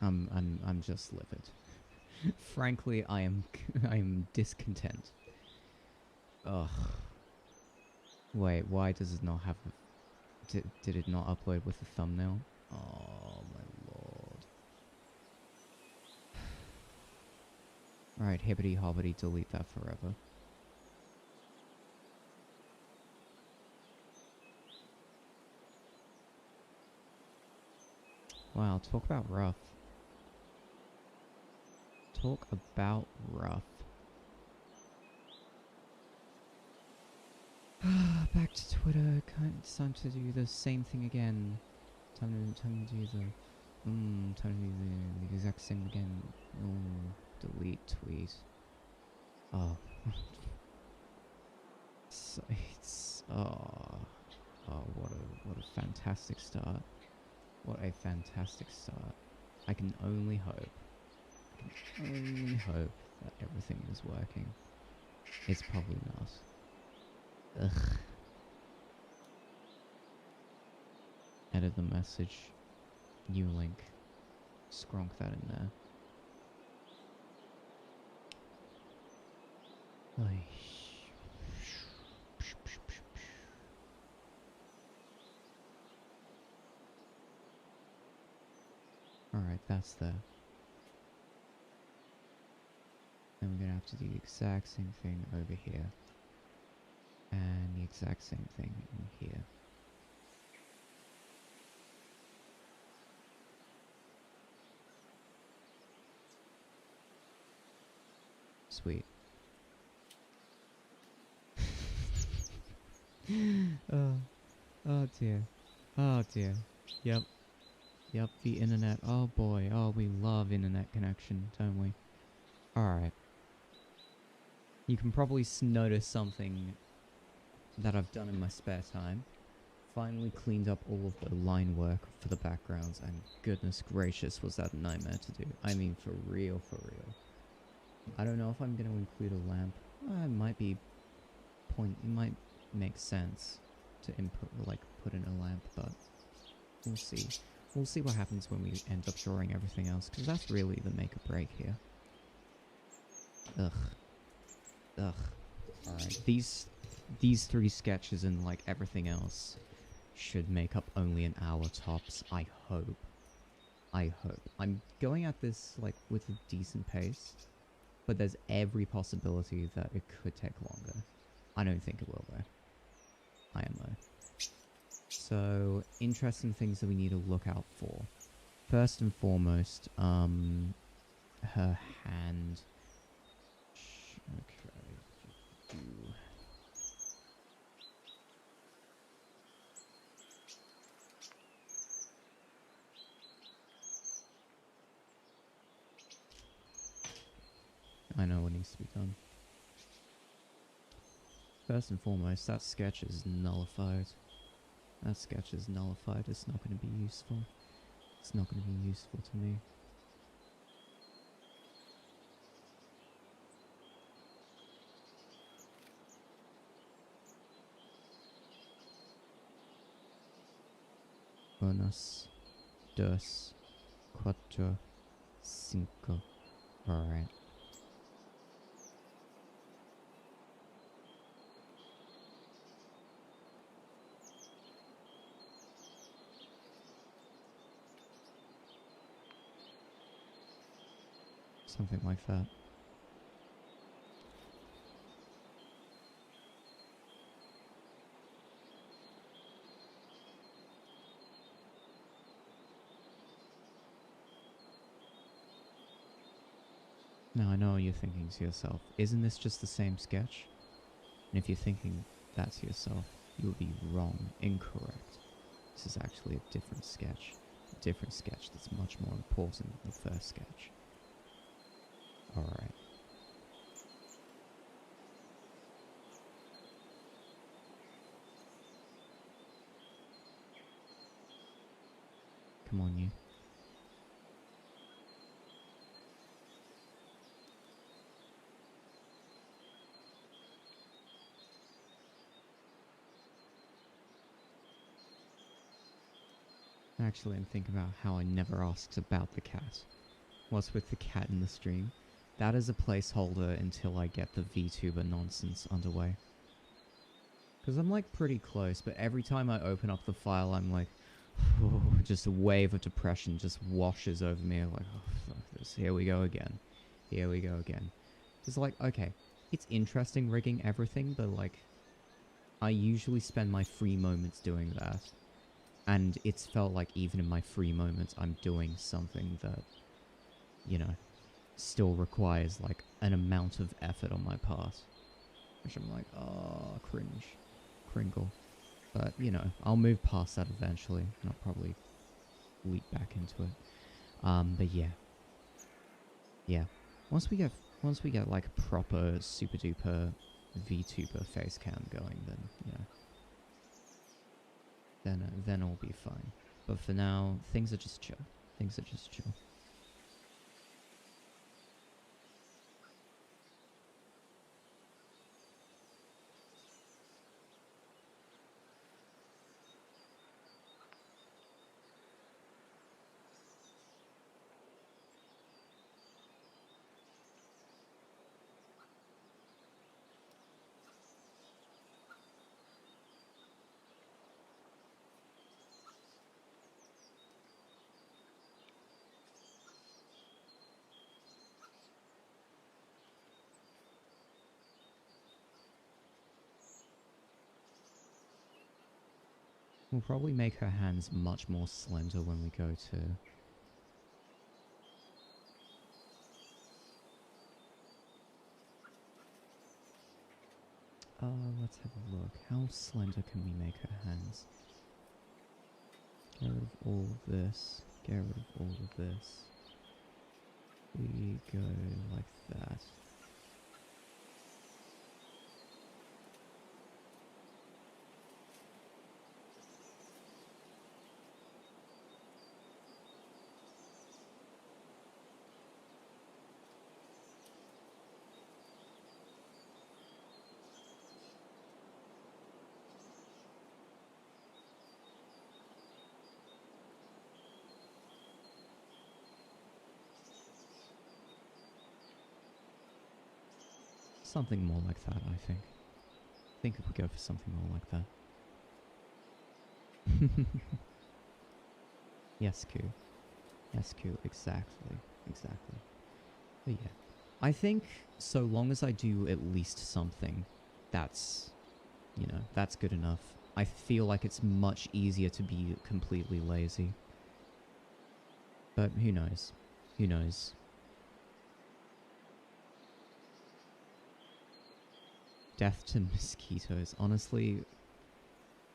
I'm just livid. Frankly, I am discontent. Ugh. Wait, why does it not have a... Did it not upload with the thumbnail? Oh my lord. Alright, hibbity hobbity, delete that forever. Wow, talk about rough. Talk about rough. Back to Twitter. It's time to do the same thing again. Time to do time to do the exact same again. Oh, delete tweet. Oh. What a fantastic start. What a fantastic start. I can only hope that everything is working. It's probably not. Ugh. Edit the message. New link. Skronk that in there. Oy. Alright, that's there. Then we're gonna have to do the exact same thing over here. And the exact same thing in here. Sweet. Oh dear. Oh dear. Yep. Yep, the internet. Oh boy. Oh, we love internet connection, don't we? Alright. You can probably notice something that I've done in my spare time. Finally cleaned up all of the line work for the backgrounds, and goodness gracious was that a nightmare to do. I mean, for real, for real. I don't know if I'm going to include a lamp. It might be it might make sense to put in a lamp, but we'll see. We'll see what happens when we end up drawing everything else, because that's really the make or break here. Ugh. Ugh. Alright, these 3 sketches and like everything else should make up only an hour tops, I hope. I hope. I'm going at this like with a decent pace, but there's every possibility that it could take longer. I don't think it will though. I am though. So, interesting things that we need to look out for. First and foremost, her hand. Okay. I know what needs to be done. First and foremost, that sketch is nullified. That sketch is nullified. It's not going to be useful. It's not going to be useful to me. Unos, dos, cuatro, cinco. Alright. Something like that. Now I know what you're thinking to yourself. Isn't this just the same sketch? And if you're thinking that to yourself, you will be wrong, incorrect. This is actually a different sketch. A different sketch that's much more important than the first sketch. Alright. Come on, you. Actually, I'm thinking about how I never asked about the cat. What's with the cat in the stream? That is a placeholder until I get the VTuber nonsense underway. Because I'm like pretty close, but every time I open up the file, I'm like, oh, just a wave of depression just washes over me. Like, oh, fuck this. Here we go again. Here we go again. It's like, okay, it's interesting rigging everything, but like, I usually spend my free moments doing that. And it's felt like even in my free moments, I'm doing something that, you know, still requires like an amount of effort on my part. Which I'm like, oh, cringe. Kringle. But, you know, I'll move past that eventually, and I'll probably leap back into it. But yeah. Yeah. Once we get like a proper super duper VTuber face cam going, then, you know, then it'll be fine. But for now, things are just chill. Things are just chill. We'll probably make her hands much more slender when we go to... let's have a look. How slender can we make her hands? Get rid of all of this. Get rid of all of this. We go like that. Something more like that, I think. I think if we go for something more like that. Yes, Q. Yes, Q. Exactly. Exactly. But yeah. I think so long as I do at least something, that's, you know, that's good enough. I feel like it's much easier to be completely lazy. But who knows? Who knows? Death to mosquitoes. Honestly,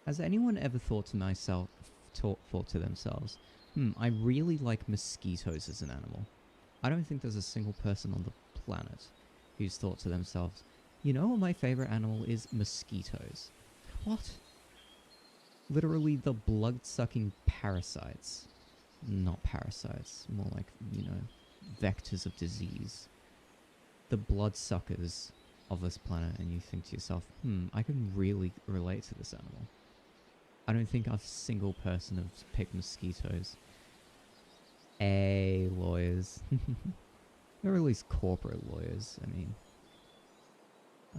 has anyone ever thought to themselves, I really like mosquitoes as an animal. I don't think there's a single person on the planet who's thought to themselves, you know what my favorite animal is? Mosquitoes. What? Literally the blood-sucking parasites. Not parasites, more like, you know, vectors of disease. The bloodsuckers of this planet, and you think to yourself, I can really relate to this animal. I don't think a single person has picked mosquitoes. Lawyers. Or at least corporate lawyers, I mean.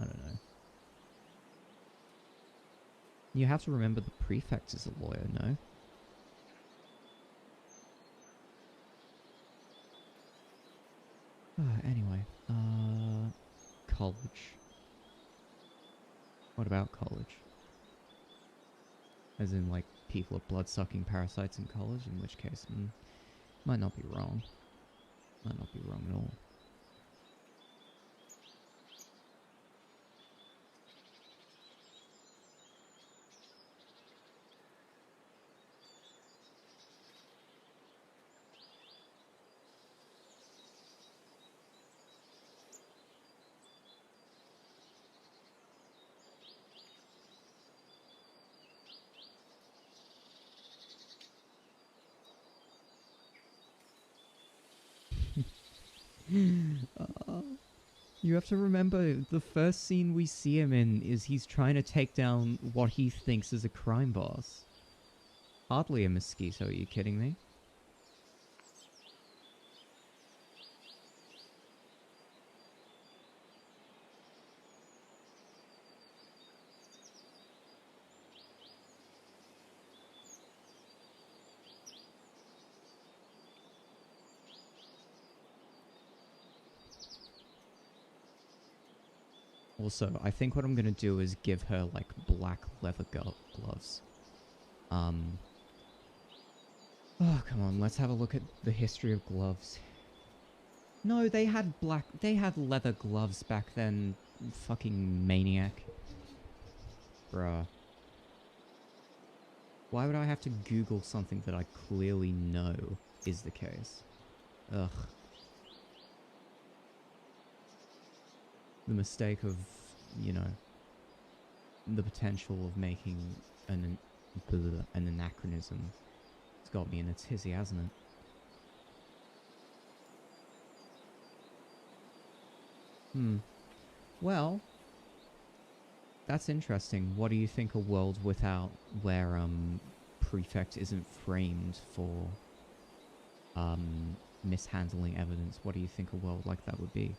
I don't know. You have to remember the prefect is a lawyer, no? Anyway, college. What about college? As in, like, people are blood-sucking parasites in college, in which case, might not be wrong. Might not be wrong at all. You have to remember, the first scene we see him in is he's trying to take down what he thinks is a crime boss. Hardly a mosquito, are you kidding me? Also, I think what I'm gonna do is give her, like, black leather gloves. Oh, come on, let's have a look at the history of gloves. No, they had leather gloves back then, fucking maniac. Bruh. Why would I have to Google something that I clearly know is the case? Ugh. The mistake of, you know, the potential of making an anachronism. It's got me in a tizzy, hasn't it? Well, that's interesting. What do you think a world without where prefect isn't framed for mishandling evidence? What do you think a world like that would be?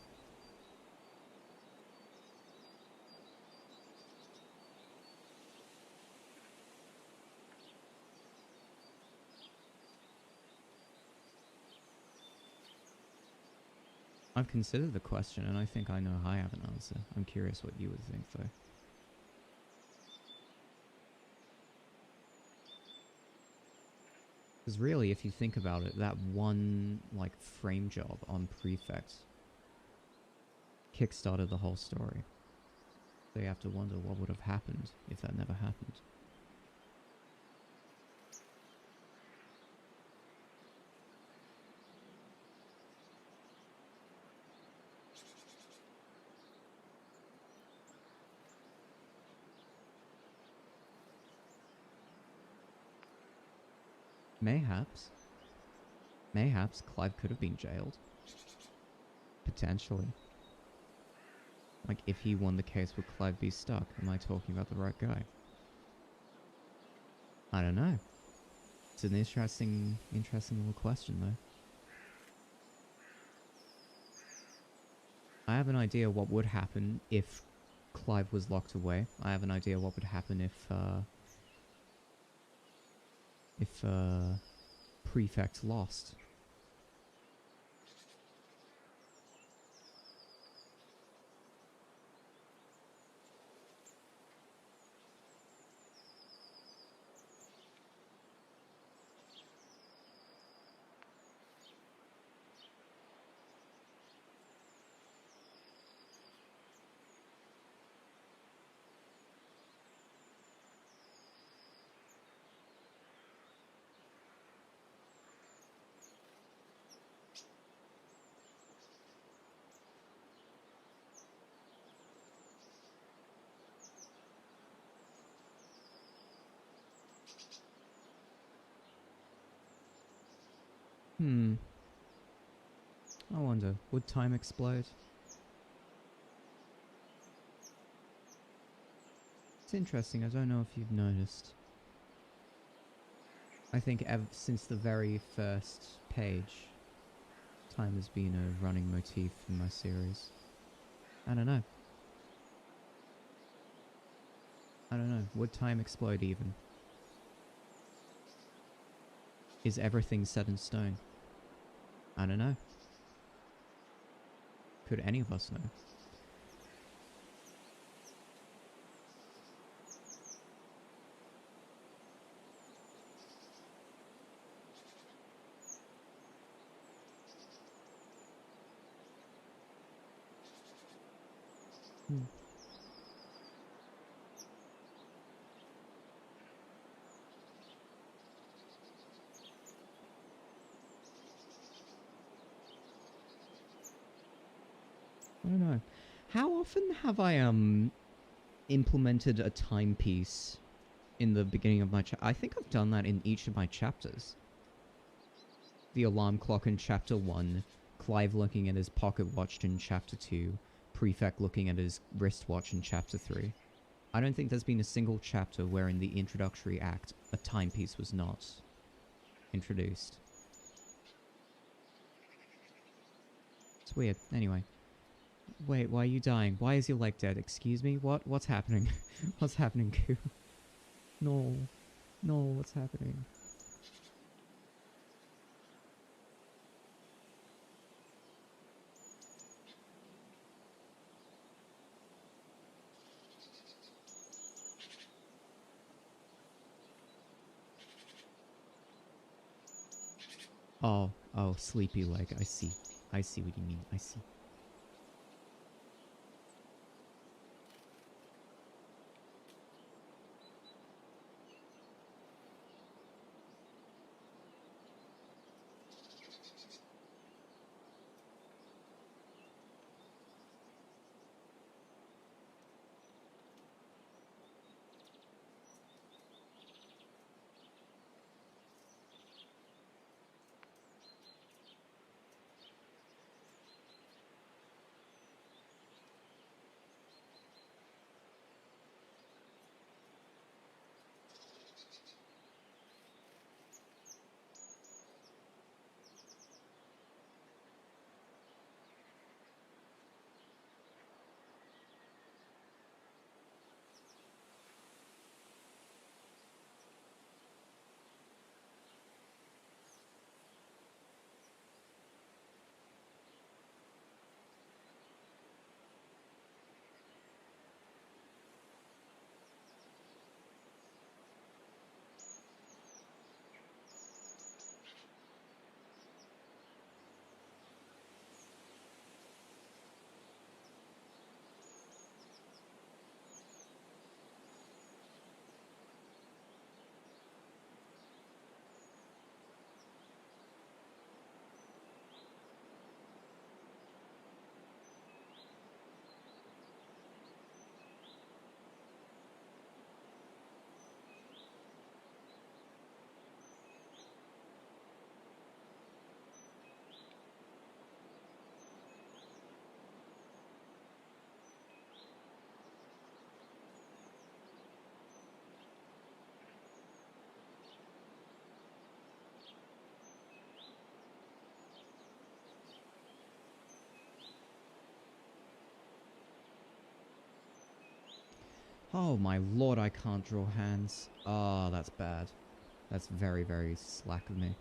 I've considered the question, and I think I know I have an answer. I'm curious what you would think, though. Because really, if you think about it, that one, like, frame job on Prefect kickstarted the whole story. So you have to wonder what would have happened if that never happened. Mayhaps. Mayhaps Clive could have been jailed. Potentially. Like, if he won the case, would Clive be stuck? Am I talking about the right guy? I don't know. It's an interesting little question, though. I have an idea what would happen if Clive was locked away. I have an idea what would happen if Prefect lost. I wonder, would time explode? It's interesting, I don't know if you've noticed. I think since the very first page, time has been a running motif in my series. I don't know. I don't know, would time explode even? Is everything set in stone? I don't know. Could any of us know? I don't know. How often have I implemented a timepiece in the beginning of my I think I've done that in each of my chapters. The alarm clock in chapter 1, Clive looking at his pocket watch in chapter 2, Prefect looking at his wristwatch in chapter 3. I don't think there's been a single chapter where in the introductory act a timepiece was not introduced. It's weird. Anyway. Wait, why are you dying? Why is your leg dead? Excuse me? What? What's happening? What's happening, Goo? No. No, what's happening? Oh, sleepy leg. I see. I see what you mean. I see. Oh my lord, I can't draw hands. Oh, that's bad. That's very, very slack of me.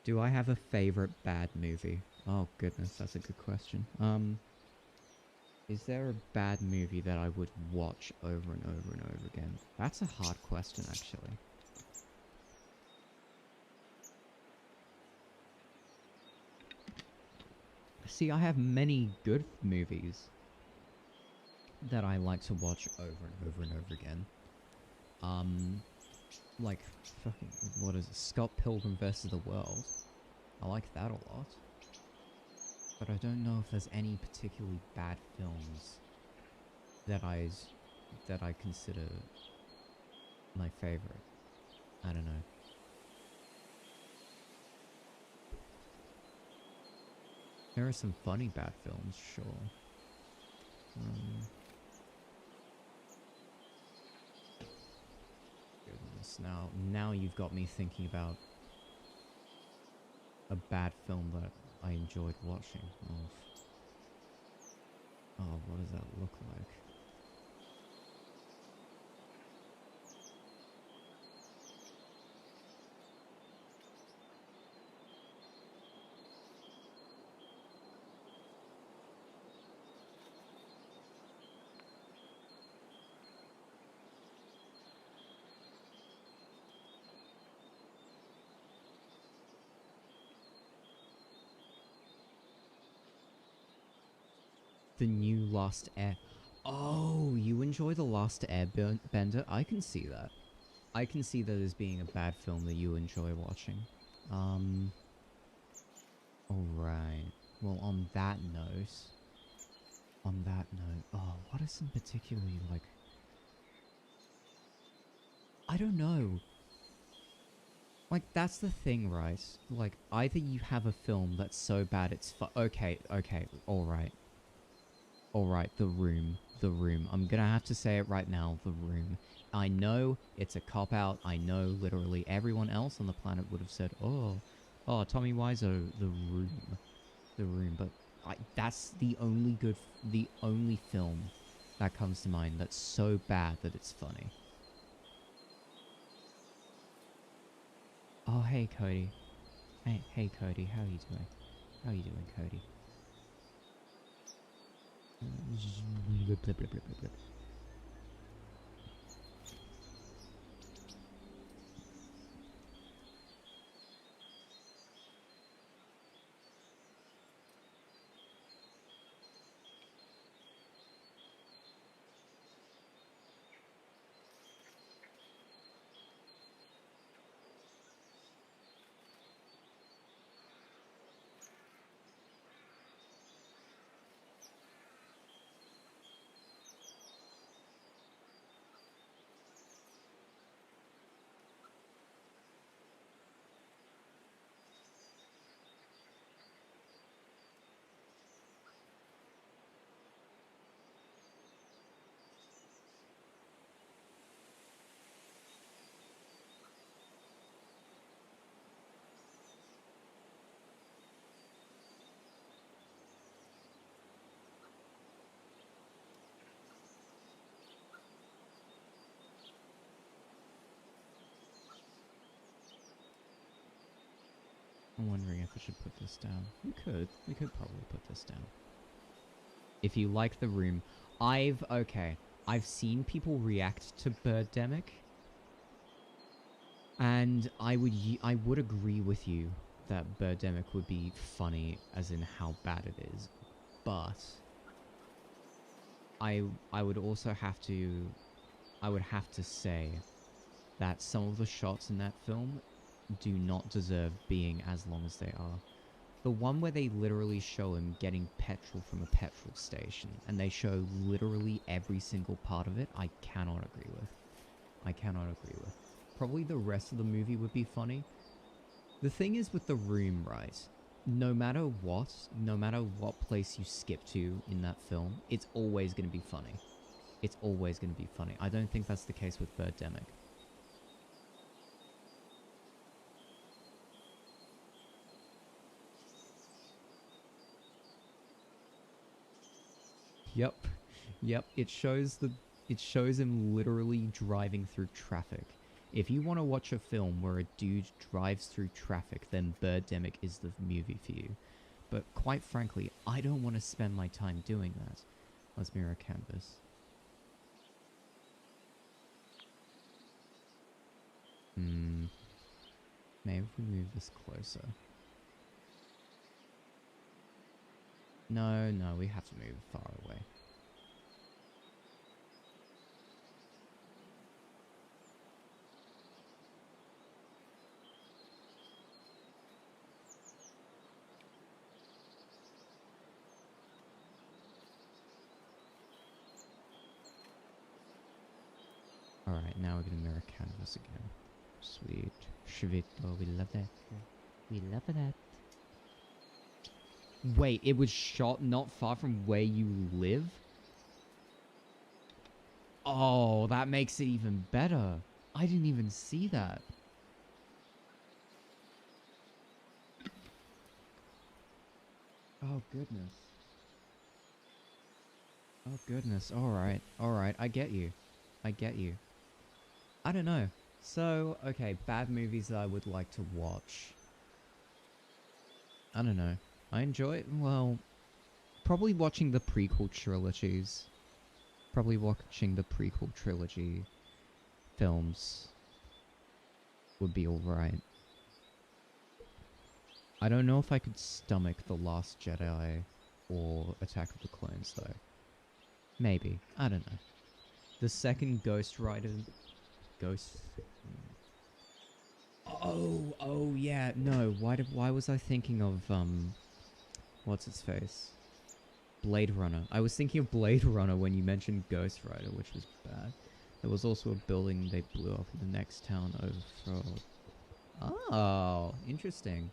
Do I have a favorite bad movie? Oh goodness, that's a good question. Is there a bad movie that I would watch over and over and over again? That's a hard question, actually. See, I have many good movies that I like to watch over and over and over again. Like, fucking, what is it? Scott Pilgrim vs. the World. I like that a lot. But I don't know if there's any particularly bad films that I consider my favorite. I don't know. There are some funny bad films, sure. Goodness, now you've got me thinking about a bad film that I enjoyed watching. Oh, what does that look like? The new Last Air. Oh, you enjoy The Last Airbender? I can see that. I can see that as being a bad film that you enjoy watching. Alright. Well, on that note... oh, what is some particularly, like... I don't know. Like, that's the thing, right? Like, either you have a film that's so bad it's okay, alright. Alright, The Room. The Room. I'm gonna have to say it right now, The Room. I know it's a cop-out. I know literally everyone else on the planet would have said, oh, Tommy Wiseau, The Room. The Room. But that's the only film that comes to mind that's so bad that it's funny. Oh, hey, Cody. Hey, Cody. How are you doing? How are you doing, Cody? Blip, blip, blip, blip, blip. I'm wondering if I should put this down. We could probably put this down. If you like The Room, I've seen people react to Birdemic, and I would agree with you that Birdemic would be funny as in how bad it is, but I would also have to say that some of the shots in that film do not deserve being as long as they are. The one where they literally show him getting petrol from a petrol station, and they show literally every single part of it, I cannot agree with. I cannot agree with. Probably the rest of the movie would be funny. The thing is with The Room, right? No matter what place you skip to in that film, it's always going to be funny. It's always going to be funny. I don't think that's the case with Birdemic. Yep, it shows him literally driving through traffic. If you want to watch a film where a dude drives through traffic, then Birdemic is the movie for you. But quite frankly, I don't want to spend my time doing that. Let's mirror canvas. Maybe if we move this closer. No, we have to move far away. Alright, now we're gonna mirror canvas again. Sweet. Sweet. Oh, we love that. We love that. Wait, it was shot not far from where you live? Oh, that makes it even better. I didn't even see that. Oh, goodness. Oh, goodness. Alright, alright. I get you. I get you. I don't know. So, okay, bad movies that I would like to watch. I don't know. I enjoy, well, probably watching the prequel trilogies. Probably watching the prequel trilogy films would be alright. I don't know if I could stomach The Last Jedi or Attack of the Clones, though. Maybe. I don't know. The second Ghost Rider... Oh, yeah. No, why was I thinking of, what's its face? Blade Runner. I was thinking of Blade Runner when you mentioned Ghost Rider, which was bad. There was also a building they blew up in the next town over... Oh, interesting.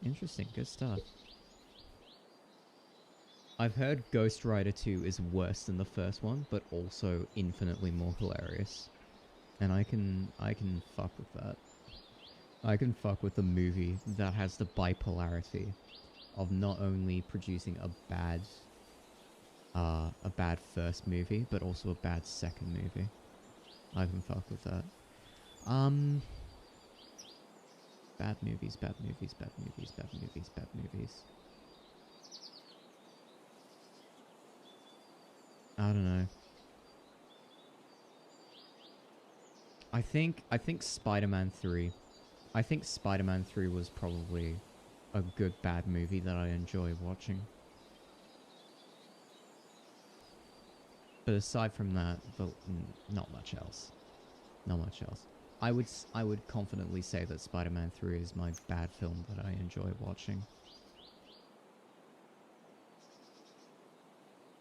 Interesting, good stuff. I've heard Ghost Rider 2 is worse than the first one, but also infinitely more hilarious. And I can fuck with that. I can fuck with a movie that has the bipolarity of not only producing a bad first movie, but also a bad second movie. I can fuck with that. Bad movies, bad movies, bad movies, bad movies, bad movies. I don't know. I think Spider-Man 3. I think Spider-Man 3 was probably a good bad movie that I enjoy watching. But aside from that, not much else. Not much else. I would confidently say that Spider-Man 3 is my bad film that I enjoy watching.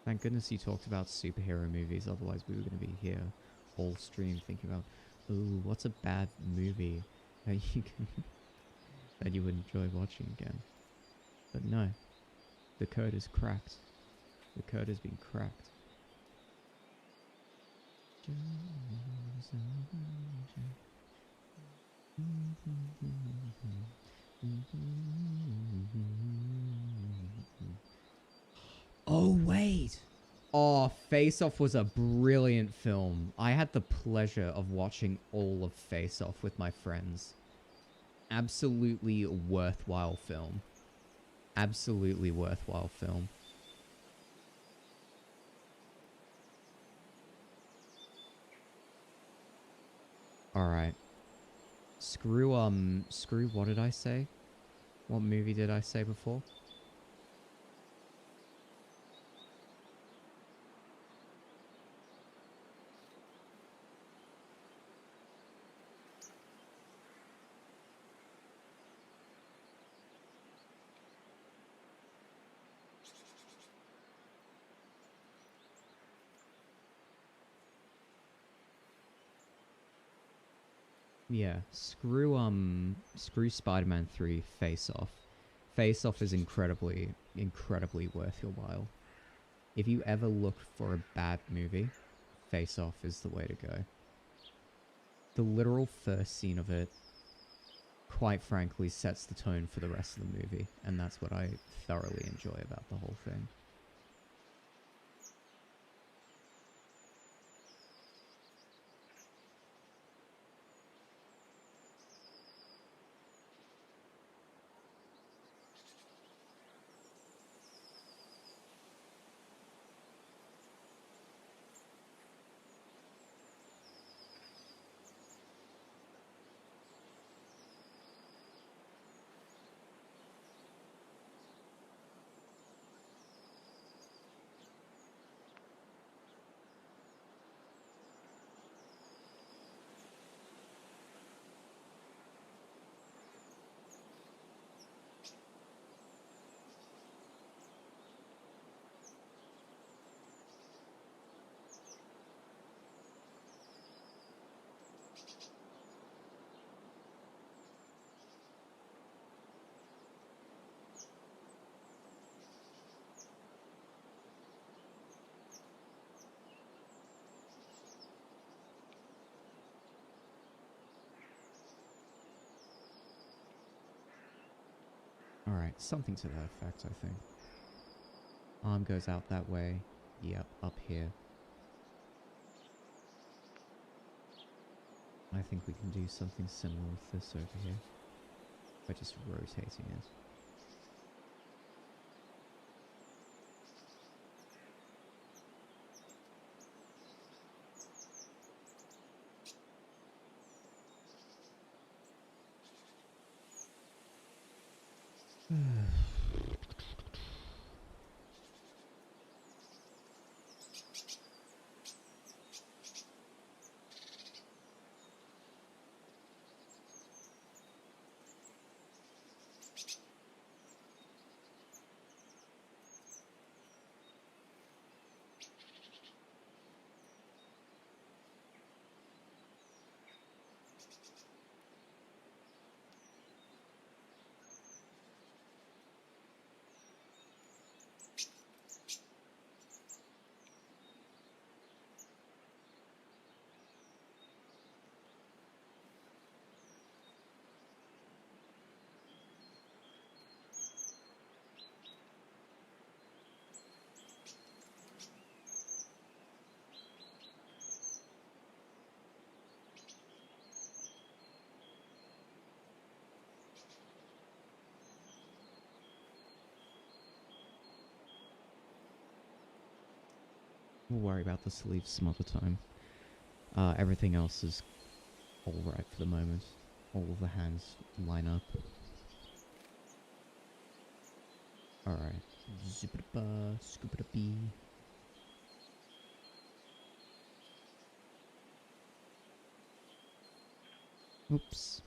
Thank goodness you talked about superhero movies, otherwise we were going to be here all stream thinking about, ooh, what's a bad movie that you can that you would enjoy watching again. But no, the code is cracked. The code has been cracked. Oh, wait! Oh, Face Off was a brilliant film. I had the pleasure of watching all of Face Off with my friends. Absolutely worthwhile film. Absolutely worthwhile film. Alright. Screw what did I say? What movie did I say before? Yeah, screw Spider-Man 3 Face Off. Face Off is incredibly worth your while. If you ever look for a bad movie, Face Off is the way to go. The literal first scene of it, quite frankly, sets the tone for the rest of the movie, and that's what I thoroughly enjoy about the whole thing. Alright, something to that effect, I think. Arm goes out that way. Yep, up here. I think we can do something similar with this over here. By just rotating it. We'll worry about the sleeves some other time. Everything else is alright for the moment. All of the hands line up. Alright. Zip-a-da-ba, scoop-a-da-bee. Oops.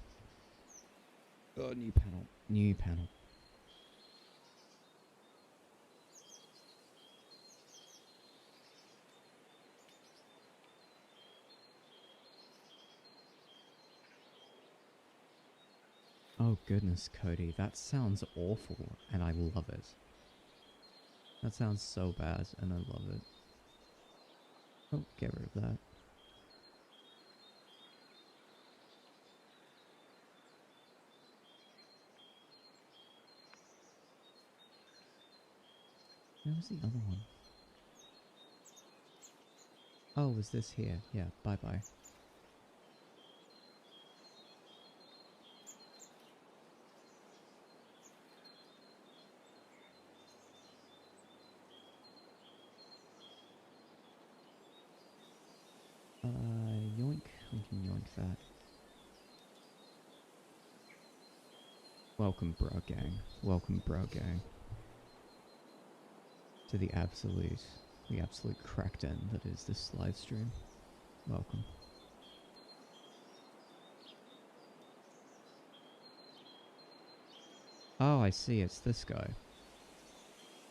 Oh, new panel. New panel. Oh goodness, Cody, that sounds awful, and I love it. That sounds so bad, and I love it. Oh, get rid of that. Where was the other one? Oh, was this here? Yeah, bye-bye. Yoink. We can yoink that. Welcome, bro gang. Welcome, bro gang. To the absolute crackdown that is this live stream. Welcome. Oh, I see. It's this guy.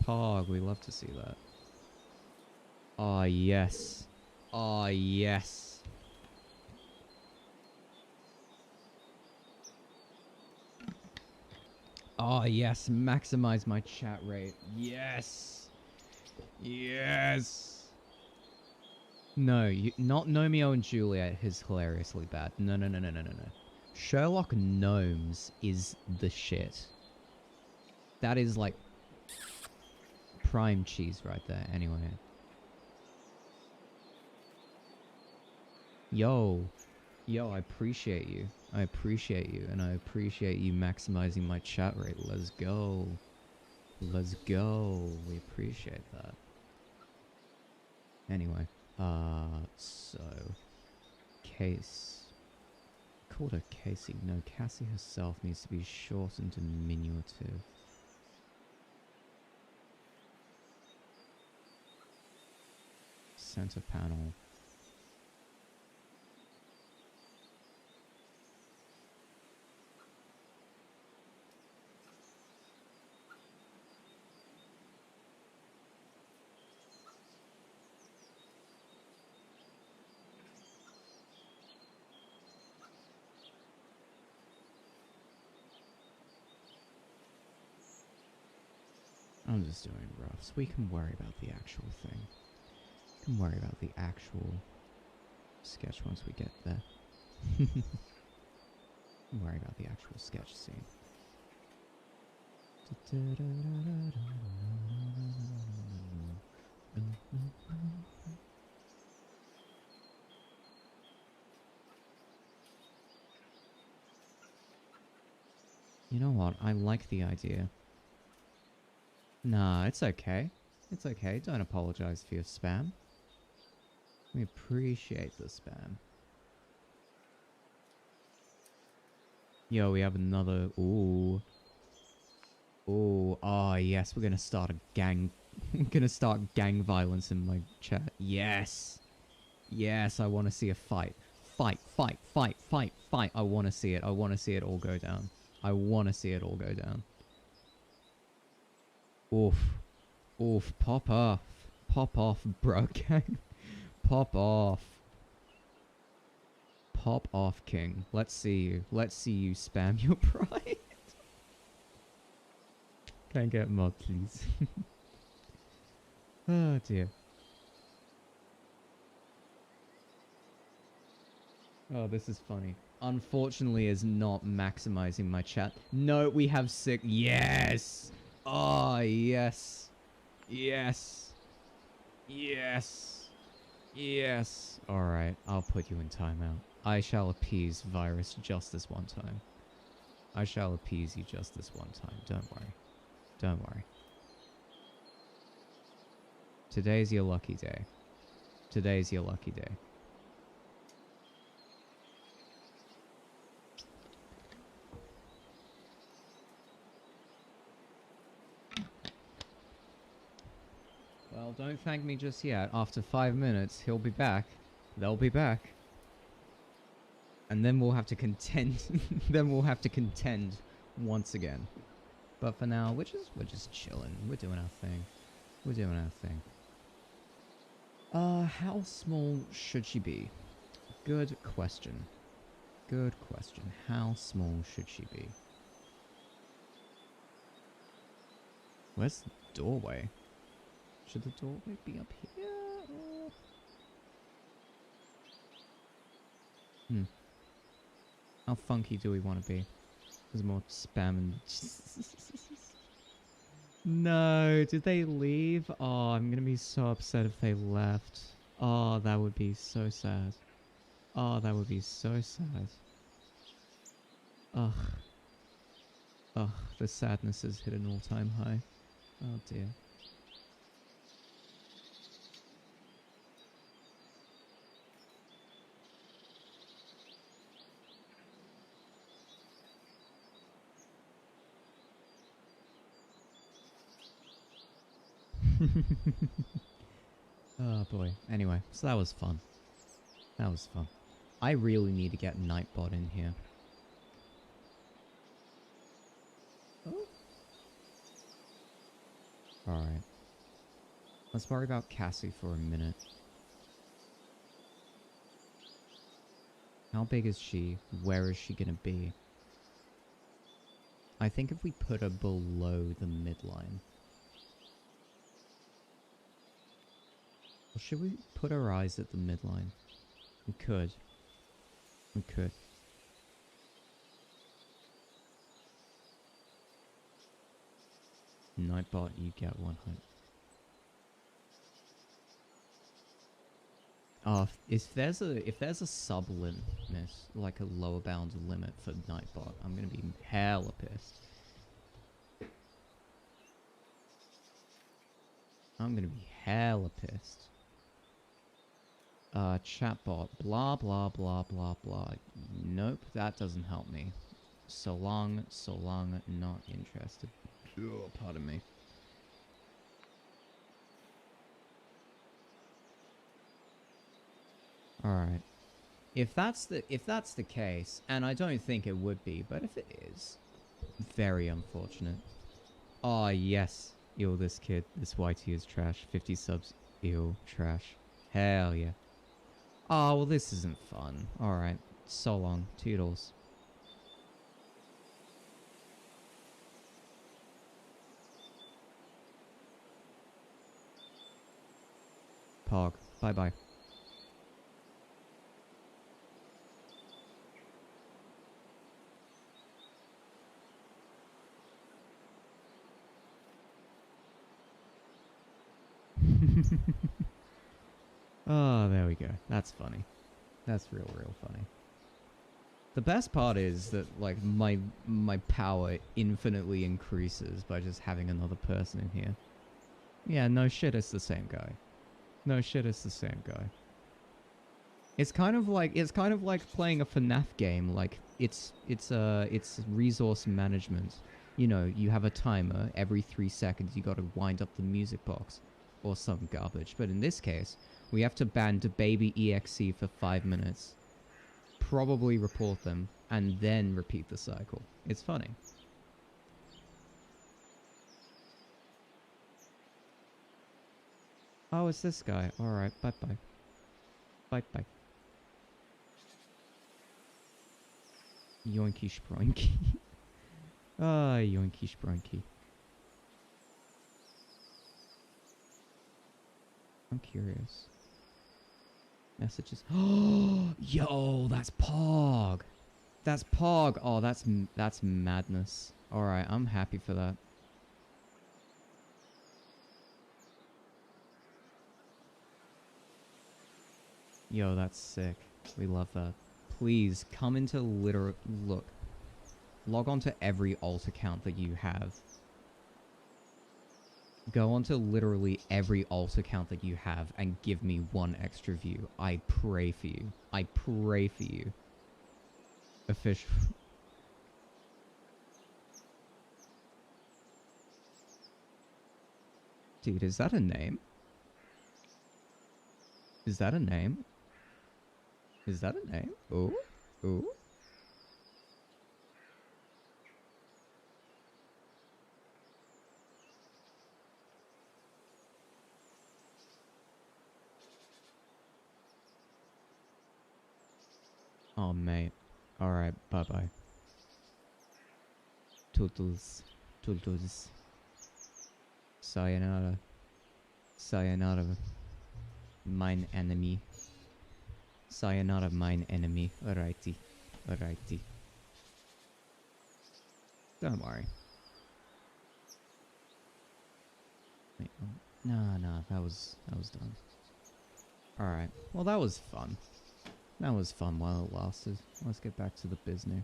Pog, we love to see that. Ah, yes. Ah, yes. Oh, yes. Maximize my chat rate. Yes. Yes. No, not Romeo and Juliet is hilariously bad. No, no, no, no, no, no, no. Sherlock Gnomes is the shit. That is like prime cheese right there. Anyway. Yo. Yo, I appreciate you. I appreciate you. And I appreciate you maximizing my chat rate. Let's go. Let's go. We appreciate that. Anyway. So. Case. Called her Casey. No, Cassie herself needs to be shortened to diminutive. Center panel. I'm just doing roughs. We can worry about the actual thing. We can worry about the actual sketch once we get there. Worry about the actual sketch scene. You know what? I like the idea. Nah, it's okay. It's okay. Don't apologize for your spam. We appreciate the spam. Yo, we have another... Ooh. Ooh. Oh, yes. We're gonna start a gang... We're gonna start gang violence in my chat. Yes. Yes, I want to see a fight. Fight, fight, fight, fight, fight. I want to see it. I want to see it all go down. I want to see it all go down. Oof. Oof. Pop off. Pop off, bro gang. Pop off. Pop off, king. Let's see you. Let's see you spam your pride. Can I get mod, please? Oh, dear. Oh, this is funny. Unfortunately, is not maximizing my chat. No, we have sick. Yes. Oh, yes. Yes. Yes. Yes. Alright, I'll put you in timeout. I shall appease virus just this one time. I shall appease you just this one time. Don't worry. Don't worry. Today's your lucky day. Today's your lucky day. Well, don't thank me just yet. After 5 minutes, he'll be back. They'll be back. And then we'll have to contend. Then we'll have to contend once again. But for now, we're just chilling. We're doing our thing. We're doing our thing. How small should she be? Good question. Good question. How small should she be? Where's the doorway? Should the doorway be up here? Or... How funky do we want to be? There's more spam and... No, did they leave? Oh, I'm gonna be so upset if they left. Oh, that would be so sad. Oh, that would be so sad. Ugh. Ugh, the sadness has hit an all-time high. Oh dear. Oh boy. Anyway, so that was fun. That was fun. I really need to get Nightbot in here. Oh. Alright. Let's worry about Cassie for a minute. How big is she? Where is she gonna be? I think if we put her below the midline... Or should we put our eyes at the midline? We could. We could. Nightbot, you get 100. Oh, if there's a sub limit, like a lower bound limit for Nightbot, I'm gonna be hella pissed. I'm gonna be hella pissed. Chatbot, blah blah blah blah blah. Nope, that doesn't help me. So long, not interested. Oh, pardon me. Alright. If that's the case, and I don't think it would be, but if it is, very unfortunate. Oh yes. Ew, this kid, this YT is trash. 50 subs, ew, trash. Hell yeah. Oh, well this isn't fun. Alright. So long. Toodles. Pog. Bye-bye. Oh, there we go. That's funny. That's real funny. The best part is that, like, my power infinitely increases by just having another person in here. Yeah, no shit, it's the same guy. No shit, it's the same guy. It's kind of like playing a FNAF game. Like, it's resource management. You know, you have a timer. Every 3 seconds, you gotta wind up the music box. Or some garbage. But in this case, we have to ban baby EXE for 5 minutes. Probably report them, and then repeat the cycle. It's funny. Oh, it's this guy. Alright, bye-bye. Bye-bye. Yoinky sproinky. Ah, yoinky sproinky. I'm curious. Messages. Oh, yo, that's Pog. That's Pog. Oh, that's madness. All right, I'm happy for that. Yo, that's sick. We love that. Please come into look. Log on to every alt account that you have. Go onto literally every alt account that you have and give me 1 extra view. I pray for you. I pray for you. Official. Dude, is that a name? Is that a name? Is that a name? Ooh? Ooh? Oh, mate. Alright, bye-bye. Toodles. Toodles. Sayonara. Sayonara. Mine enemy. Sayonara, mine enemy. Alrighty. Alrighty. Don't worry. Wait, nah, that was done. Alright. Well, that was fun. That was fun while it lasted. Let's get back to the business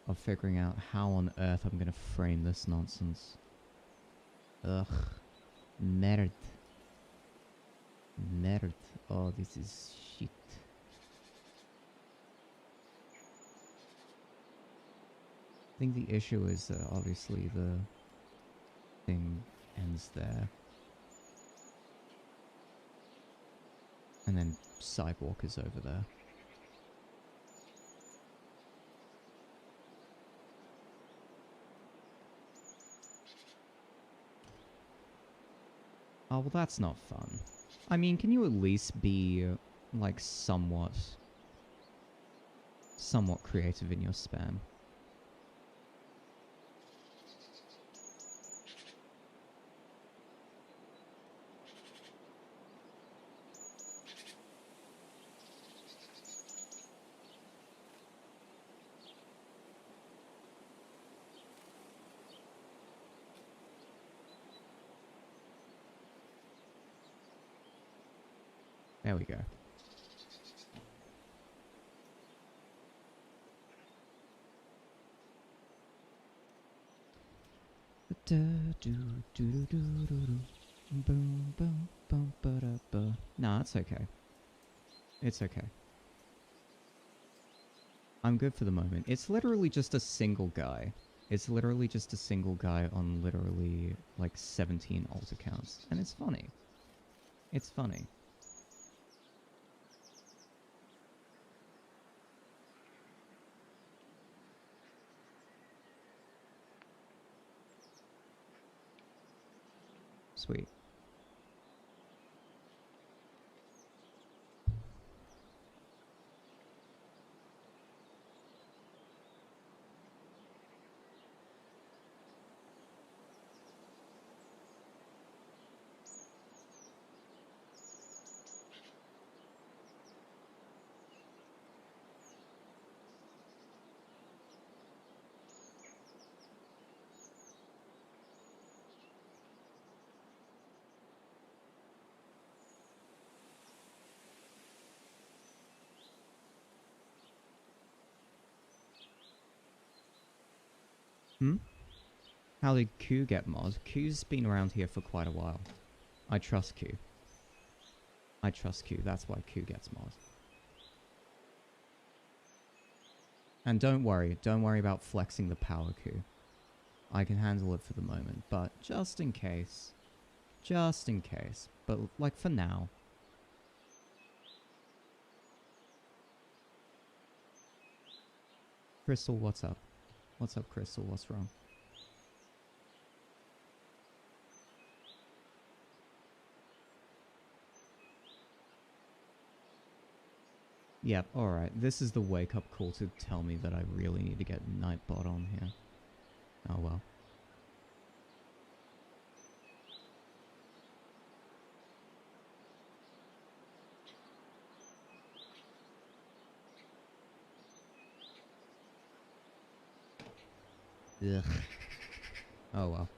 of figuring out how on earth I'm gonna frame this nonsense. Ugh. Merd. Merd. Oh, this is shit. I think the issue is that obviously the thing ends there. And then Sidewalk is over there. Oh, well that's not fun. I mean, can you at least be, like, somewhat creative in your spam? There we go. Nah, it's okay. It's okay. I'm good for the moment. It's literally just a single guy. It's literally just a single guy on literally like 17 alt accounts. And it's funny. It's funny. Sweet. Hmm? How did Q get mod? Q's been around here for quite a while. I trust Q. I trust Q, that's why Q gets mod. And don't worry about flexing the power, Q. I can handle it for the moment, but just in case. Just in case. But, like, for now. Crystal, what's up? What's up, Crystal? What's wrong? Yep, alright. This is the wake-up call to tell me that I really need to get Nightbot on here. Oh well. Ugh. Oh well.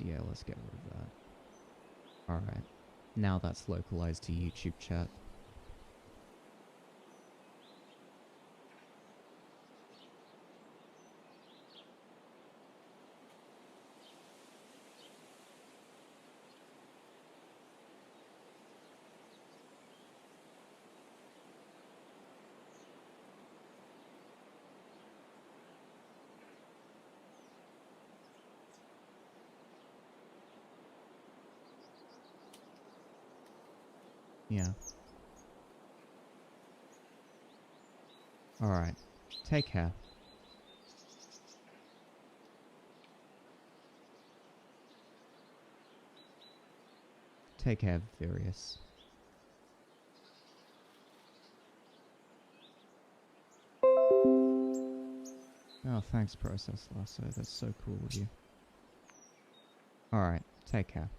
Yeah, let's get rid of that. Alright. Now that's localized to YouTube chat. Yeah. Alright. Take care. Take care, Various. Oh, thanks, Process Lasso. That's so cool of you. Alright, take care.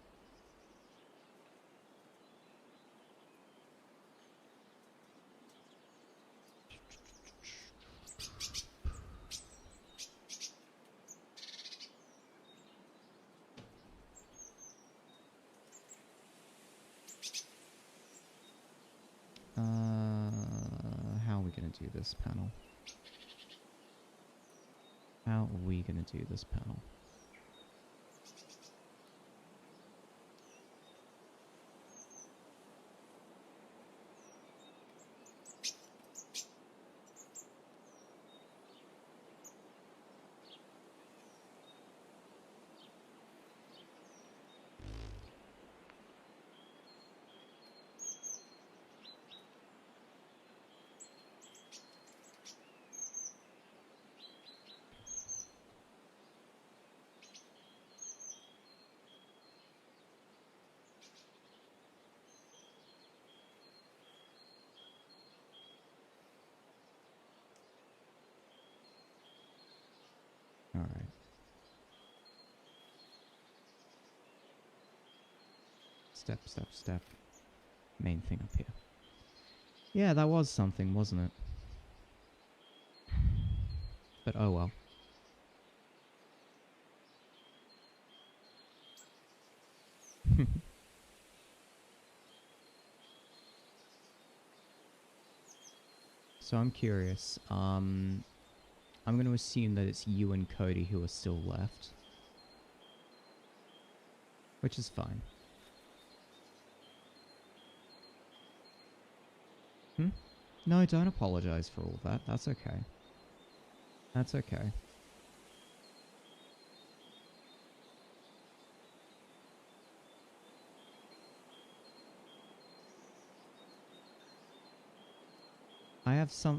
How are we gonna do this panel? How are we gonna do this panel? Alright. Step, step, step. Main thing up here. Yeah, that was something, wasn't it? But oh well. So I'm curious. I'm going to assume that it's you and Cody who are still left. Which is fine. Hmm? No, don't apologize for all that. That's okay. That's okay.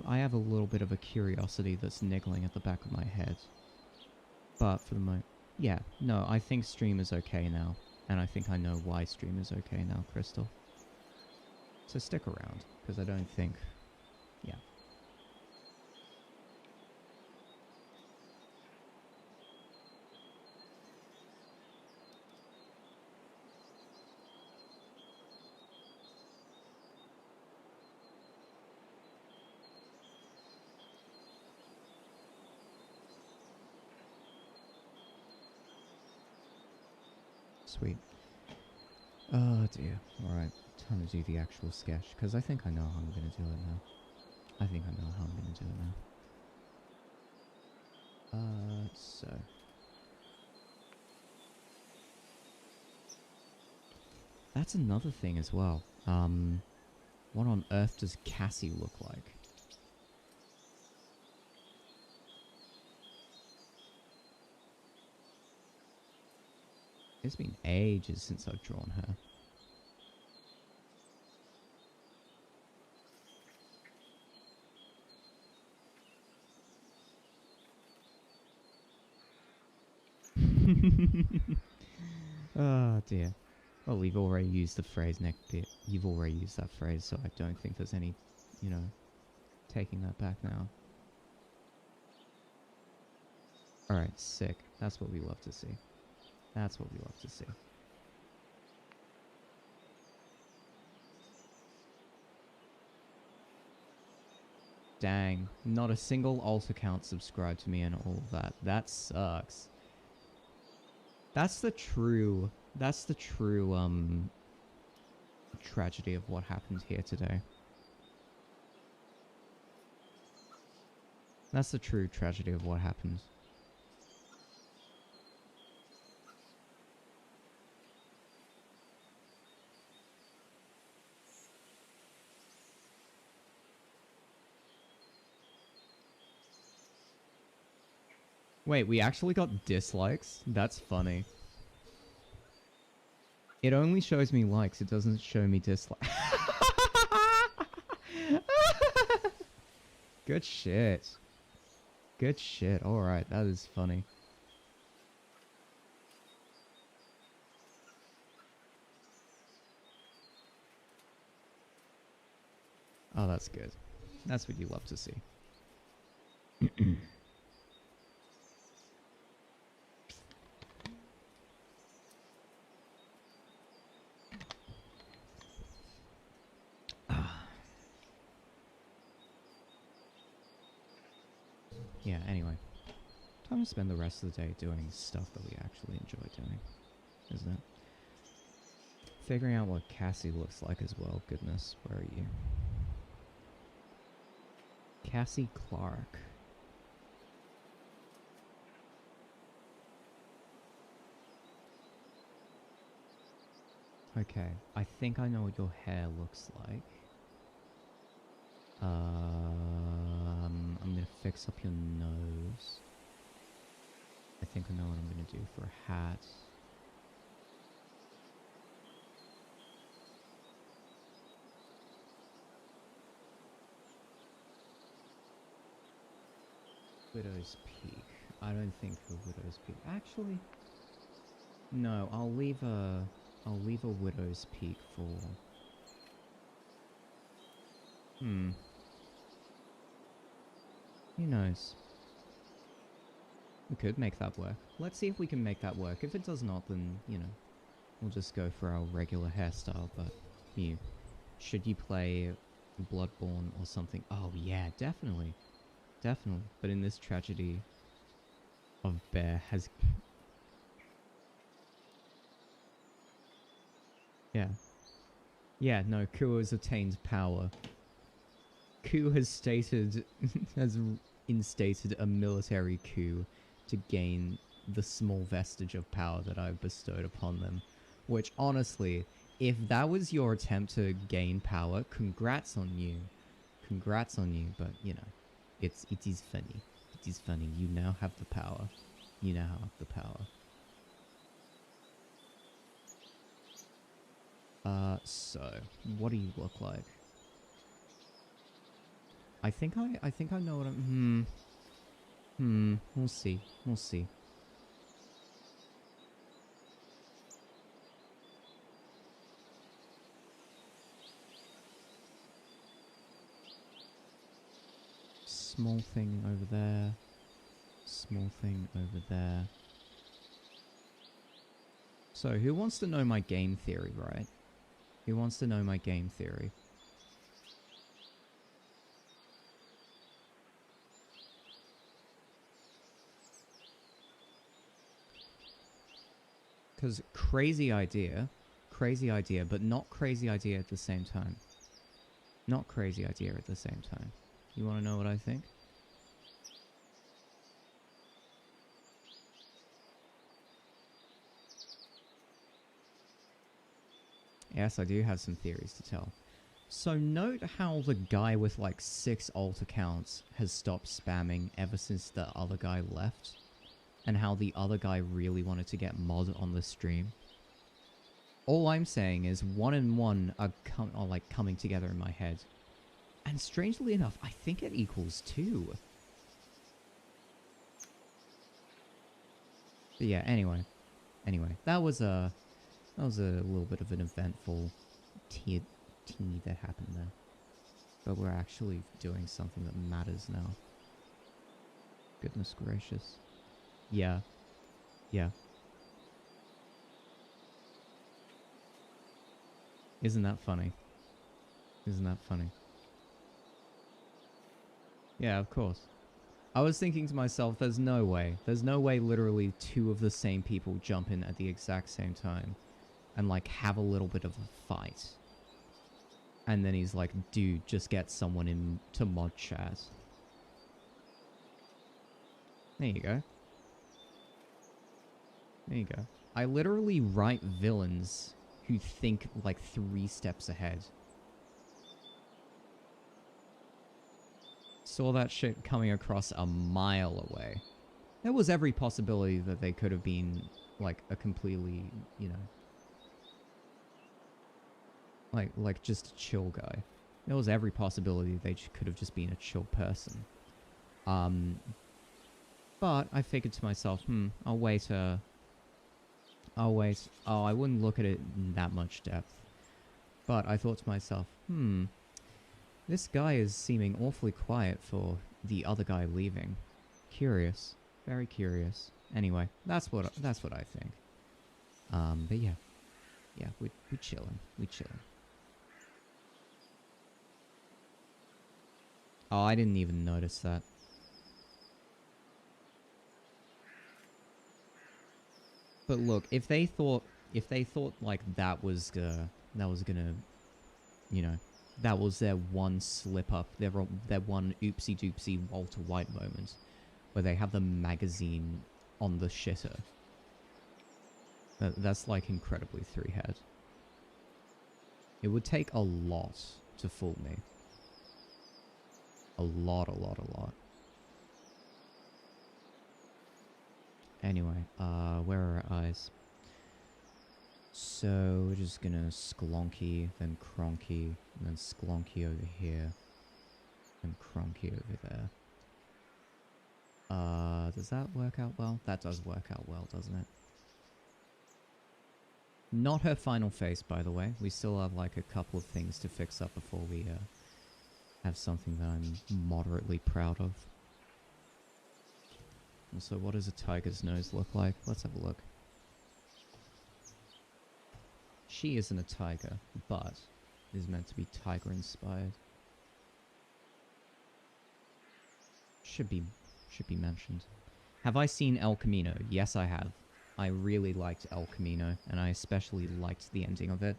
I have a little bit of a curiosity that's niggling at the back of my head. But for the moment, yeah, no, I think stream is okay now. And I think I know why stream is okay now, Crystal. So stick around, because I don't think, yeah. Sweet. Oh dear. Alright, time to do the actual sketch, because I think I know how I'm going to do it now. I think I know how I'm going to do it now. So... That's another thing as well. What on earth does Cassie look like? It's been ages since I've drawn her. Oh dear. Well, we've already used the phrase neck bit. You've already used that phrase, so I don't think there's any, you know, taking that back now. Alright, sick. That's what we love to see. That's what we love to see. Dang, not a single alt account subscribed to me and all of that. That sucks. That's the true tragedy of what happened here today. That's the true tragedy of what happened. Wait, we actually got dislikes? That's funny. It only shows me likes, it doesn't show me dislikes. Good shit. Good shit. Alright, that is funny. Oh, that's good. That's what you love to see. Yeah, anyway. Time to spend the rest of the day doing stuff that we actually enjoy doing, isn't it? Figuring out what Cassie looks like as well. Goodness, where are you? Cassie Clark. Okay, I think I know what your hair looks like. I'm gonna fix up your nose. I think I know what I'm gonna do for a hat. Widow's Peak. I don't think for Widow's Peak. Actually, no. I'll leave a Widow's Peak for. Who knows? We could make that work. Let's see if we can make that work. If it does not, then, you know, we'll just go for our regular hairstyle. But, should you play Bloodborne or something? Oh, yeah, definitely. Definitely. But in this tragedy of Bear has... Yeah. Yeah, no, Ku has attained power. Ku has stated... has instated a military coup to gain the small vestige of power that I've bestowed upon them. Which, honestly, if that was your attempt to gain power, congrats on you. Congrats on you, but, you know, it is funny. It is funny. You now have the power. You now have the power. So, what do you look like? I think I know what I'm... we'll see. We'll see. Small thing over there. Small thing over there. So, who wants to know my game theory, right? Who wants to know my game theory? Because crazy idea, but not crazy idea at the same time. Not crazy idea at the same time. You want to know what I think? Yes, I do have some theories to tell. So note how the guy with like 6 alt accounts has stopped spamming ever since the other guy left. And how the other guy really wanted to get mod on the stream. All I'm saying is 1 and 1 are like coming together in my head. And strangely enough, I think it equals 2. But yeah, anyway, that was a little bit of an eventful teeny that happened there. But we're actually doing something that matters now. Goodness gracious. Yeah. Yeah. Isn't that funny? Isn't that funny? Yeah, of course. I was thinking to myself, there's no way literally 2 of the same people jump in at the exact same time and like have a little bit of a fight. And then he's like, dude, just get someone in to mod chat. There you go. There you go. I literally write villains who think like 3 steps ahead. Saw that shit coming across a mile away. There was every possibility that they could have been like a completely, you know, like just a chill guy. There was every possibility they could have just been a chill person. But I figured to myself, I'll wait. Oh, I wouldn't look at it in that much depth. But I thought to myself, this guy is seeming awfully quiet for the other guy leaving. Curious. Very curious. Anyway, that's what I think. But yeah. Yeah, we chillin'. We chillin'. Oh, I didn't even notice that. But look, if they thought like that was gonna, you know, that was their one slip up, their one oopsie doopsie Walter White moment, where they have the magazine on the shitter. That's like incredibly 3-head. It would take a lot to fool me. A lot. Anyway, where are our eyes? So, we're just gonna sklonky, then cronky, then sklonky over here, and cronky over there. Does that work out well? That does work out well, doesn't it? Not her final face, by the way. We still have, like, a couple of things to fix up before we, have something that I'm moderately proud of. And so what does a tiger's nose look like? Let's have a look. She isn't a tiger, but is meant to be tiger-inspired. Should be mentioned. Have I seen El Camino? Yes, I have. I really liked El Camino, and I especially liked the ending of it.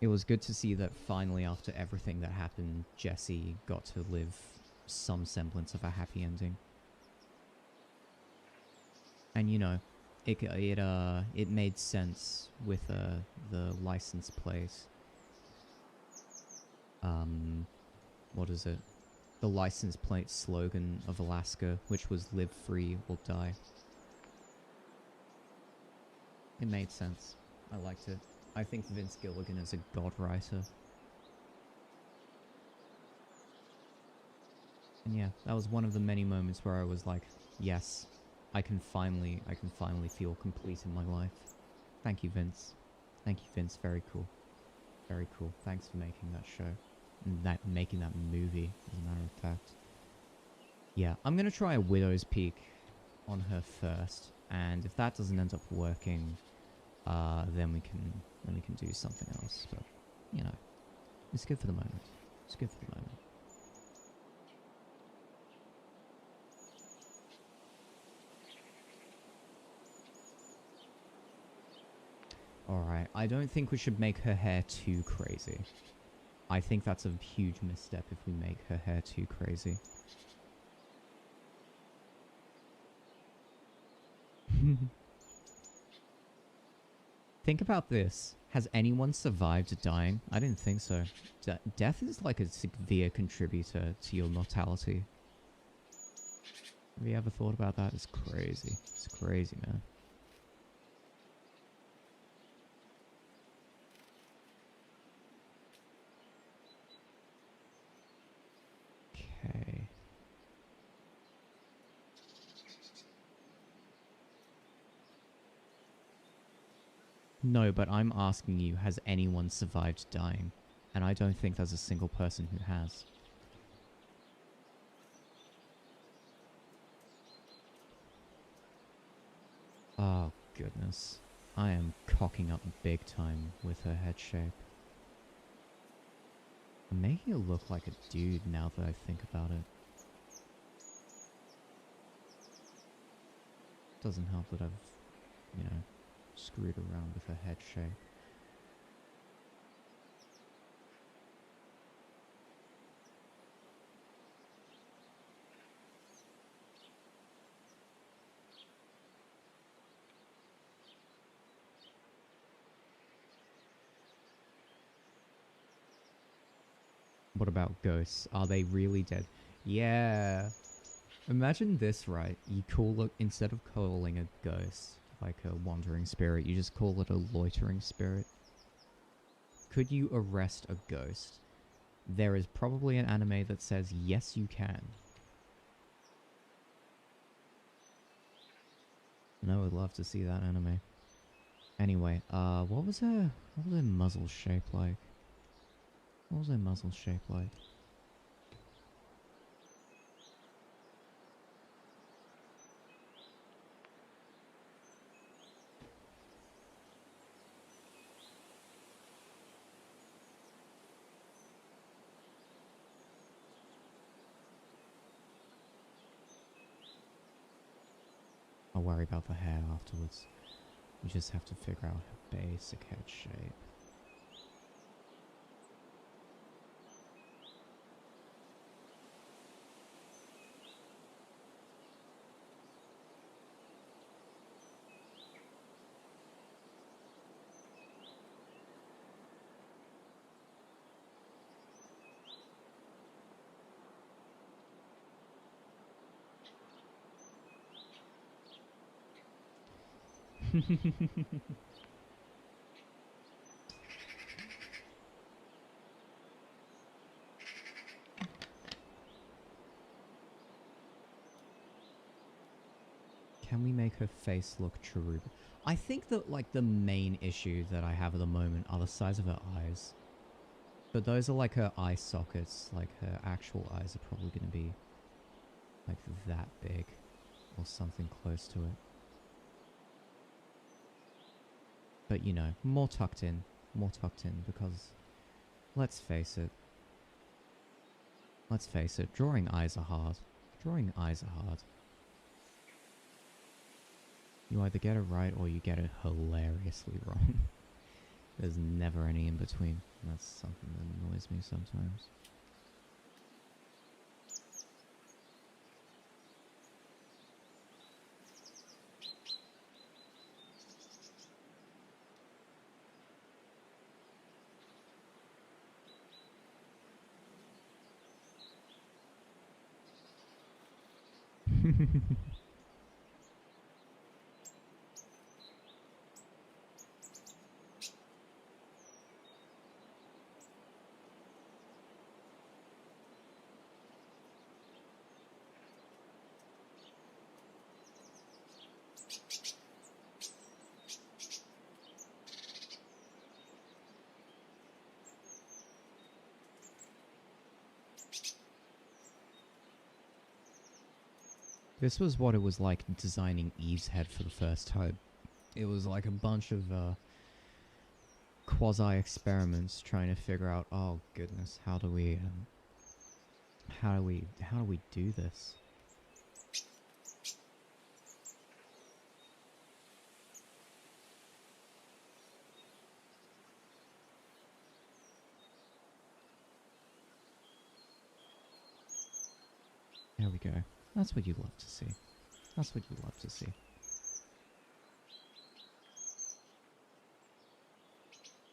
It was good to see that finally, after everything that happened, Jesse got to live some semblance of a happy ending. And you know, it made sense with the license plate. What is it? The license plate slogan of Alaska, which was "Live free or die." It made sense. I liked it. I think Vince Gilligan is a god writer. And yeah, that was one of the many moments where I was like, yes, I can finally feel complete in my life. Thank you, Vince. Thank you, Vince. Very cool. Very cool. Thanks for making that show. And making that movie, as a matter of fact. Yeah, I'm gonna try a Widow's Peak on her first, and if that doesn't end up working, then we can do something else. But you know, it's good for the moment. It's good for the moment. Alright, I don't think we should make her hair too crazy. I think that's a huge misstep if we make her hair too crazy. Think about this. Has anyone survived dying? I didn't think so. Death is like a severe contributor to your mortality. Have you ever thought about that? It's crazy. It's crazy, man. Okay. No, but I'm asking you, has anyone survived dying? And I don't think there's a single person who has. Oh, goodness. I am cocking up big time with her head shape. I'm making it look like a dude now that I think about it. Doesn't help that I've, you know, screwed around with her head shape. What about ghosts? Are they really dead? Yeah. Imagine this, right? You call it, instead of calling a ghost, like a wandering spirit, you just call it a loitering spirit. Could you arrest a ghost? There is probably an anime that says, yes, you can. And I would love to see that anime. Anyway, what was her muzzle shape like? What was her muzzle shape like? I'll worry about the hair afterwards. You just have to figure out her basic head shape. Can we make her face look cherubic? I think that, like, the main issue that I have at the moment are the size of her eyes. But those are like her eye sockets. Like, her actual eyes are probably going to be, like, that big. Or something close to it. But, you know, more tucked in. More tucked in, because, let's face it. Let's face it, drawing eyes are hard. Drawing eyes are hard. You either get it right or you get it hilariously wrong. There's never any in between. And that's something that annoys me sometimes. This was what it was like designing Eve's head for the first time. It was like a bunch of quasi-experiments trying to figure out, oh goodness, how do we do this? There we go. That's what you love to see. That's what you love to see.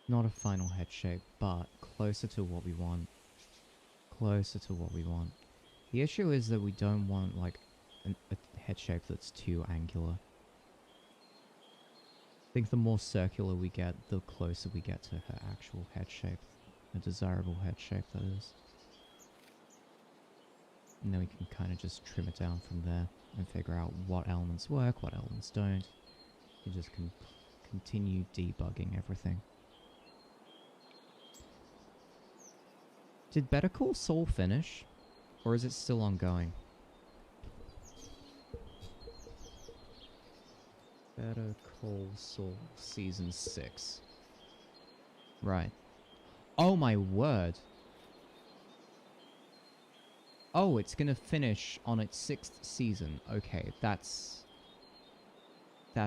Not a final head shape, but closer to what we want. Closer to what we want. The issue is that we don't want, like, a head shape that's too angular. I think the more circular we get, the closer we get to her actual head shape. A desirable head shape, that is. And then we can kind of just trim it down from there and figure out what elements work, what elements don't. You just can continue debugging everything. Did Better Call Saul finish? Or is it still ongoing? Better Call Saul Season 6. Right. Oh my word. Oh, it's gonna finish on its 6th season. Okay, that's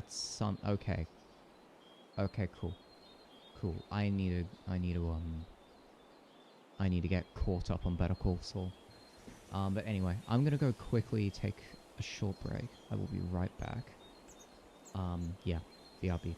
some... Okay. Okay, cool. Cool. I need to get caught up on Better Call Saul. But anyway, I'm gonna go quickly take a short break. I will be right back. Yeah. BRB.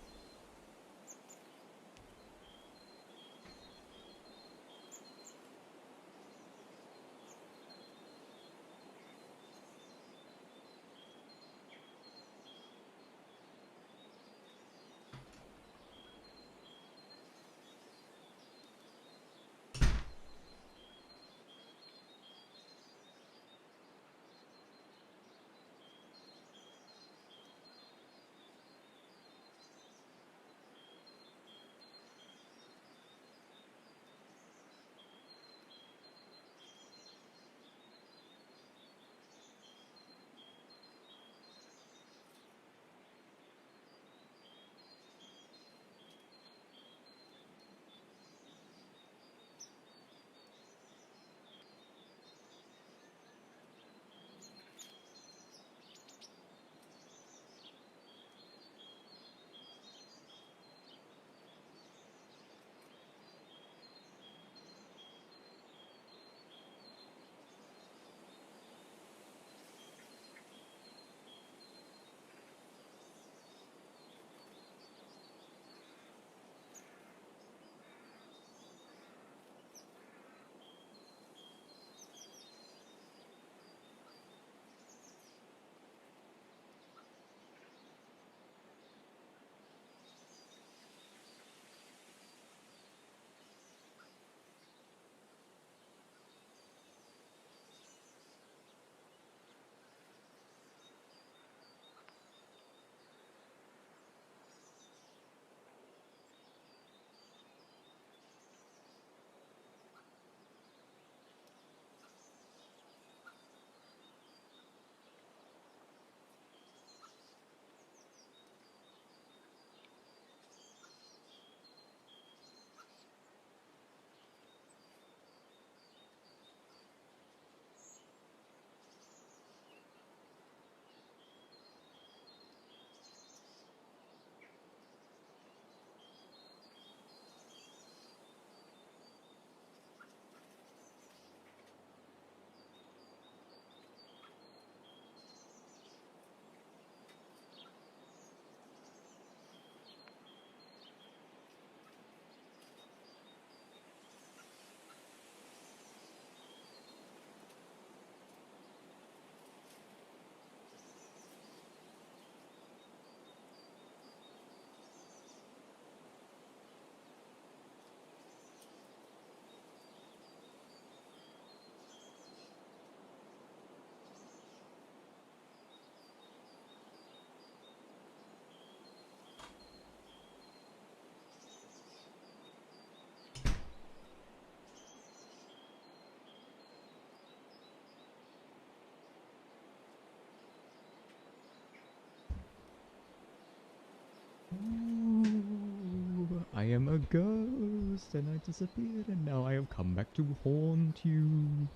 Ooh, I am a ghost and I disappeared and now I have come back to haunt you.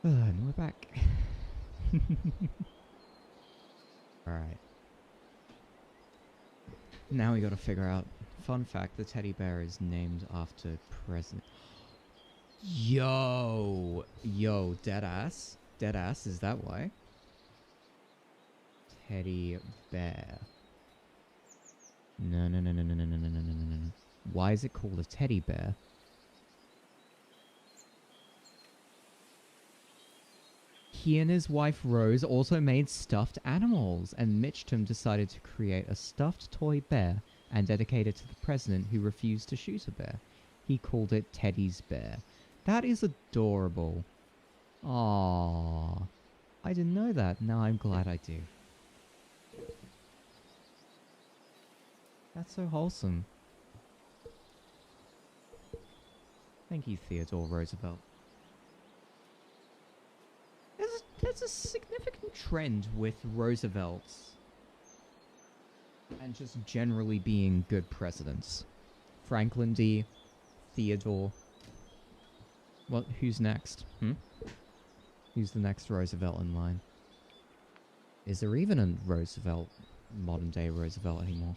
And we're back. Alright. Now we gotta figure out. Fun fact, the teddy bear is named after President... Yo, dead ass. Dead ass, is that why? Teddy bear. No, no, no, no, no, no, no, no, no, no, no, no. Why is it called a teddy bear? He and his wife Rose also made stuffed animals, and Mitchum decided to create a stuffed toy bear and dedicate it to the president who refused to shoot a bear. He called it Teddy's Bear. That is adorable. Aww. I didn't know that. Now I'm glad I do. That's so wholesome. Thank you, Theodore Roosevelt. There's a significant trend with Roosevelts and just generally being good presidents. Franklin D. Theodore. What? Who's next? Who's the next Roosevelt in line? Is there even a Roosevelt, modern day Roosevelt anymore?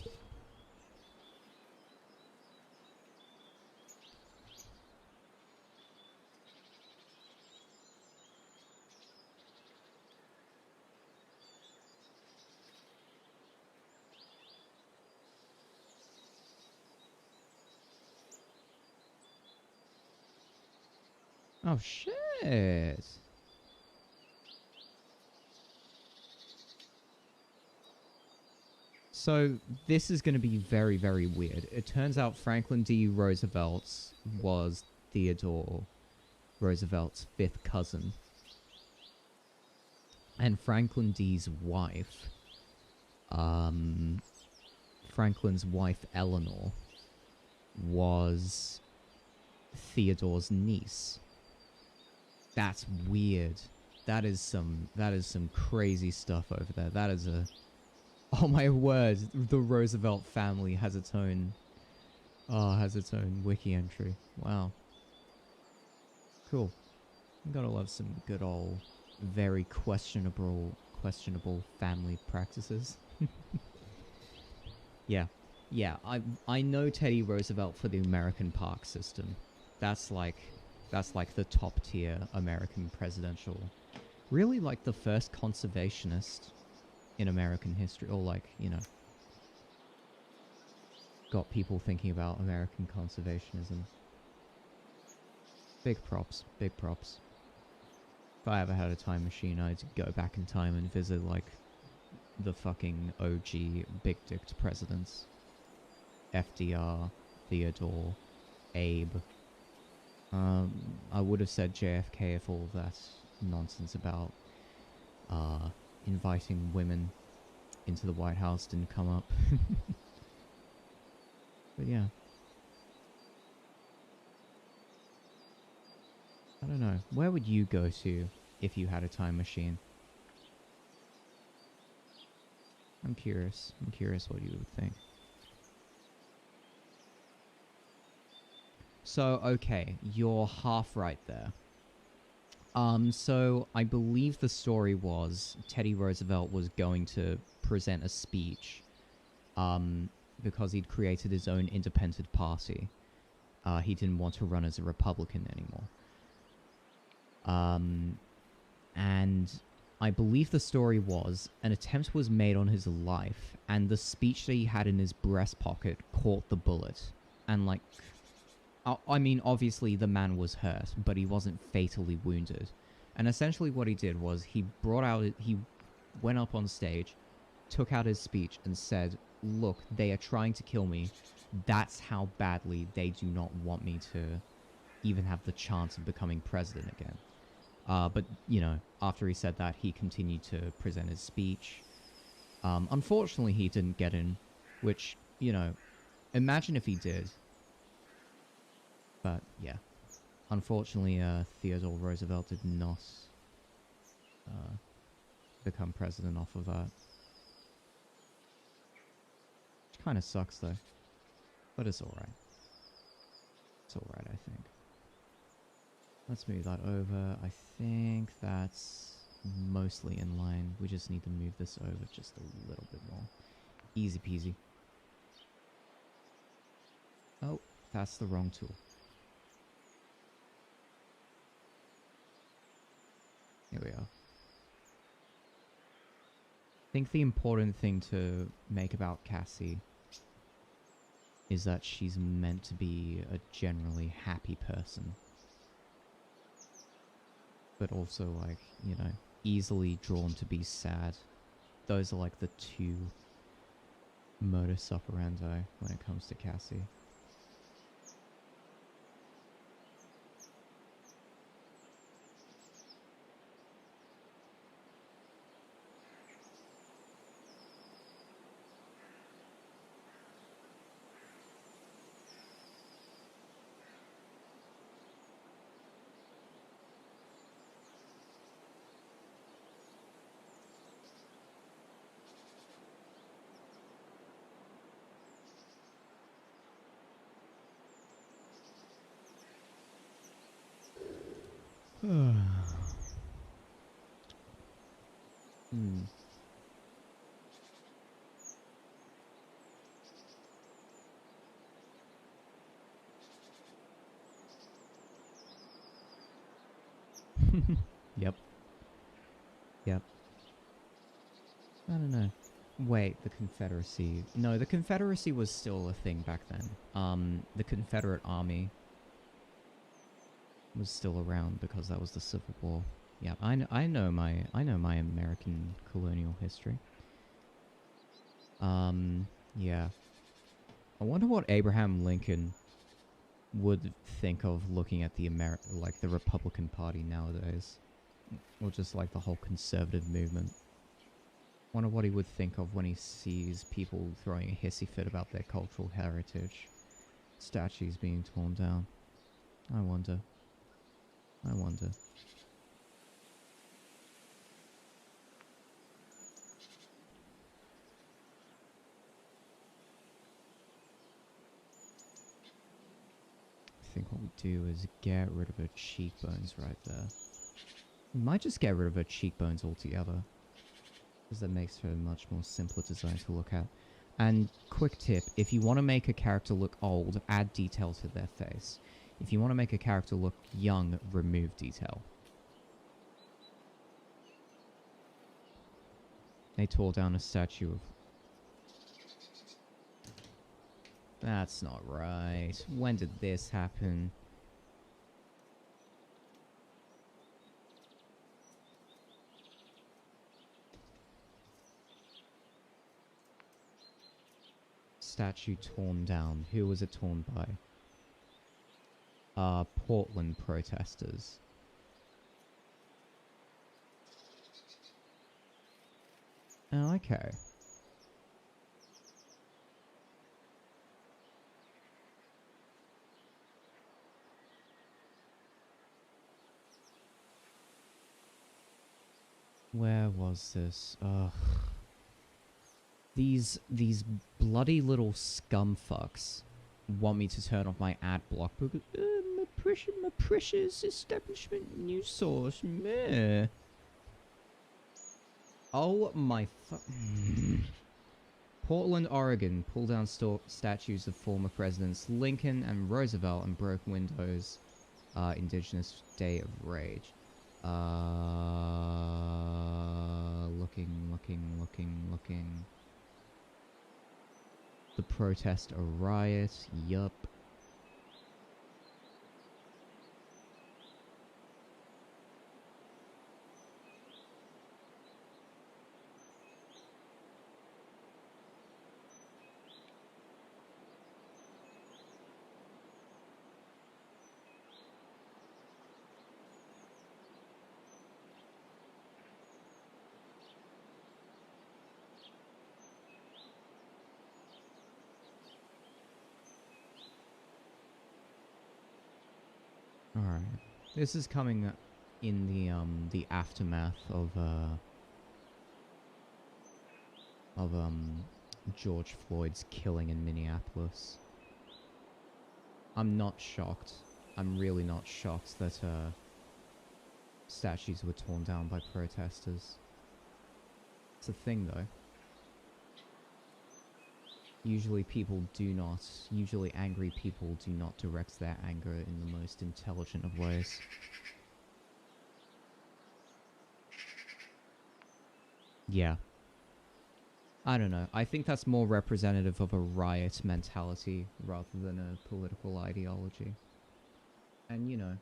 Oh shit! So this is going to be very, very weird. It turns out Franklin D. Roosevelt was Theodore Roosevelt's fifth cousin. And Franklin D's wife, Franklin's wife Eleanor, was Theodore's niece. That's weird. That is some crazy stuff over there. That is a... Oh my word, the Roosevelt family has its own... Oh, has its own wiki entry. Wow. Cool. You gotta love some good old, very questionable family practices. Yeah. Yeah, I know Teddy Roosevelt for the American park system. That's like the top tier American presidential... Really like the first conservationist in American history, or like, you know, got people thinking about American conservationism. Big props, big props. If I ever had a time machine, I'd go back in time and visit, like, the fucking OG big-dicked presidents. FDR, Theodore, Abe. I would have said JFK if all of that nonsense about, inviting women into the White House didn't come up. But yeah. I don't know. Where would you go to if you had a time machine? I'm curious. I'm curious what you would think. So, okay, you're half right there. So I believe the story was Teddy Roosevelt was going to present a speech, because he'd created his own independent party. He didn't want to run as a Republican anymore. And I believe the story was an attempt was made on his life, and the speech that he had in his breast pocket caught the bullet. And, like, I mean, obviously the man was hurt, but he wasn't fatally wounded. And essentially what he did was he went up on stage, took out his speech, and said, look, they are trying to kill me. That's how badly they do not want me to even have the chance of becoming president again. But, you know, after he said that, he continued to present his speech. Unfortunately, he didn't get in, which, you know, imagine if he did. But, yeah. Unfortunately, Theodore Roosevelt did not become president off of that. Which kind of sucks, though. But it's alright. It's alright, I think. Let's move that over. I think that's mostly in line. We just need to move this over just a little bit more. Easy peasy. Oh, that's the wrong tool. think the important thing to make about Cassie is that she's meant to be a generally happy person. But also, like, you know, easily drawn to be sad. Those are like the two modus operandi when it comes to Cassie. Hmm. Yep. Yep. I don't know. Wait, the Confederacy. No, the Confederacy was still a thing back then. The Confederate Army was still around because that was the Civil War. Yeah, I know my American colonial history. Yeah. I wonder what Abraham Lincoln would think of looking at the the Republican Party nowadays, or just like the whole conservative movement. Wonder what he would think of when he sees people throwing a hissy fit about their cultural heritage, statues being torn down. I wonder. I wonder. I think what we do is get rid of her cheekbones right there. We might just get rid of her cheekbones altogether, because that makes her a much more simpler design to look at. And quick tip, if you want to make a character look old, add detail to their face. If you want to make a character look young, remove detail. They tore down a statue of... That's not right. When did this happen? Statue torn down. Who was it torn by? Portland protesters. Oh, okay. Where was this? Ugh. These bloody little scumfucks want me to turn off my ad block because my precious establishment news source. Meh. Oh my Portland, Oregon, pull down statues of former presidents Lincoln and Roosevelt and broke windows. Indigenous Day of Rage. Looking. The protest a riot. Yup. Alright. This is coming in the aftermath of George Floyd's killing in Minneapolis. I'm not shocked. I'm really not shocked that statues were torn down by protesters. It's a thing though. Usually angry people do not direct their anger in the most intelligent of ways. Yeah. I don't know. I think that's more representative of a riot mentality rather than a political ideology. And, you know,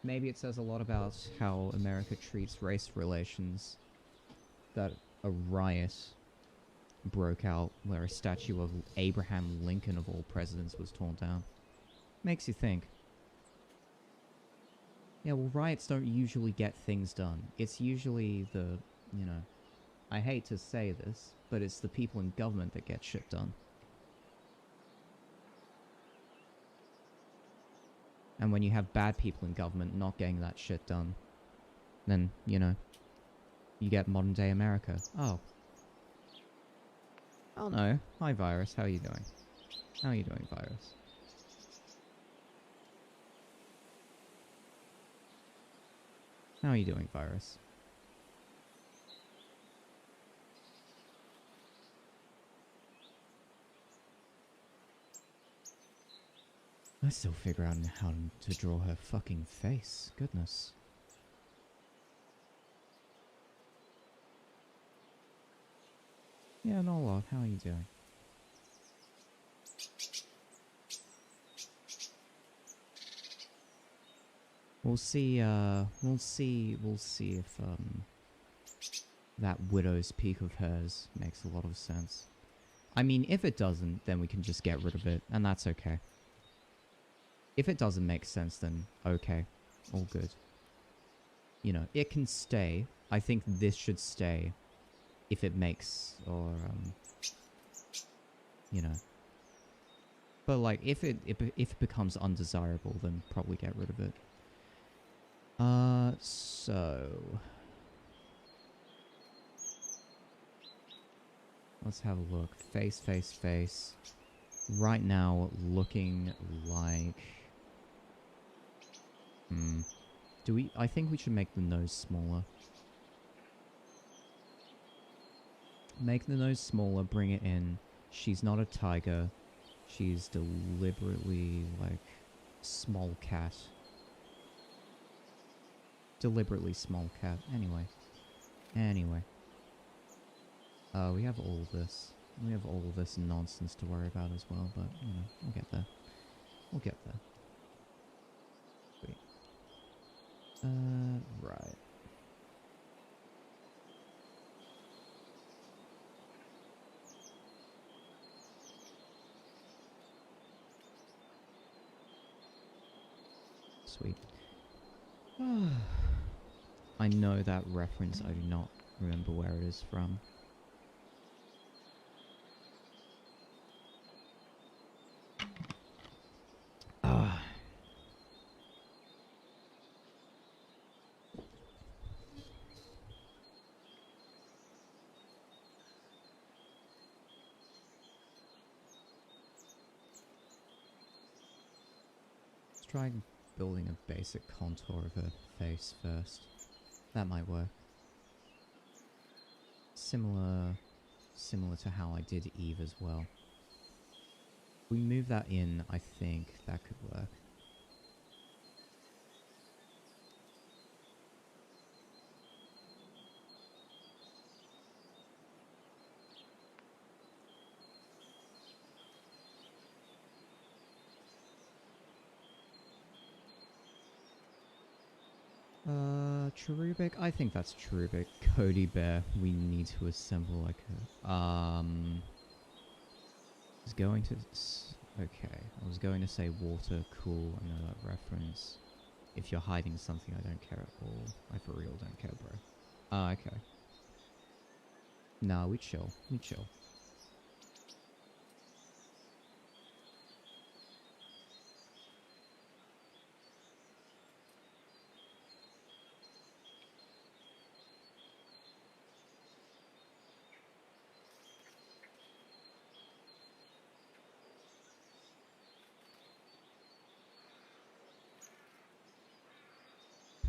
maybe it says a lot about how America treats race relations that a riot broke out where a statue of Abraham Lincoln of all presidents was torn down. Makes you think. Yeah, well, riots don't usually get things done. It's usually the, you know, I hate to say this, but it's the people in government that get shit done. And when you have bad people in government not getting that shit done, then, you know, you get modern day America. Oh. Oh no. Hi, Virus. How are you doing? How are you doing, Virus? How are you doing, Virus? I still figure out how to draw her fucking face. Goodness. Yeah, not a lot. How are you doing? We'll see if, that widow's peak of hers makes a lot of sense. I mean, if it doesn't, then we can just get rid of it, and that's okay. If it doesn't make sense, then okay. All good. You know, it can stay. I think this should stay. If it makes, or, you know. But, like, if it becomes undesirable, then probably get rid of it. So... let's have a look. Face, face, face. Right now, looking like... I think we should make the nose smaller. Make the nose smaller, bring it in. She's not a tiger. She's deliberately, like, small cat. Deliberately small cat. Anyway. We have all of this. We have all of this nonsense to worry about as well, but, you know, we'll get there. We'll get there. Sweet. Right. Sweet. I know that reference, I do not remember where it is from. Let's try building a basic contour of her face first. That might work. Similar to how I did Eve as well. If we move that in, I think that could work. Cherubic? I think that's Cherubic. Cody Bear, we need to assemble like a... was going to... okay, I was going to say water, cool, I know that reference. If you're hiding something, I don't care at all. I for real don't care, bro. Okay. Nah, we chill. We chill.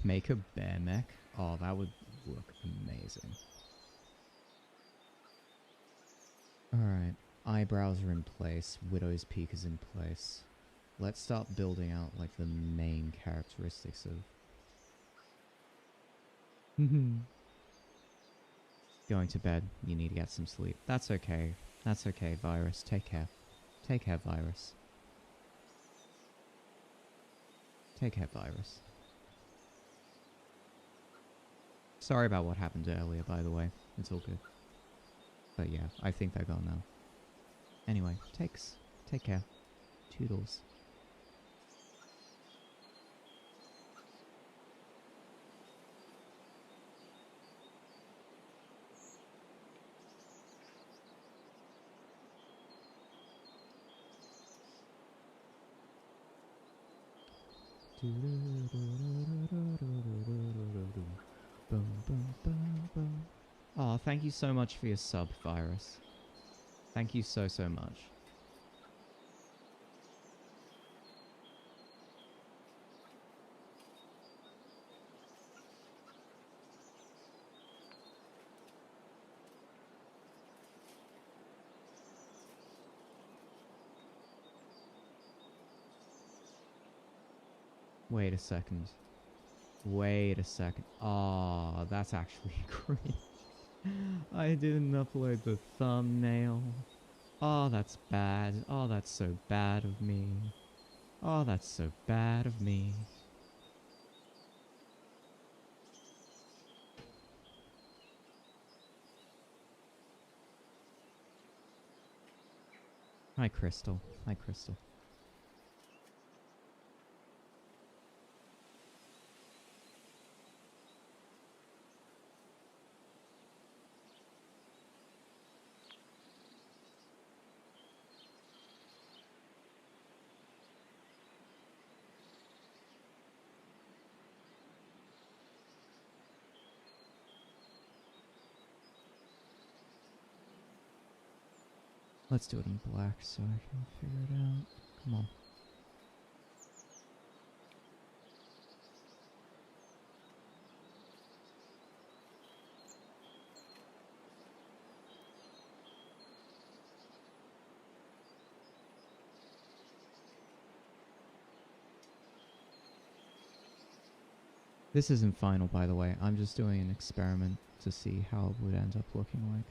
Make a bear mech? Oh, that would look amazing. Alright, eyebrows are in place, Widow's Peak is in place. Let's start building out, like, the main characteristics of... Going to bed. You need to get some sleep. That's okay. That's okay, Virus. Take care. Take care, Virus. Take care, Virus. Sorry about what happened earlier, by the way. It's all good. But yeah, I think they're gone now. Anyway, take care. Toodles. Oh, thank you so much for your sub, Virus. Thank you so much. Wait a second. Wait a second. Oh, that's actually great. I didn't upload the thumbnail. Oh, that's bad. Oh, that's so bad of me. Oh, that's so bad of me. Hi, Crystal. Hi, Crystal. Let's do it in black so I can figure it out. Come on. This isn't final, by the way. I'm just doing an experiment to see how it would end up looking like.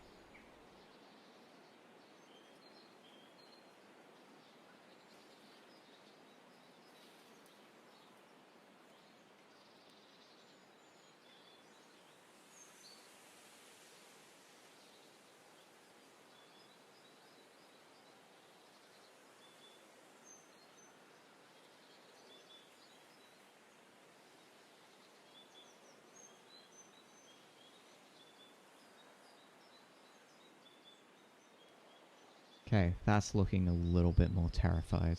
Okay, that's looking a little bit more terrified.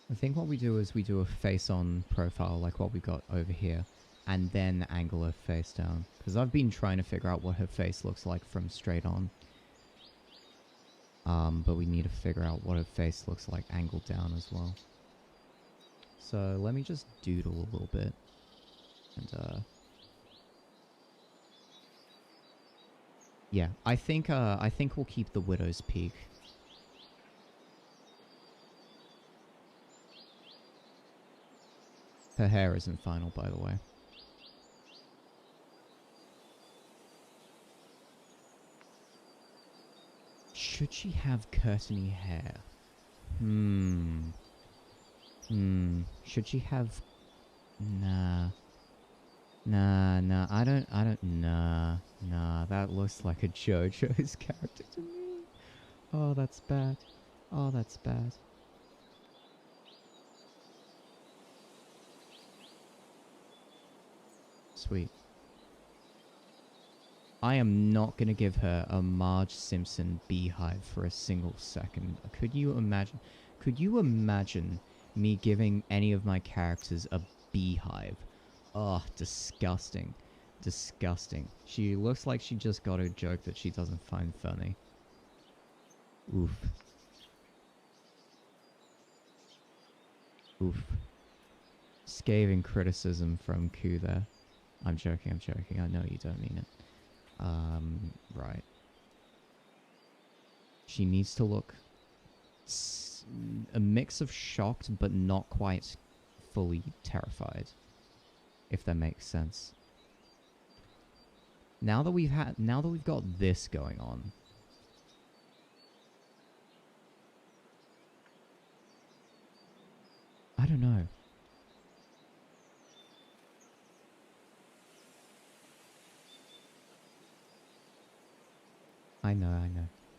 I think what we do is we do a face-on profile like what we got over here, and then angle her face down. Because I've been trying to figure out what her face looks like from straight on. But we need to figure out what her face looks like angled down as well. So let me just doodle a little bit. And yeah, I think we'll keep the widow's peak. Her hair isn't final, by the way. Should she have curtainy hair? Should she have... Nah, nah, that looks like a Jojo's character to me. Oh, that's bad. Oh, that's bad. Sweet. I am not going to give her a Marge Simpson beehive for a single second. Could you imagine? Could you imagine me giving any of my characters a beehive? Oh, disgusting. Disgusting. She looks like she just got a joke that she doesn't find funny. Oof. Oof. Scathing criticism from Q there. I'm joking, I know you don't mean it. Right. She needs to look a mix of shocked but not quite fully terrified, if that makes sense. Now that we've got this going on, I don't know.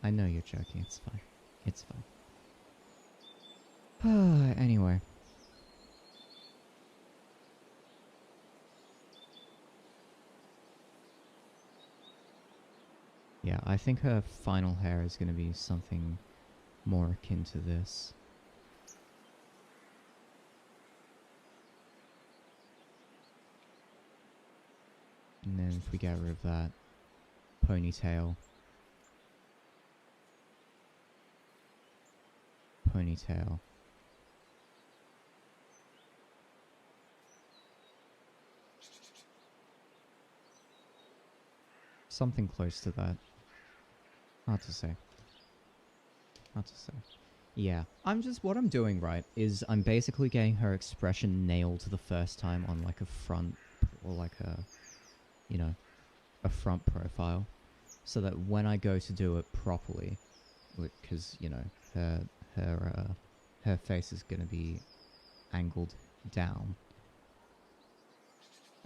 I know you're joking, it's fine. It's fine. Anyway. Yeah, I think her final hair is going to be something more akin to this. And then if we get rid of that ponytail. Ponytail. Something close to that. Hard to say. Hard to say. Yeah, what I'm doing, right, is I'm basically getting her expression nailed the first time on like a front, or like a, you know, a front profile. So that when I go to do it properly, because, you know, her face is going to be angled down.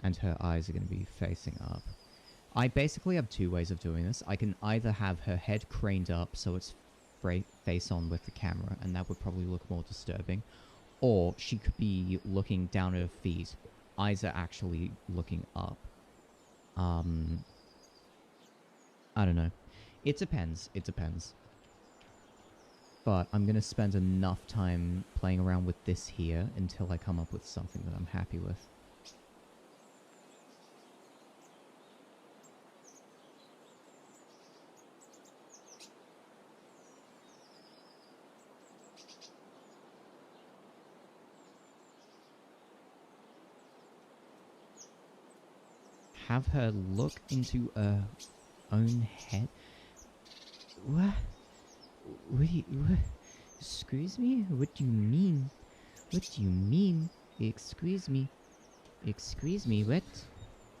And her eyes are going to be facing up. I basically have two ways of doing this. I can either have her head craned up so it's face on with the camera, and that would probably look more disturbing. Or she could be looking down at her feet. Eyes are actually looking up. I don't know. It depends. It depends. But I'm going to spend enough time playing around with this here until I come up with something that I'm happy with. Have her look into her own head? What? Wait, what? Excuse me? What do you mean? What do you mean? Excuse me? Excuse me, what?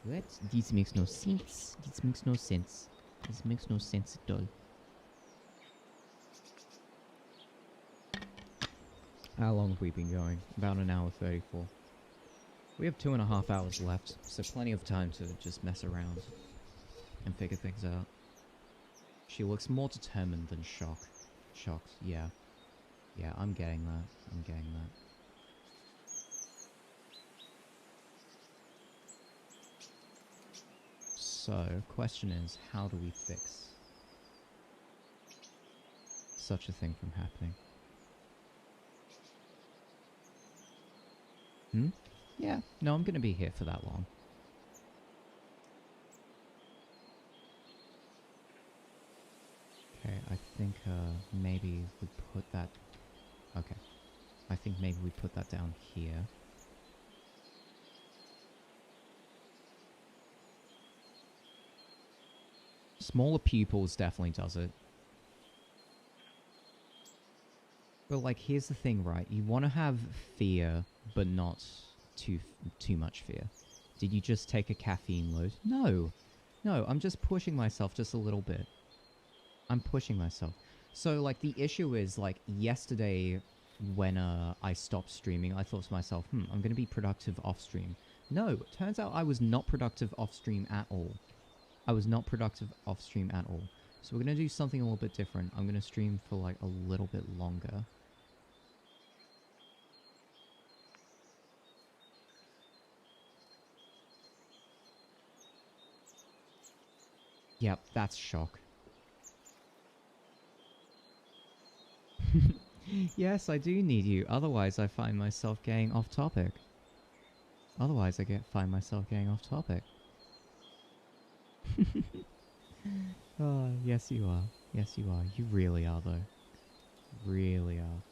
What? This makes no sense. This makes no sense. This makes no sense at all. How long have we been going? About an hour 34. We have 2.5 hours left, so plenty of time to just mess around and figure things out. She looks more determined than shocked. Yeah. Yeah, I'm getting that. I'm getting that. So, question is, how do we fix such a thing from happening? Yeah, no, I'm gonna be here for that long. Okay, I think maybe we put that... Okay. I think maybe we put that down here. Smaller pupils definitely does it. But, like, here's the thing, right? You want to have fear, but not too much fear. Did you just take a caffeine load? No. No, I'm just pushing myself just a little bit. I'm pushing myself. So, like, the issue is, like, yesterday when I stopped streaming, I thought to myself, I'm going to be productive off-stream. No, turns out I was not productive off-stream at all. I was not productive off-stream at all. So we're going to do something a little bit different. I'm going to stream for, like, a little bit longer. Yep, that's shock. Yes, I do need you. Otherwise, I find myself getting off topic. Otherwise, I find myself getting off topic. Oh, yes you are. Yes you are. You really are, though. Really are.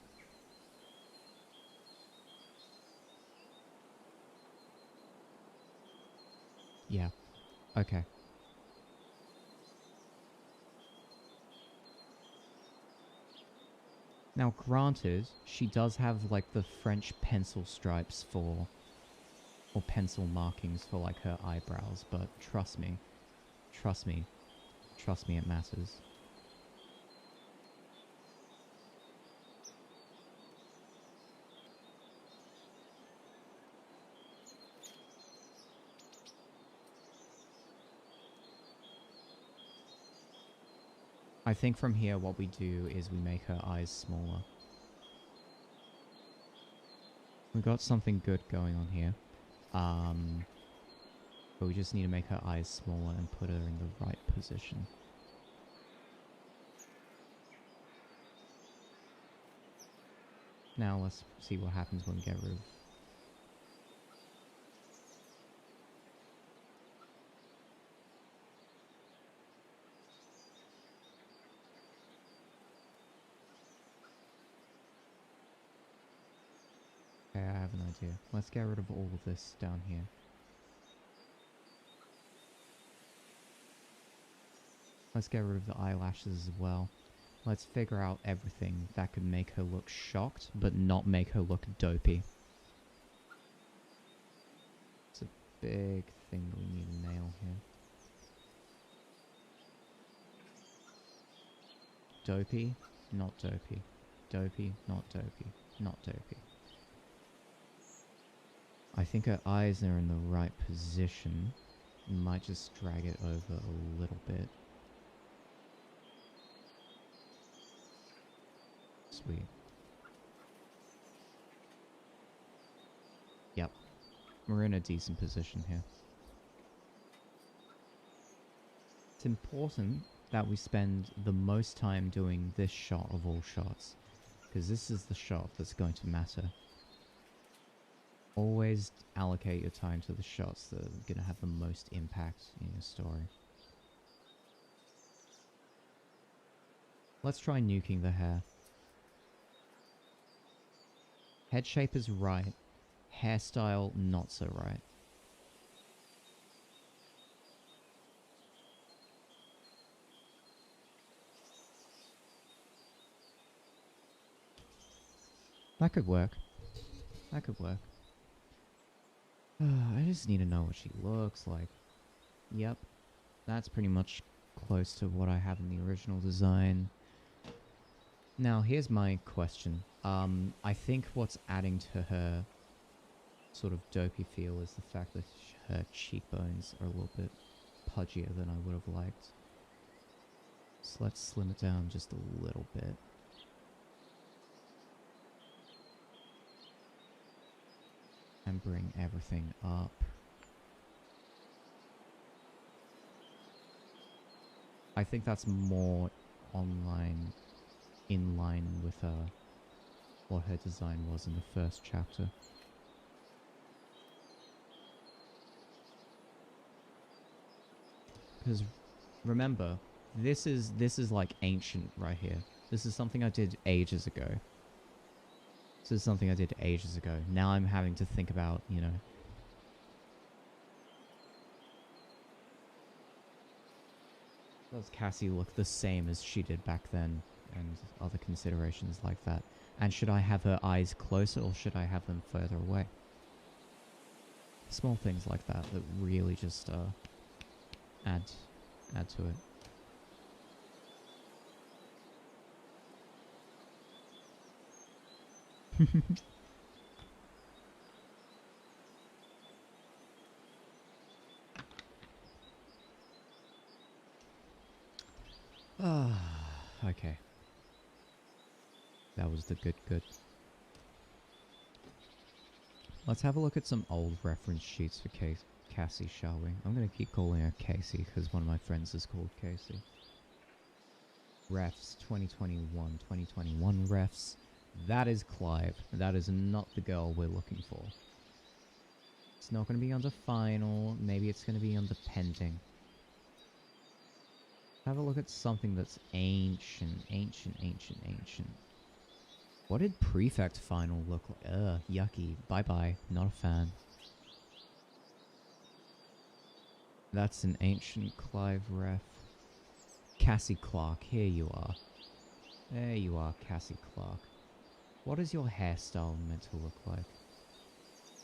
Yeah. Okay. Now, granted, she does have, like, the French pencil stripes for... or pencil markings for, like, her eyebrows, but trust me. Trust me. Trust me, it matters. I think from here what we do is we make her eyes smaller. We got something good going on here. But we just need to make her eyes smaller and put her in the right position. Now let's see what happens when we get rid of... Okay, I have an idea. Let's get rid of all of this down here. Let's get rid of the eyelashes as well. Let's figure out everything that could make her look shocked, but not make her look dopey. It's a big thing we need to nail here. Dopey, not dopey. Dopey, not dopey. Not dopey. I think her eyes are in the right position. Might just drag it over a little bit. Sweet. Yep. We're in a decent position here. It's important that we spend the most time doing this shot of all shots, because this is the shot that's going to matter. Always allocate your time to the shots that are going to have the most impact in your story. Let's try nuking the hair. Head shape is right. Hairstyle, not so right. That could work. That could work. I just need to know what she looks like. Yep. That's pretty much close to what I have in the original design. Now, here's my question. I think what's adding to her sort of dopey feel is the fact that her cheekbones are a little bit pudgier than I would have liked. So let's slim it down just a little bit. And bring everything up. I think that's more in line with what her design was in the first chapter. Because remember, this is like ancient right here. This is something I did ages ago. This is something I did ages ago. Now I'm having to think about, you know, does Cassie look the same as she did back then, and other considerations like that. And should I have her eyes closer or should I have them further away? Small things like that that really just add to it. Okay. That was the good. Let's have a look at some old reference sheets for Cassie, shall we? I'm gonna keep calling her Casey because one of my friends is called Casey. Refs 2021 refs. That is Clive. That is not the girl we're looking for. It's not going to be under final. Maybe it's going to be under pending. Have a look at something that's ancient. What did Prefect Final look like? Ugh, yucky. Bye-bye. Not a fan. That's an ancient Clive ref. Cassie Clark, here you are. There you are, Cassie Clark. What is your hairstyle meant to look like?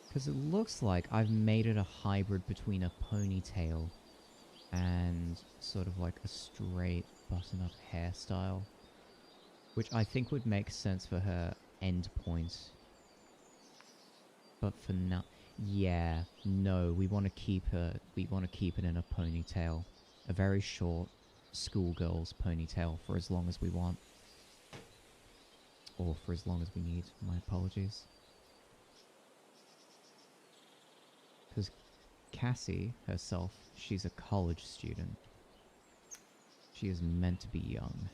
Because it looks like I've made it a hybrid between a ponytail and sort of like a straight button-up hairstyle, which I think would make sense for her end point. But for now, yeah, no, we want to keep it in a ponytail, a very short schoolgirl's ponytail for as long as we want, or for as long as we need. My apologies. Because Cassie herself, she's a college student. She is meant to be young.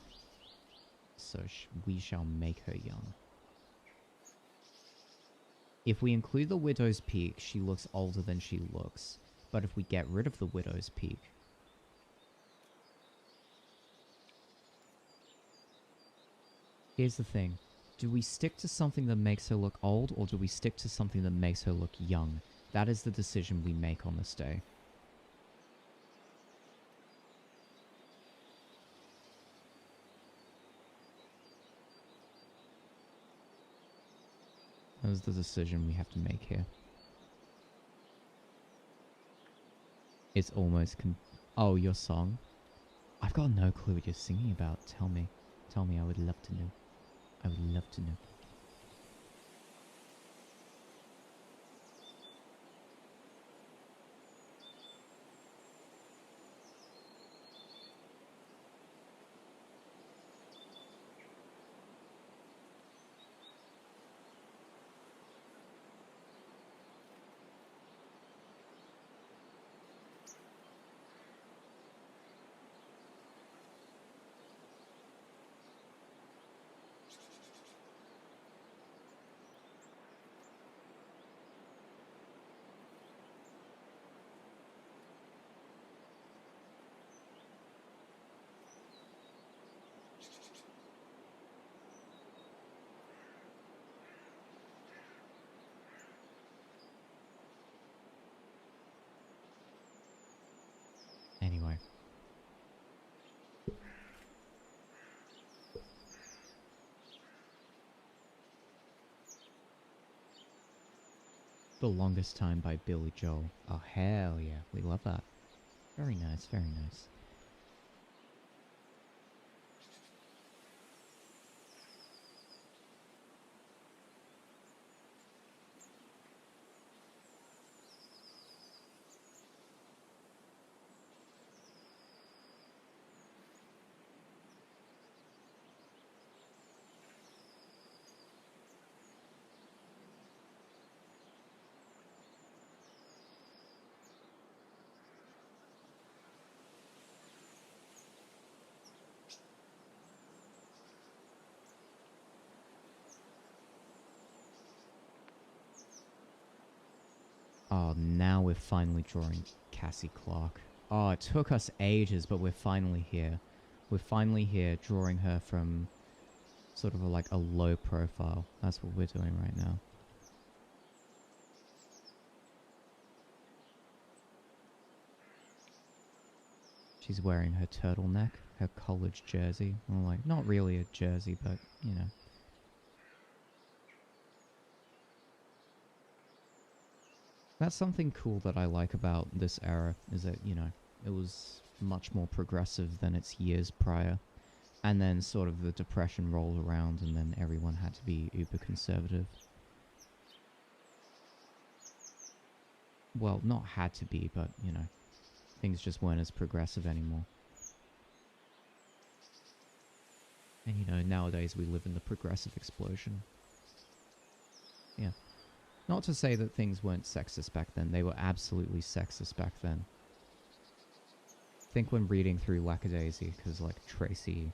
So we shall make her young. If we include the widow's peak, she looks older than she looks. But if we get rid of the widow's peak... Here's the thing. Do we stick to something that makes her look old, or do we stick to something that makes her look young? That is the decision we make on this day. That is the decision we have to make here. It's almost oh, your song? I've got no clue what you're singing about. Tell me. Tell me, I would love to know. I would love to know. Anyway. The Longest Time by Billy Joel. Oh, hell yeah. We love that. Very nice, very nice. Oh, now we're finally drawing Cassie Clark. Oh, it took us ages, but we're finally here. We're finally here, drawing her from sort of like a low profile. That's what we're doing right now. She's wearing her turtleneck, her college jersey. Well, like, not really a jersey, but, you know. That's something cool that I like about this era, is that, you know, it was much more progressive than its years prior. And then sort of the Depression rolled around and then everyone had to be uber conservative. Well, not had to be, but, you know, things just weren't as progressive anymore. And, you know, nowadays we live in the progressive explosion. Yeah. Not to say that things weren't sexist back then. They were absolutely sexist back then. I think when reading through Lackadaisy, because, like, Tracy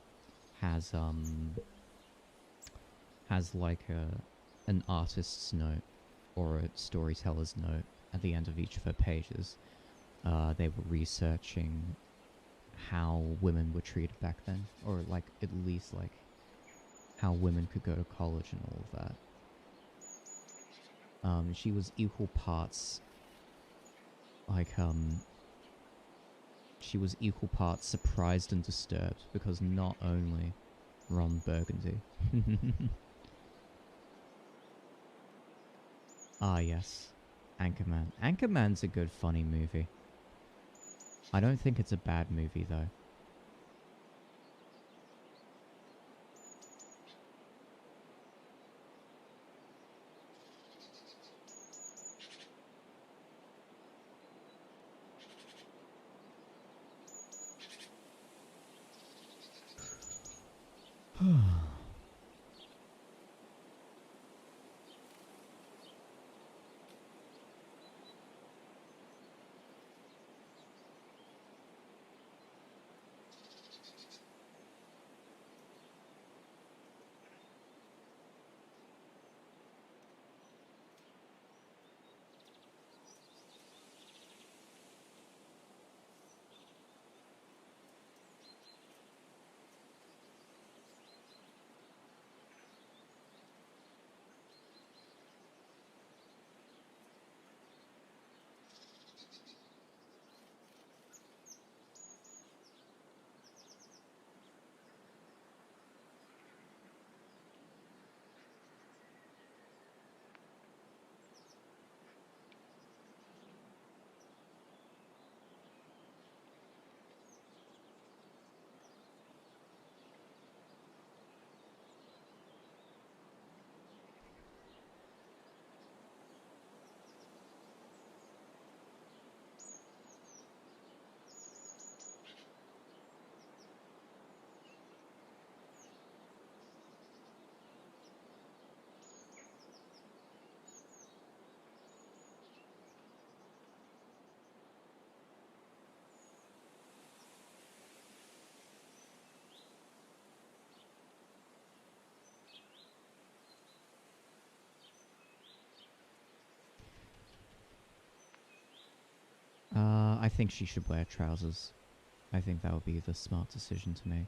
has like an artist's note or a storyteller's note at the end of each of her pages. They were researching how women were treated back then, or like at least like how women could go to college and all of that. She was equal parts like she was equal parts surprised and disturbed, because not only Ron Burgundy. Ah, yes. Anchorman. Anchorman's a good, funny movie. I don't think it's a bad movie, though. I think she should wear trousers. I think that would be the smart decision to make.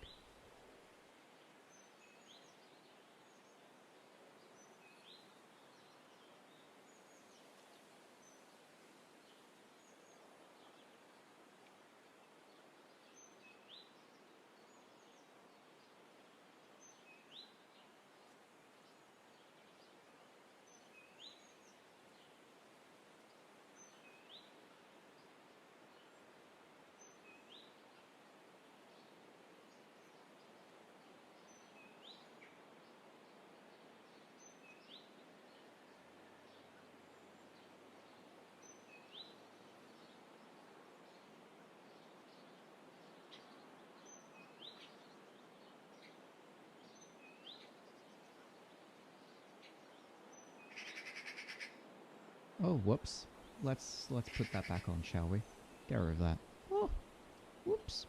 Oh, whoops. Let's put that back on, shall we? Get rid of that. Oh, whoops.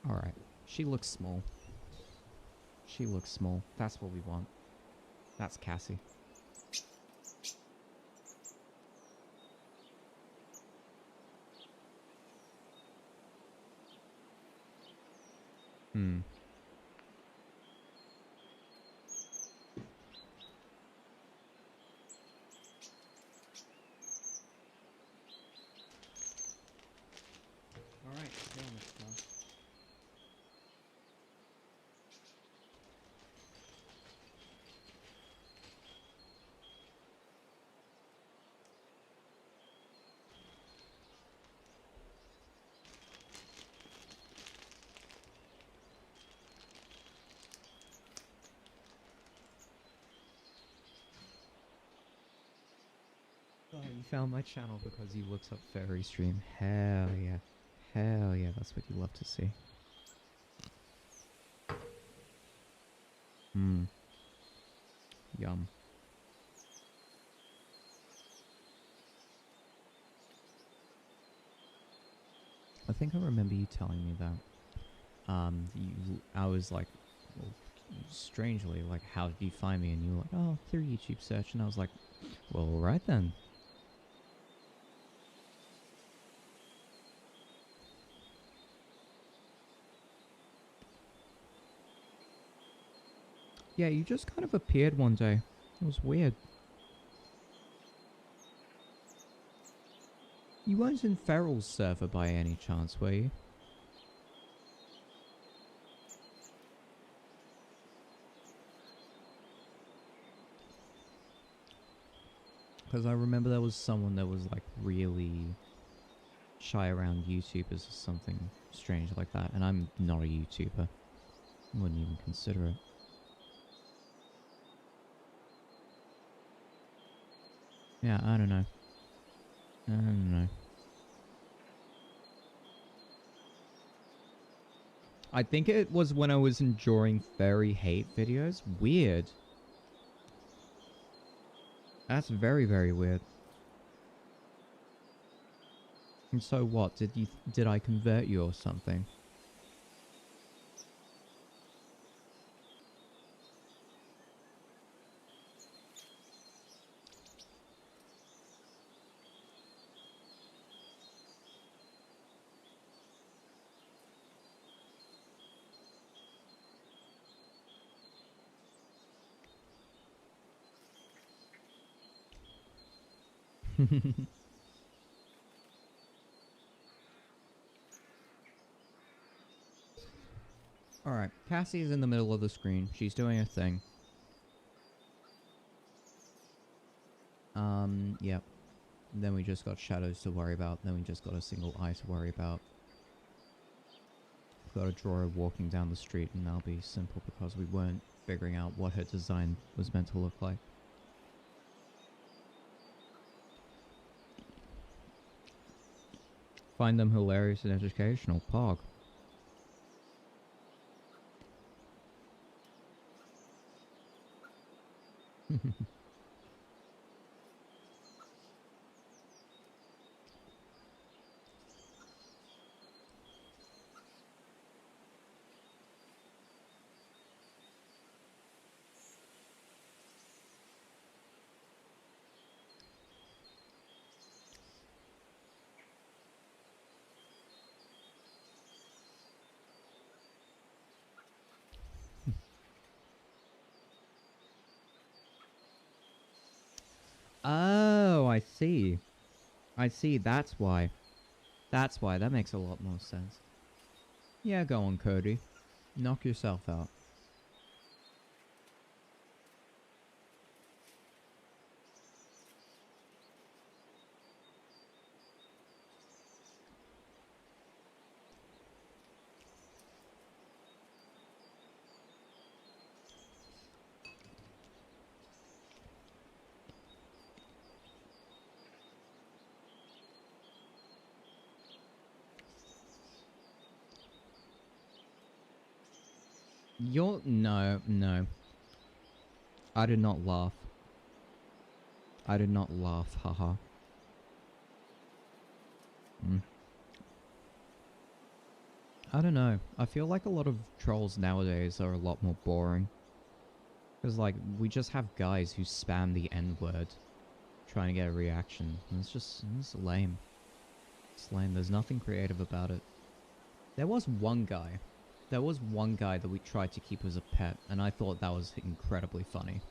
Alright. She looks small. She looks small. That's what we want. That's Cassie. Hmm. Alright, oh, you found my channel because you looked up furry stream. Hell yeah. Hell yeah, that's what you love to see. Hmm. Yum. I think I remember you telling me that. I was like, well, strangely, like, how did you find me? And you were like, oh, through YouTube search. And I was like, well, alright then. Yeah, you just kind of appeared one day. It was weird. You weren't in Feral's server by any chance, were you? Because I remember there was someone that was like really shy around YouTubers or something strange like that. And I'm not a YouTuber. I wouldn't even consider it. Yeah, I don't know. I don't know. I think it was when I was enjoying furry hate videos. Weird. That's very, very weird. And so what? Did I convert you or something? Alright, Cassie's in the middle of the screen. She's doing a thing. Yep. Then we just got shadows to worry about. Then we just got a single eye to worry about. Got a drawer walking down the street, and that'll be simple because we weren't figuring out what her design was meant to look like. Find them hilarious and educational. Pog. Oh, I see. I see, that's why. That's why, that makes a lot more sense. Yeah, go on, Cody. Knock yourself out. No, no. I did not laugh. I did not laugh, haha. I don't know. I feel like a lot of trolls nowadays are a lot more boring. Because, like, we just have guys who spam the N-word trying to get a reaction. And it's lame. It's lame. There's nothing creative about it. There was one guy There was one guy that we tried to keep as a pet, and I thought that was incredibly funny.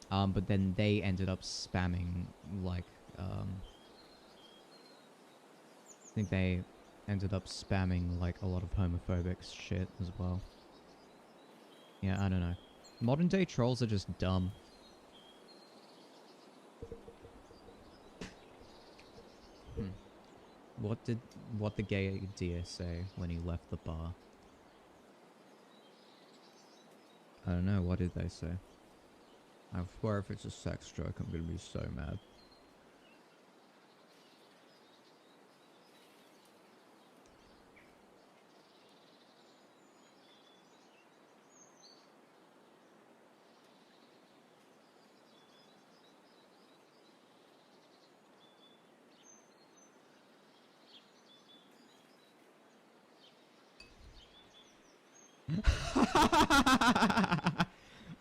But then they ended up spamming, like, I think they ended up spamming, like, a lot of homophobic shit as well. Yeah, I don't know. Modern day trolls are just dumb. What the gay deer say when he left the bar? I don't know, what did they say? I swear if it's a sex joke, I'm gonna be so mad.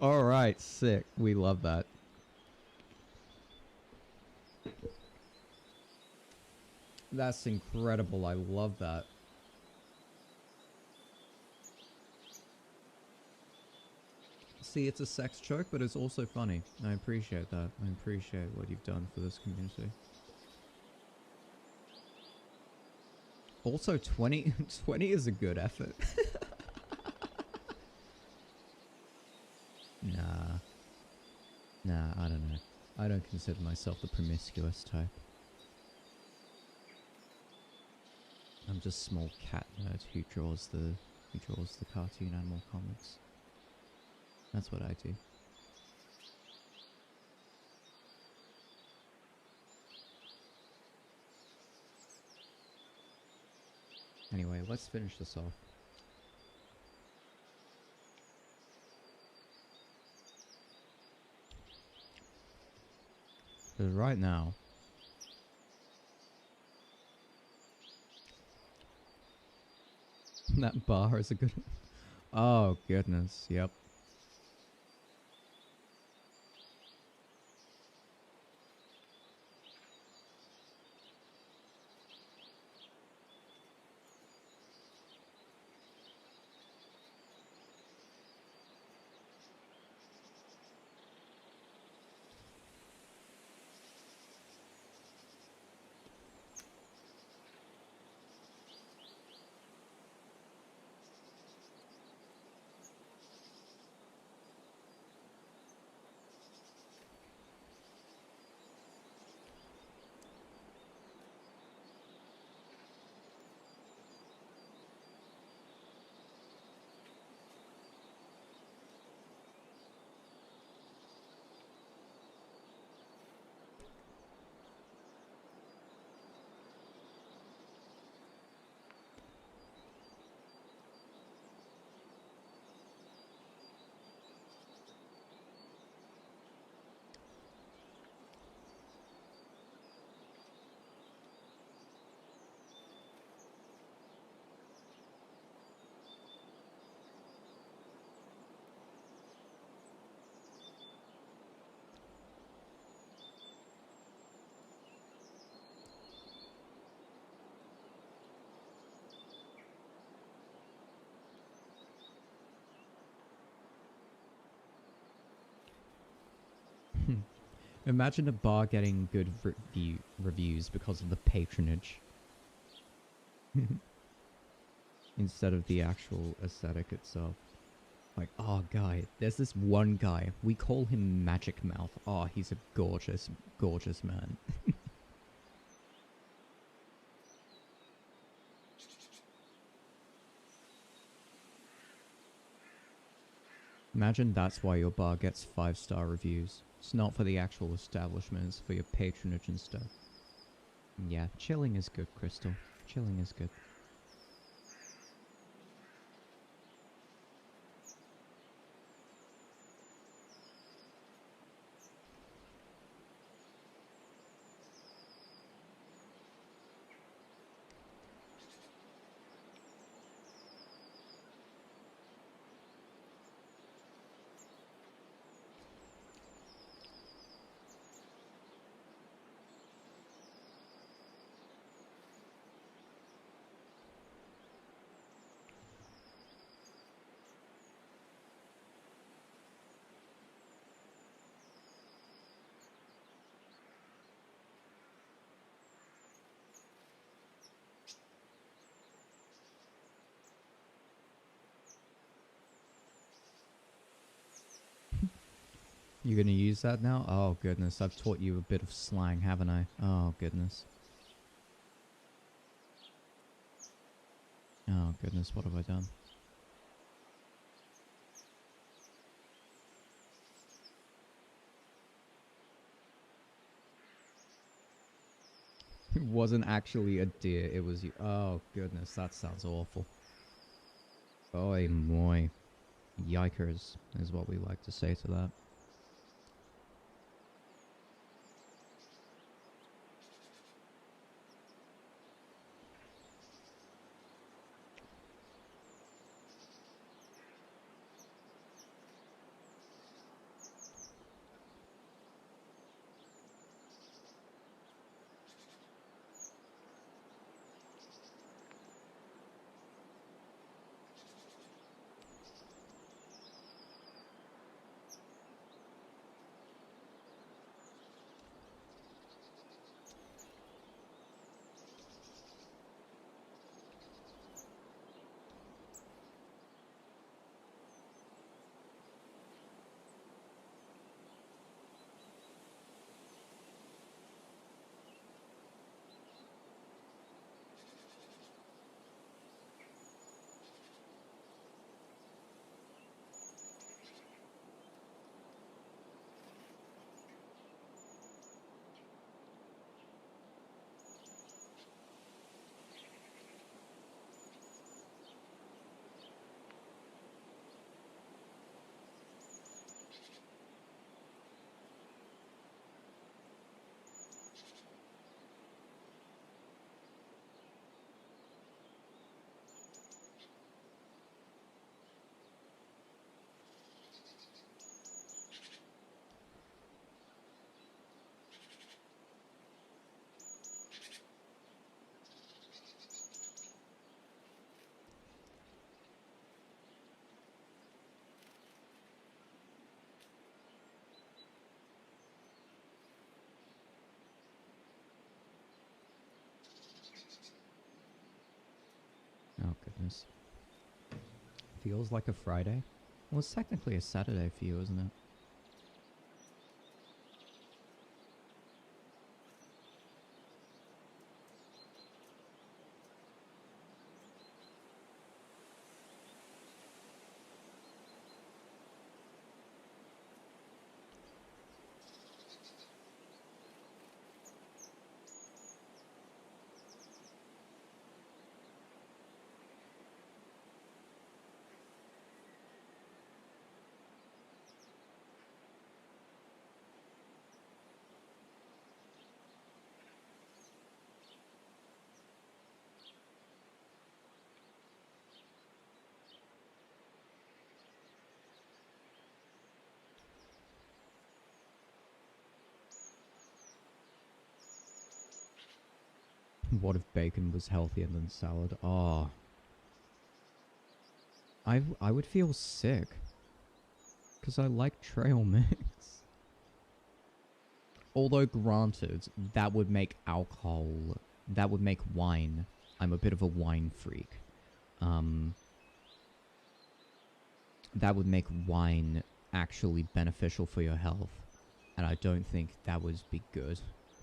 Alright, sick. We love that. That's incredible. I love that. See, it's a sex joke, but it's also funny. I appreciate that. I appreciate what you've done for this community. Also, 20 is a good effort. Nah, I don't know. I don't consider myself the promiscuous type. I'm just a small cat nerd who draws the cartoon animal comics. That's what I do. Anyway, let's finish this off. Because right now, that bar is a good... Oh, goodness, yep. Imagine a bar getting good reviews because of the patronage. Instead of the actual aesthetic itself. Like, oh, guy, there's this one guy. We call him Magic Mouth. Oh, he's a gorgeous, gorgeous man. Imagine that's why your bar gets 5-star reviews. It's not for the actual establishment, it's for your patronage and stuff. Yeah, chilling is good, Crystal. Chilling is good. You're gonna use that now? Oh goodness, I've taught you a bit of slang, haven't I? Oh goodness. Oh goodness, what have I done? It wasn't actually a deer, it was you. Oh goodness, that sounds awful. Oy moy. Yikers is what we like to say to that. Oh goodness. Feels like a Friday? Well, it's technically a Saturday for you, isn't it? What if bacon was healthier than salad? Oh. I would feel sick. Because I like trail mix. Although granted, that would make alcohol... That would make wine. I'm a bit of a wine freak. That would make wine actually beneficial for your health. And I don't think that would be good.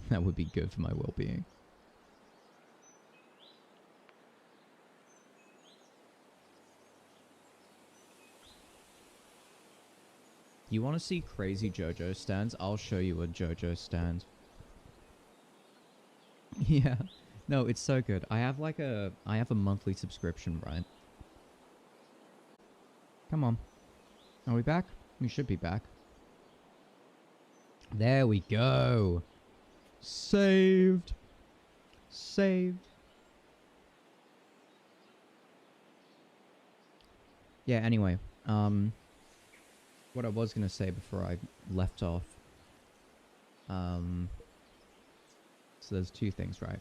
That would be good for my well-being. You want to see crazy JoJo stands? I'll show you a JoJo stand. Yeah. No, it's so good. I have a monthly subscription, right? Come on. Are we back? We should be back. There we go. Saved. Saved. Yeah, anyway. What I was going to say before I left off. So there's two things, right?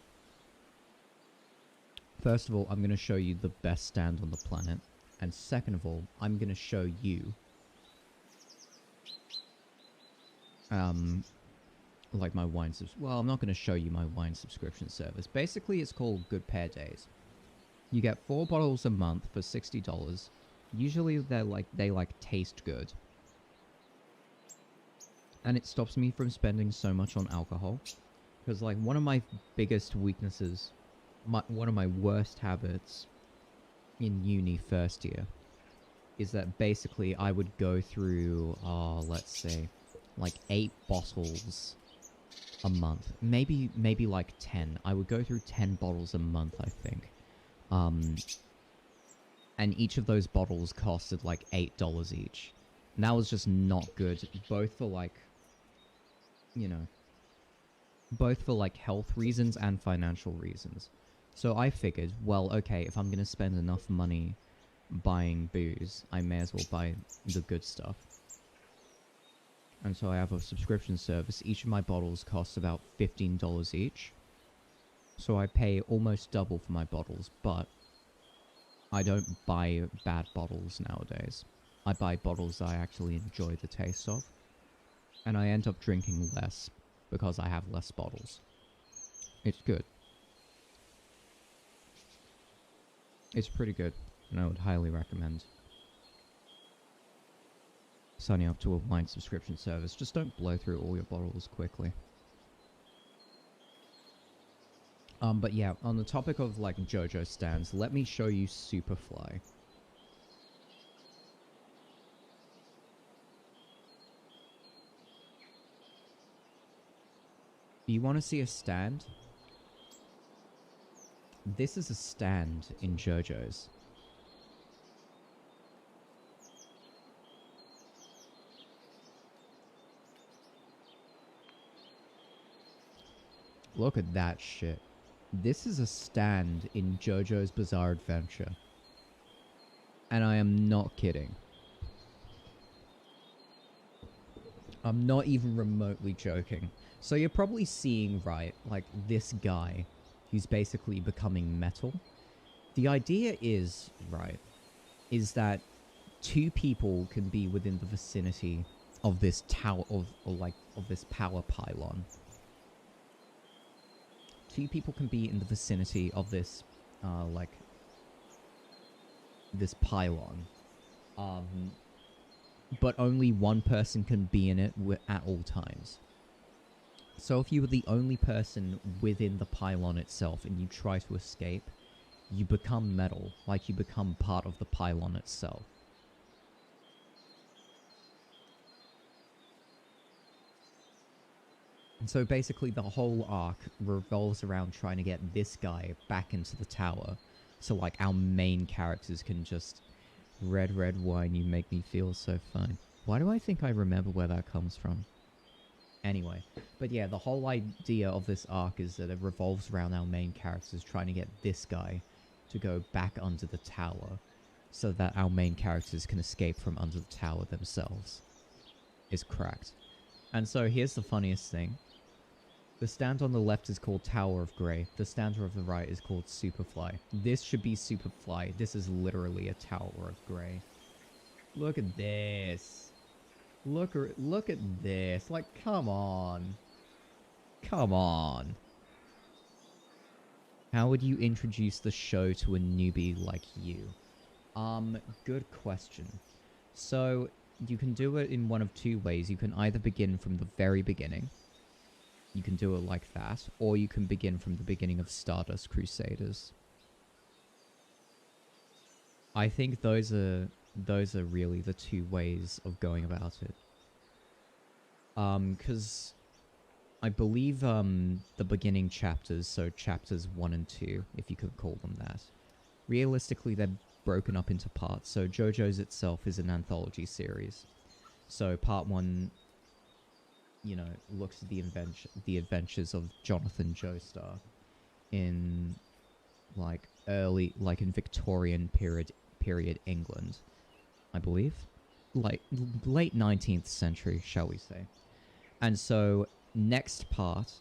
First of all, I'm going to show you the best stand on the planet. And second of all, I'm going to show you... like my wine well, I'm not going to show you my wine subscription service. Basically, it's called Good Pair Days. You get 4 bottles a month for $60. Usually they taste good. And it stops me from spending so much on alcohol. Because, like, one of my biggest weaknesses, one of my worst habits in uni first year, is that basically I would go through, let's say, like 8 bottles a month. Maybe like 10. I would go through 10 bottles a month, I think. And each of those bottles costed like $8 each. And that was just not good, both for like, you know, both for like health reasons and financial reasons. So I figured, well, okay, if I'm gonna spend enough money buying booze, I may as well buy the good stuff. And so I have a subscription service. Each of my bottles costs about $15 each. So I pay almost double for my bottles, but I don't buy bad bottles nowadays. I buy bottles that I actually enjoy the taste of. And I end up drinking less because I have less bottles. It's good. It's pretty good, and I would highly recommend signing up to a wine subscription service. Just don't blow through all your bottles quickly. But yeah, on the topic of like JoJo stands, let me show you Superfly. Do you want to see a stand? This is a stand in JoJo's. Look at that shit. This is a stand in JoJo's Bizarre Adventure. And I am not kidding. I'm not even remotely joking. So you're probably seeing, right, like this guy who's basically becoming metal. The idea is, right, is that 2 people can be within the vicinity of this tower, of this power pylon. 2 people can be in the vicinity of this, this pylon. But only one person can be in it at all times. So if you were the only person within the pylon itself and you try to escape, you become metal, like you become part of the pylon itself. And so basically the whole arc revolves around trying to get this guy back into the tower. So like our main characters can just... Red wine, you make me feel so fine. Why do I think I remember where that comes from? Anyway, but yeah, the whole idea of this arc is that it revolves around our main characters trying to get this guy to go back under the tower so that our main characters can escape from under the tower themselves. Is correct. And so here's the funniest thing. The stand on the left is called Tower of Grey. The stand of the right is called Superfly. This should be Superfly. This is literally a Tower of Grey. Look at this. Look at this. Like, come on. Come on. How would you introduce the show to a newbie like you? Good question. So, you can do it in one of 2 ways. You can either begin from the very beginning. You can do it like that, or you can begin from the beginning of Stardust Crusaders. I think those are really the 2 ways of going about it. Because I believe the beginning chapters, so chapters 1 and 2, if you could call them that, realistically they're broken up into parts. So JoJo's itself is an anthology series. So part 1, you know, looks at the adventures of Jonathan Joestar in like in Victorian period England, I believe, like late 19th century, shall we say. And so next part,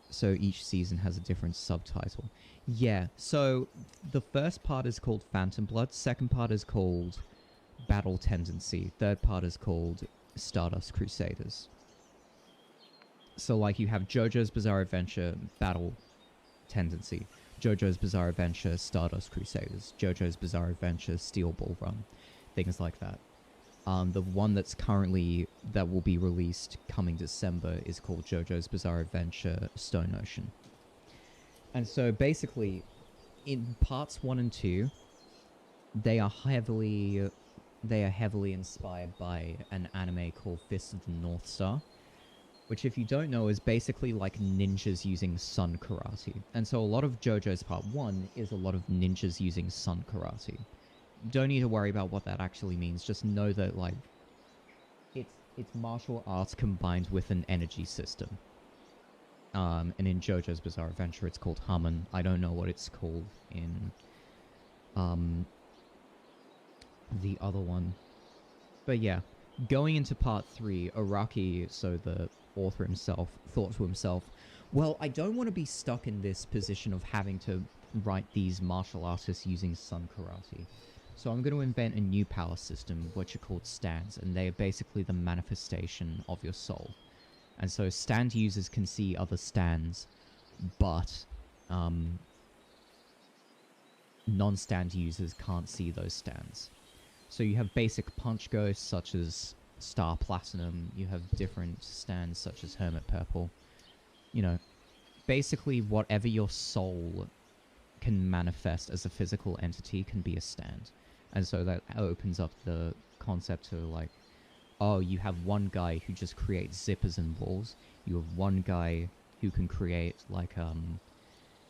so each season has a different subtitle. Yeah, so the first part is called Phantom Blood, second part is called Battle Tendency, third part is called Stardust Crusaders. So, like, you have JoJo's Bizarre Adventure, Battle Tendency. JoJo's Bizarre Adventure, Stardust Crusaders. JoJo's Bizarre Adventure, Steel Ball Run. Things like that. The one that's currently that will be released coming December is called JoJo's Bizarre Adventure Stone Ocean. And so basically, in parts 1 and 2, they are heavily inspired by an anime called Fist of the North Star, which, if you don't know, is basically like ninjas using sun karate. And so a lot of JoJo's part 1 is a lot of ninjas using sun karate. You don't need to worry about what that actually means, just know that, like, it's martial arts combined with an energy system. And in JoJo's Bizarre Adventure, it's called Haman. I don't know what it's called in the other one. But yeah, going into part 3, Araki, so the author himself, thought to himself, well, I don't want to be stuck in this position of having to write these martial artists using sun karate. So I'm going to invent a new power system, which are called stands, and they are basically the manifestation of your soul. And so stand users can see other stands, but non-stand users can't see those stands. So you have basic punch ghosts such as Star Platinum, you have different stands such as Hermit Purple. You know, basically whatever your soul can manifest as a physical entity can be a stand. And so that opens up the concept to, like, oh, you have one guy who just creates zippers and walls. You have one guy who can create, like,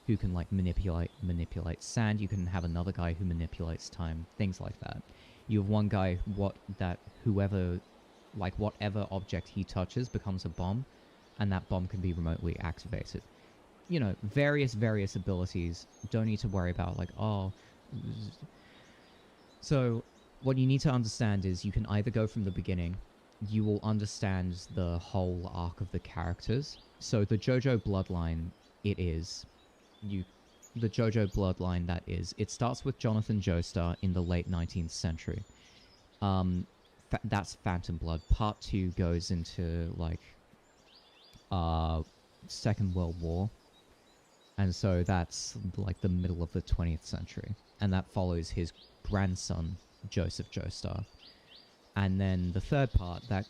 who can, like, manipulate sand. You can have another guy who manipulates time, things like that. You have one guy whoever, like, whatever object he touches becomes a bomb, and that bomb can be remotely activated. You know, various abilities. Don't need to worry about, like, oh. So what you need to understand is you can either go from the beginning, you will understand the whole arc of the characters. So the Jojo Bloodline, the Jojo Bloodline, that is, it starts with Jonathan Joestar in the late 19th century. That's Phantom Blood. Part 2 goes into, like, Second World War. And so that's, like, the middle of the 20th century. And that follows his grandson, Joseph Joestar. And then the third part, that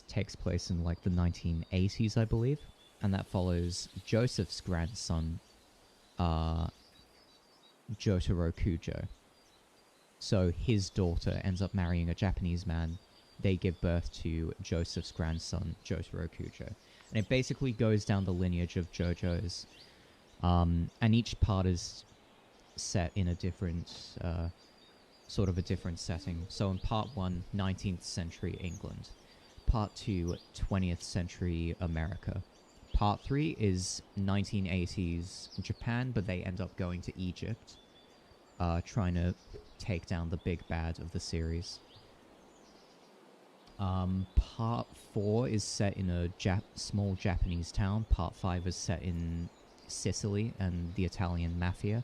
takes place in, like, the 1980s, I believe. And that follows Joseph's grandson, Jotaro Kujo. So his daughter ends up marrying a Japanese man. They give birth to Joseph's grandson, Jotaro Kujo. And it basically goes down the lineage of JoJo's. And each part is set in a different, sort of a different setting. So in part 1, 19th century England. Part 2, 20th century America. Part 3 is 1980s Japan, but they end up going to Egypt, trying to take down the big bad of the series. Part 4 is set in a small Japanese town. Part 5 is set in Sicily and the Italian mafia.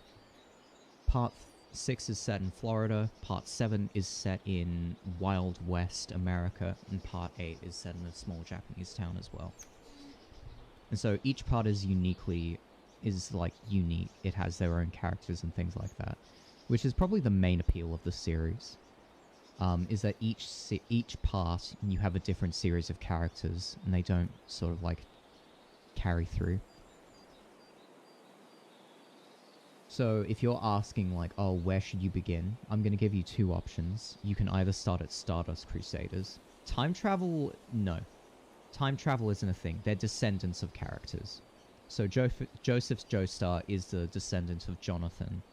Part 6 is set in Florida. Part 7 is set in Wild West America. And Part 8 is set in a small Japanese town as well. And so each part is unique. It has their own characters and things like that. Which is probably the main appeal of the series. Is that each part, you have a different series of characters. And they don't sort of, like, carry through. So if you're asking, like, oh, where should you begin? I'm going to give you 2 options. You can either start at Stardust Crusaders. Time travel, no. Time travel isn't a thing. They're descendants of characters. So Joseph's Joestar is the descendant of Jonathan,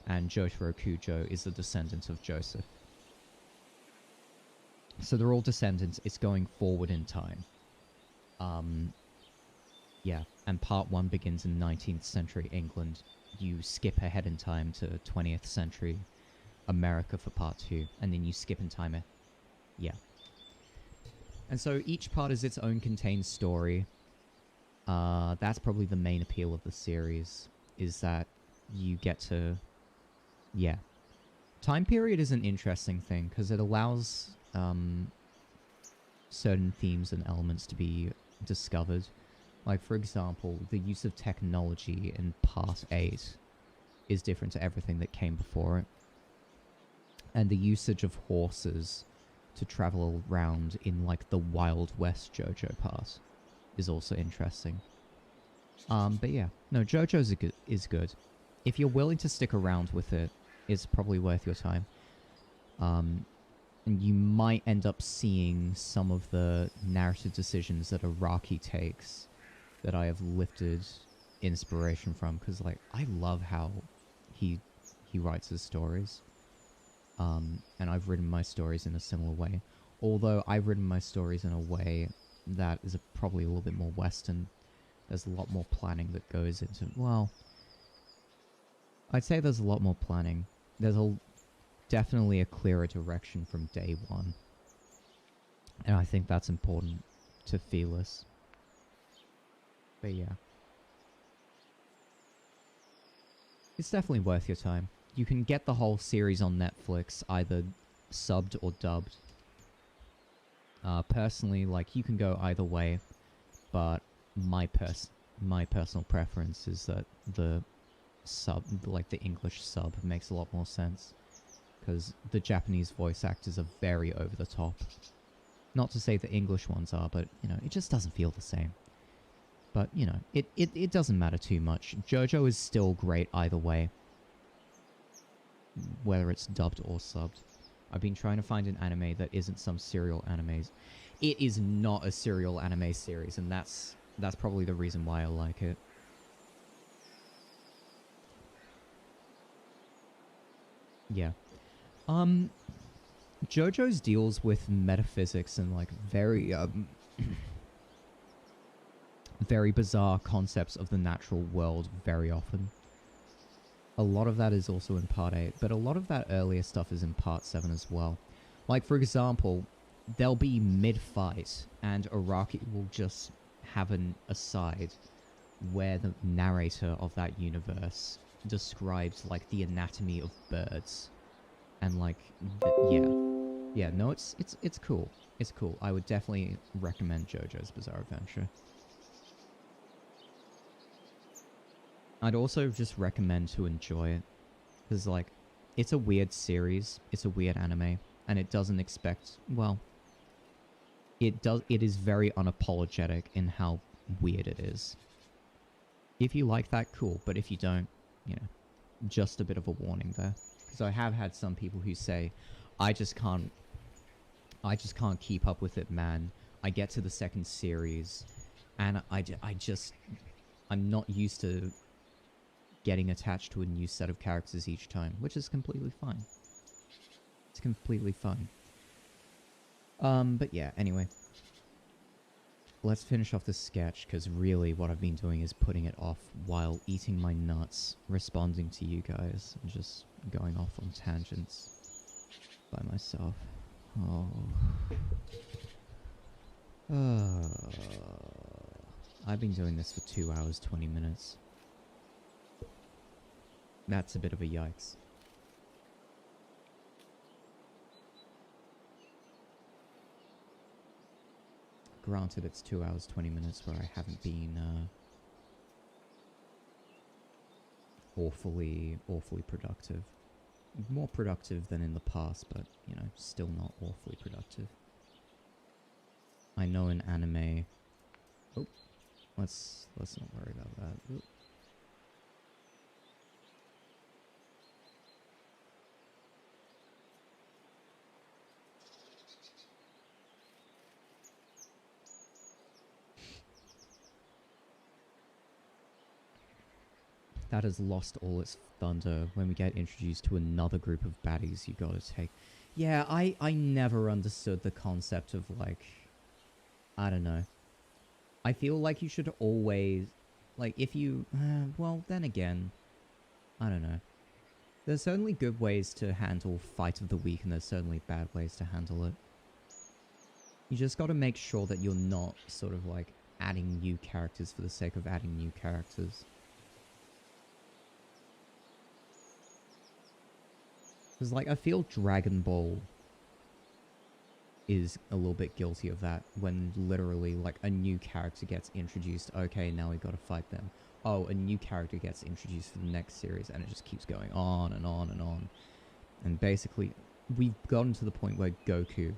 and Jotaro Kujo is the descendant of Joseph. So they're all descendants. It's going forward in time. Yeah, and part 1 begins in 19th century England. You skip ahead in time to 20th century America for part 2, and then you skip in time. Yeah. And so each part is its own contained story. That's probably the main appeal of the series, is that you get to... Yeah. Time period is an interesting thing, because it allows certain themes and elements to be discovered. Like, for example, the use of technology in Part 8 is different to everything that came before it. And the usage of horses to travel around in like the Wild West JoJo part is also interesting. But yeah, no, JoJo's is good. If you're willing to stick around with it, it's probably worth your time. And you might end up seeing some of the narrative decisions that Araki takes that I have lifted inspiration from, because like I love how he writes his stories. And I've written my stories in a similar way. Although I've written my stories in a way that is probably a little bit more Western. There's a lot more planning that goes into... Well, I'd say there's a lot more planning. There's definitely a clearer direction from day one. And I think that's important to Felis. But yeah. It's definitely worth your time. You can get the whole series on Netflix, either subbed or dubbed. Personally, like, you can go either way, but my personal preference is that the sub, like the English sub, makes a lot more sense, because the Japanese voice actors are very over the top. Not to say the English ones are, but, you know, it just doesn't feel the same. But, you know, it doesn't matter too much. JoJo is still great either way, whether it's dubbed or subbed. I've been trying to find an anime that isn't some serial animes. It is not a serial anime series, and that's probably the reason why I like it. Yeah. JoJo's deals with metaphysics and like very very bizarre concepts of the natural world very often. A lot of that is also in Part 8, but a lot of that earlier stuff is in Part 7 as well. Like, for example, they'll be mid-fight, and Araki will just have an aside where the narrator of that universe describes, like, the anatomy of birds. And, like, yeah, no, it's cool. It's cool. I would definitely recommend JoJo's Bizarre Adventure. I'd also just recommend to enjoy it, because, like, it's a weird series, it's a weird anime, and it doesn't expect, well, it is very unapologetic in how weird it is. If you like that, cool, but if you don't, you know, just a bit of a warning there. Because I have had some people who say, I just can't keep up with it, man. I get to the second series, and I'm not used to getting attached to a new set of characters each time, which is completely fine. It's completely fine. But yeah, anyway. Let's finish off this sketch, because really what I've been doing is putting it off while eating my nuts, responding to you guys, and just going off on tangents by myself. I've been doing this for 2 hours, 20 minutes. That's a bit of a yikes. Granted, it's 2 hours, 20 minutes where I haven't been, awfully productive. More productive than in the past, but, you know, still not awfully productive. I know an anime... Oh, let's not worry about that. Oop. That has lost all its thunder when we get introduced to another group of baddies you gotta take. Yeah, I never understood the concept of, like... I don't know. I feel like you should always... Like, if you... well, then again... I don't know. There's certainly good ways to handle Fight of the Week, and there's certainly bad ways to handle it. You just gotta make sure that you're not sort of, like, adding new characters for the sake of adding new characters. Because, like, I feel Dragon Ball is a little bit guilty of that, when literally, like, a new character gets introduced. Okay, now we gotta fight them. Oh, a new character gets introduced for the next series, and it just keeps going on and on and on. And basically, we've gotten to the point where Goku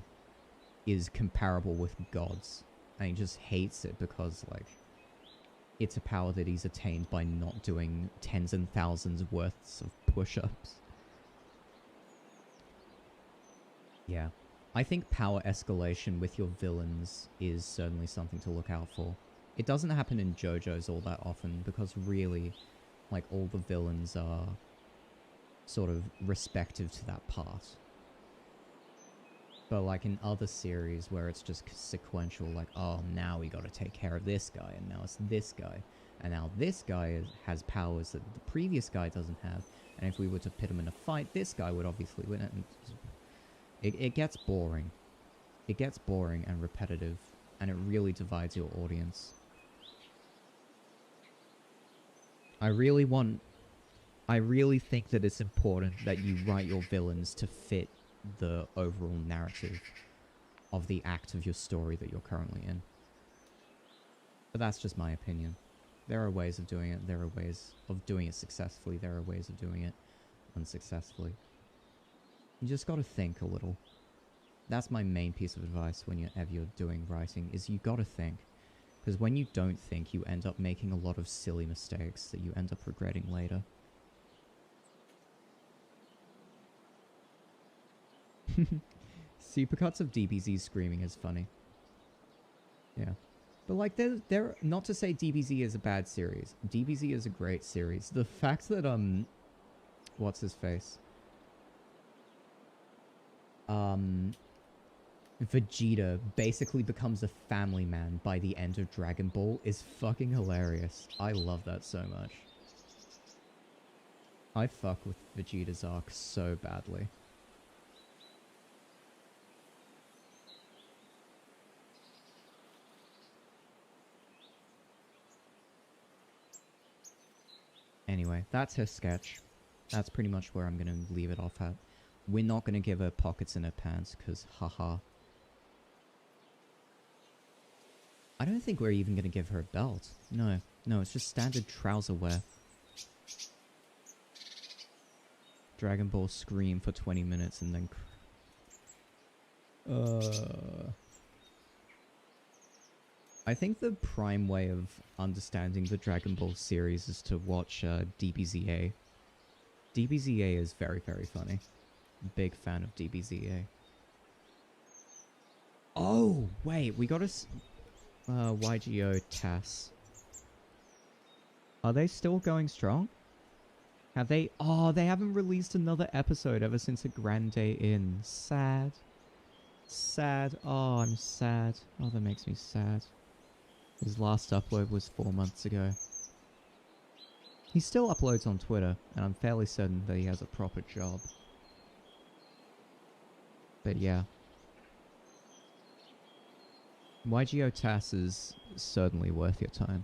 is comparable with God's. And he just hates it because, like, it's a power that he's attained by not doing tens and thousands worths of push-ups. Yeah. I think power escalation with your villains is certainly something to look out for. It doesn't happen in JoJo's all that often because really, like, all the villains are sort of respective to that part. But like in other series where it's just sequential, like, oh, now we gotta take care of this guy, and now it's this guy, and now this guy has powers that the previous guy doesn't have, and if we were to pit him in a fight, this guy would obviously win it, and it gets boring. It gets boring and repetitive, and it really divides your audience. I really think that it's important that you write your villains to fit the overall narrative of the act of your story that you're currently in. But that's just my opinion. There are ways of doing it. There are ways of doing it successfully. There are ways of doing it unsuccessfully. You just gotta think a little. That's my main piece of advice whenever you're doing writing, is you gotta think. Because when you don't think, you end up making a lot of silly mistakes that you end up regretting later. Supercuts of DBZ screaming is funny. Yeah. But like, there, not to say DBZ is a bad series. DBZ is a great series. The fact that, what's his face? Vegeta basically becomes a family man by the end of Dragon Ball is fucking hilarious. I love that so much. I fuck with Vegeta's arc so badly. Anyway, that's her sketch. That's pretty much where I'm gonna leave it off at. We're not gonna give her pockets in her pants, because haha. I don't think we're even gonna give her a belt. No, it's just standard trouser wear. Dragon Ball scream for 20 minutes and then... I think the prime way of understanding the Dragon Ball series is to watch DBZA. DBZA is very, very funny. Big fan of DBZA. Oh, wait, we got a... YGO TAS. Are they still going strong? Have they... Oh, they haven't released another episode ever since A Grand Day In. Sad. Sad. Oh, I'm sad. Oh, that makes me sad. His last upload was 4 months ago. He still uploads on Twitter, and I'm fairly certain that he has a proper job. But yeah. YGO TAS is certainly worth your time.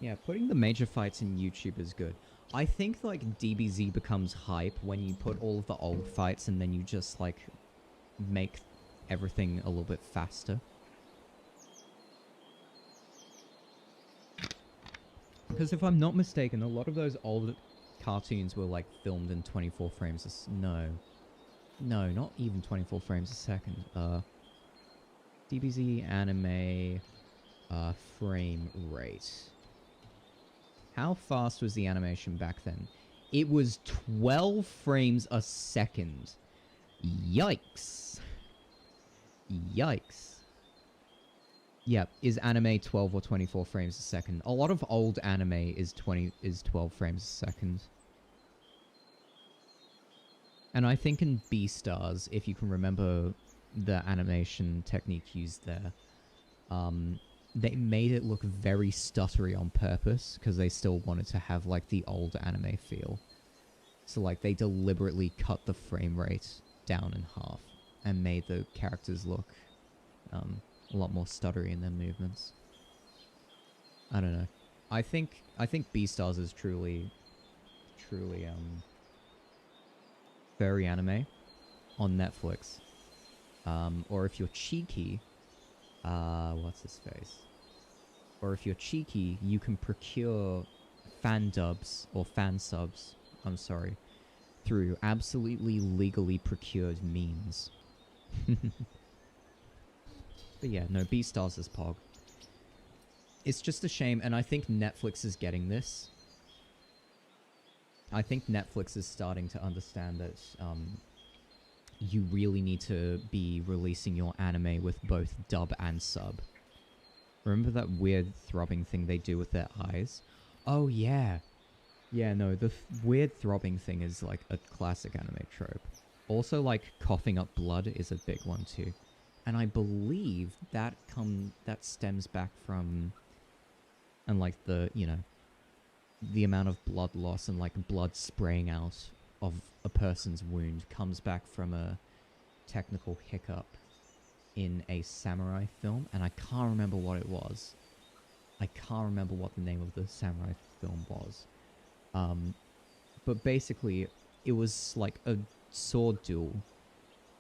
Yeah, putting the major fights in YouTube is good. I think, like, DBZ becomes hype when you put all of the old fights and then you just, like, make everything a little bit faster. Because if I'm not mistaken, a lot of those old cartoons were, like, filmed in 24 frames a... No, not even 24 frames a second. DBZ anime frame rate. How fast was the animation back then? It was 12 frames a second. Yikes. Yikes. Yep, is anime 12 or 24 frames a second? A lot of old anime is 12 frames a second. And I think in Beastars, if you can remember the animation technique used there, they made it look very stuttery on purpose, because they still wanted to have, like, the old anime feel. So, like, they deliberately cut the frame rate down in half, and made the characters look, a lot more stuttery in their movements. I don't know. I think Beastars is truly, furry anime on Netflix. Or if you're cheeky, what's his face? Or if you're cheeky, you can procure fan dubs or fan subs, I'm sorry, through absolutely legally procured means. But yeah, no, Beastars is Pog. It's just a shame, and I think Netflix is getting this. I think Netflix is starting to understand that you really need to be releasing your anime with both dub and sub. Remember that weird throbbing thing they do with their eyes? Oh, yeah. Yeah, no, the weird throbbing thing is like a classic anime trope. Also, like, coughing up blood is a big one too. And I believe that stems back from... And like the, you know, the amount of blood loss and like blood spraying out of a person's wound comes back from a technical hiccup in a samurai film, and I can't remember what it was. I can't remember what the name of the samurai film was. But basically, it was like a sword duel,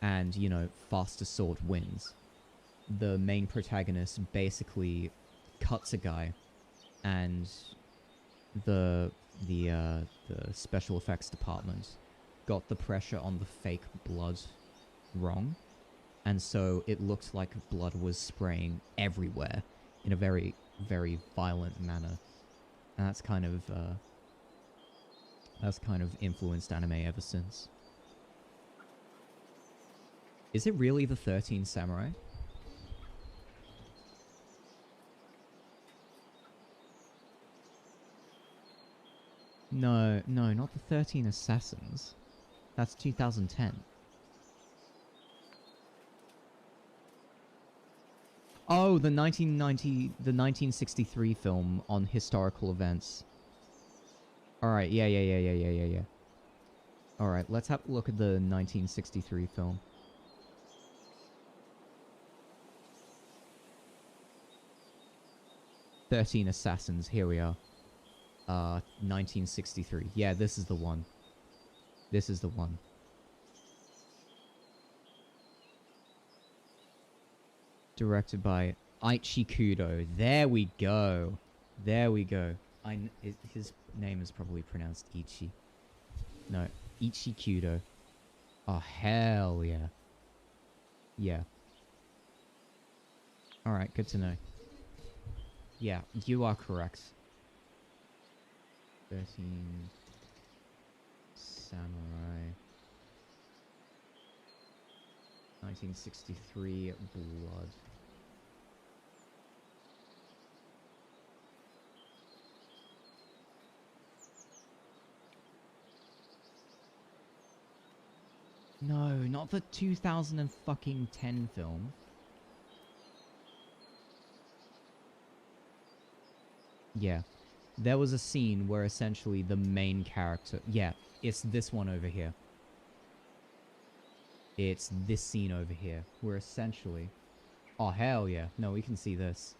and, you know, faster sword wins. The main protagonist basically cuts a guy, and the special effects department got the pressure on the fake blood wrong, and so it looked like blood was spraying everywhere in a very, very violent manner. And that's kind of influenced anime ever since. Is it really the 13 Samurai? No, not the 13 Assassins. That's 2010. Oh, the 1963 film on historical events. Alright, yeah. Alright, let's have a look at the 1963 film. "13 Assassins," here we are. 1963. Yeah, this is the one. This is the one. Directed by Aichi Kudo. There we go. There we go. His name is probably pronounced Ichi. No, Ichi Kudo. Oh, hell yeah. Yeah. Alright, good to know. Yeah, you are correct. 13 Samurai. 1963 Blood. No, not the 2010 film. Yeah. There was a scene where essentially the main character... Yeah, it's this one over here. It's this scene over here, where essentially... Oh, hell yeah. No, we can see this.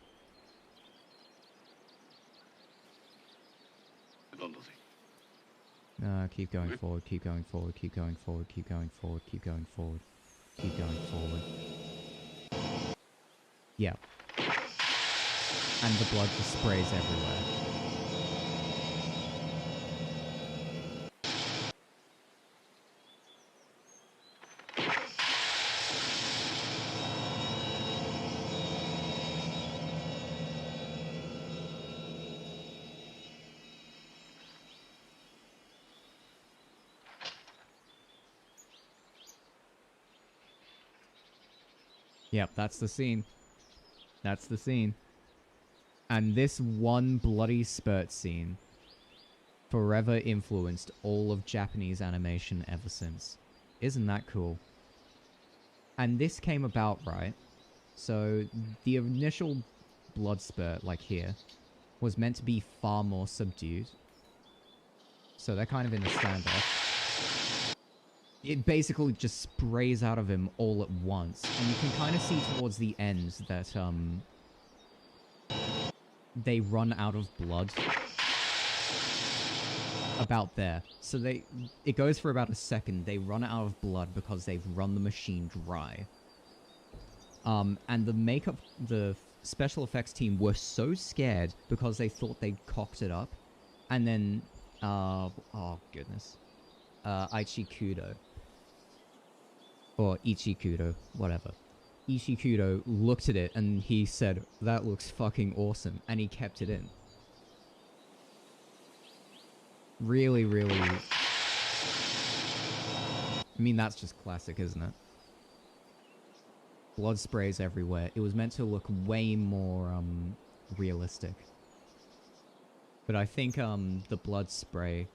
Keep going forward, keep going forward, keep going forward, keep going forward, keep going forward, keep going forward. Yeah. And the blood just sprays everywhere. Yep, that's the scene. That's the scene. And this one bloody spurt scene forever influenced all of Japanese animation ever since. Isn't that cool? And this came about, right? So the initial blood spurt, like here, was meant to be far more subdued. So they're kind of in a standoff. It basically just sprays out of him all at once. And you can kind of see towards the end that, they run out of blood. About there. So it goes for about a second. They run out of blood because they've run the machine dry. And the special effects team were so scared because they thought they'd cocked it up. And then, oh goodness. Ichikudo. Or Ichikudo, whatever. Ichikudo looked at it and he said, "That looks fucking awesome." And he kept it in. Really, really... I mean, that's just classic, isn't it? Blood sprays everywhere. It was meant to look way more, realistic. But I think, the blood spray,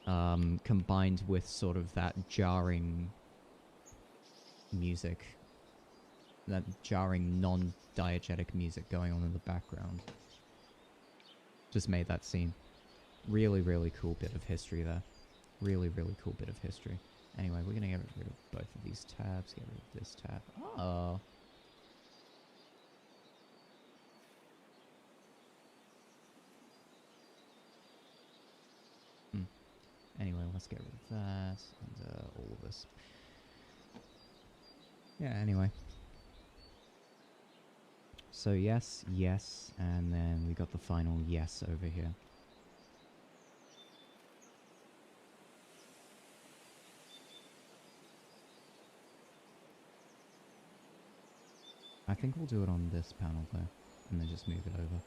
combined with sort of that jarring music, that jarring non-diegetic music going on in the background, just made that scene. Really, really cool bit of history there. Really, really cool bit of history. Anyway, we're gonna get rid of both of these tabs, get rid of this tab. Oh. Anyway, let's get rid of that and all of this. Yeah, anyway. So yes, yes, and then we got the final yes over here. I think we'll do it on this panel though, and then just move it over.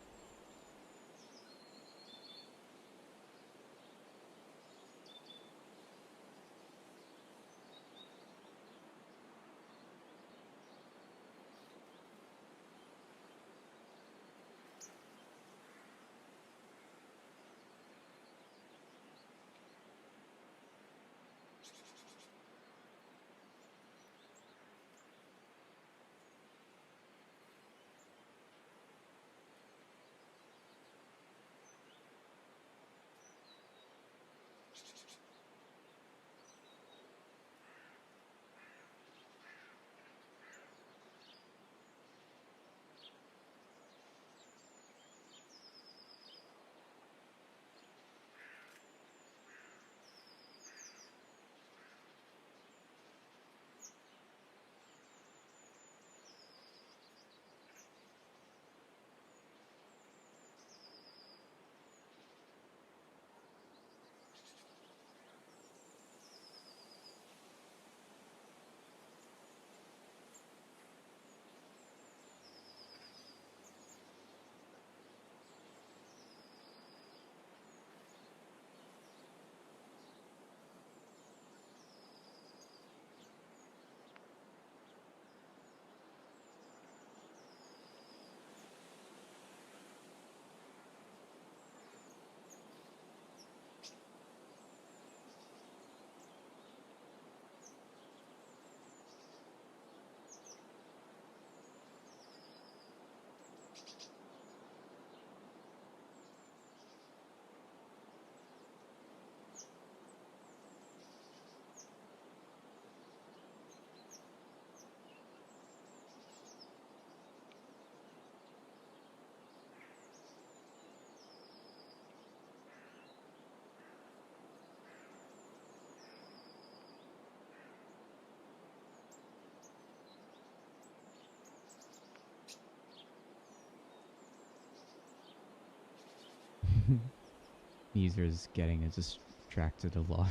Mewzer is getting distracted a lot.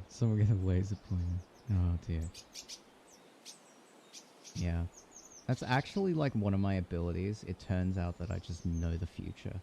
Someone get a laser pointer. Oh dear. Yeah. That's actually like one of my abilities. It turns out that I just know the future.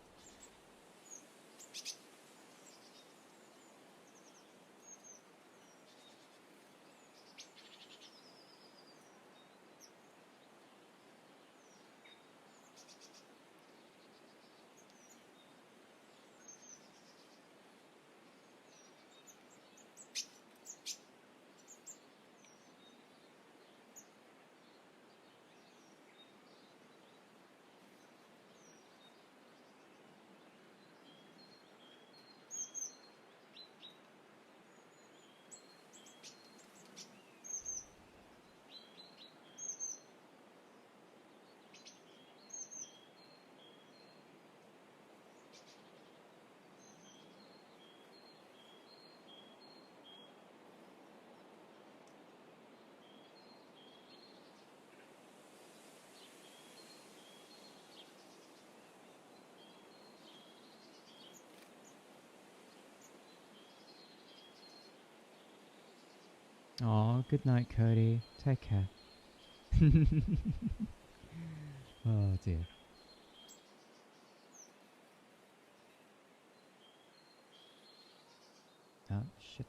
Oh, good night, Cody. Take care. Oh dear. Oh shit.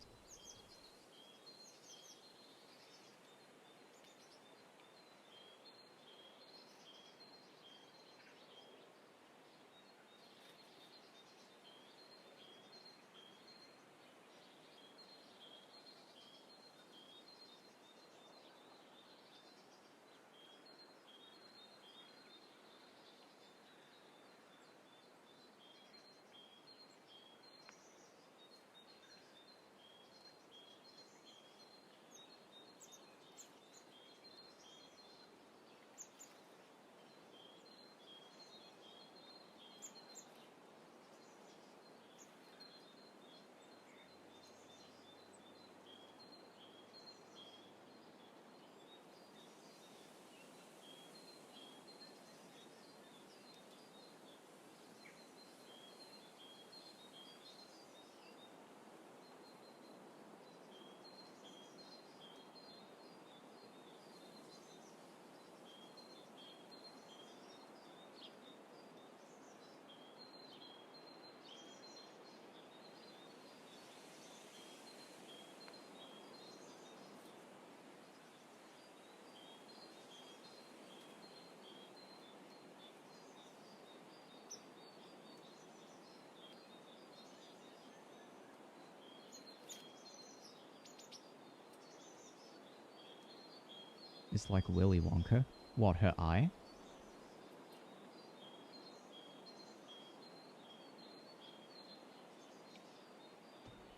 It's like Willy Wonka. What, her eye?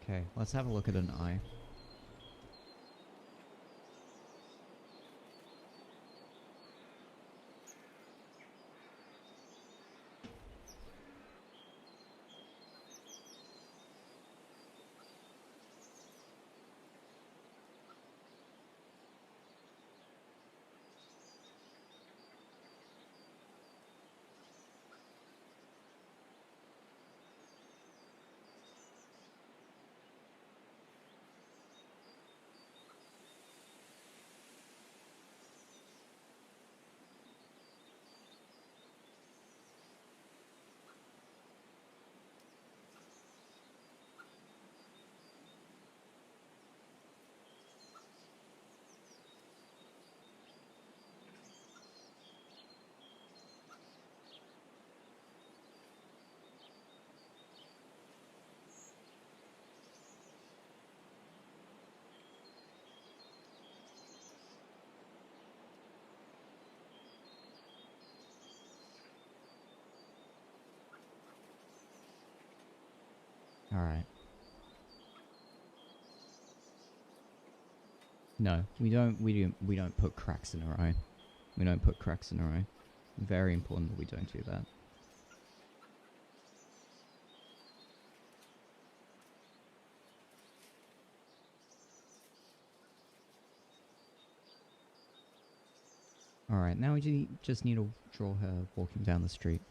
Okay, let's have a look at an eye. Alright. No, we don't put cracks in our eye. We don't put cracks in our eye. Very important that we don't do that. Alright, now we just need to draw her walking down the street.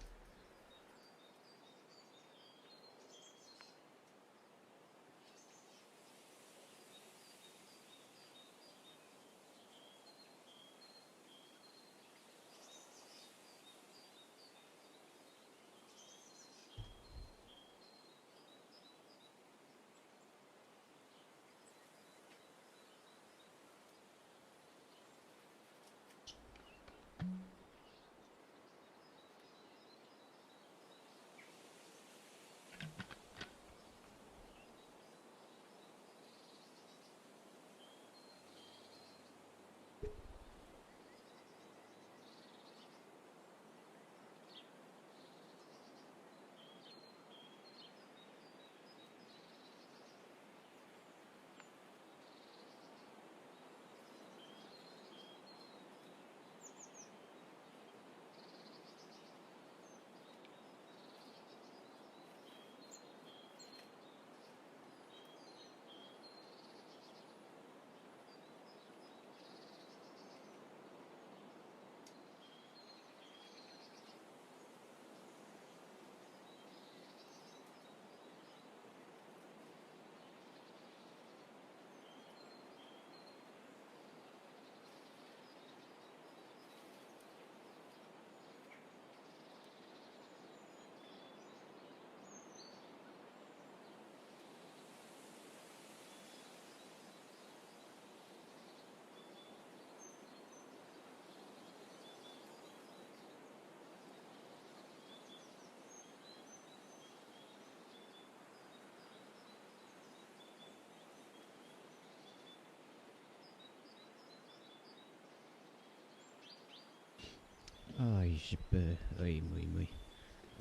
Ay, shibbe. Ay, muy, muy.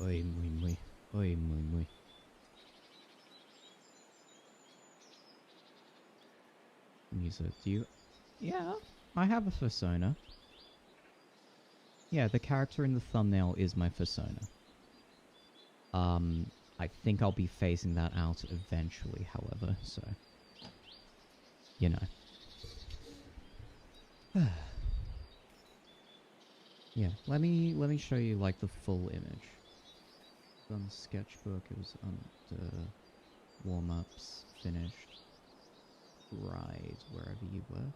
Ay, muy, muy. Ay, muy, muy. Mewzer, do you... Yeah, I have a fursona. Yeah, the character in the thumbnail is my fursona. I think I'll be phasing that out eventually, however, so... You know. Yeah, let me show you, like, the full image. Done sketchbook, it was under warm-ups, finished. Right, wherever you were.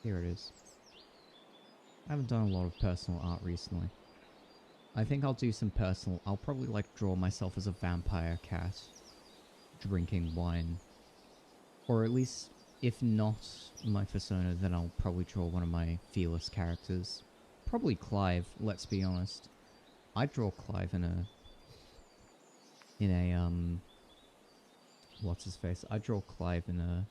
Here it is. I haven't done a lot of personal art recently. I think I'll do some personal... I'll probably, like, draw myself as a vampire cat. Drinking wine. Or at least, if not my fursona, then I'll probably draw one of my Felis characters. Probably Clive, let's be honest. I'd draw Clive in a... What's his face? I'd draw Clive in a...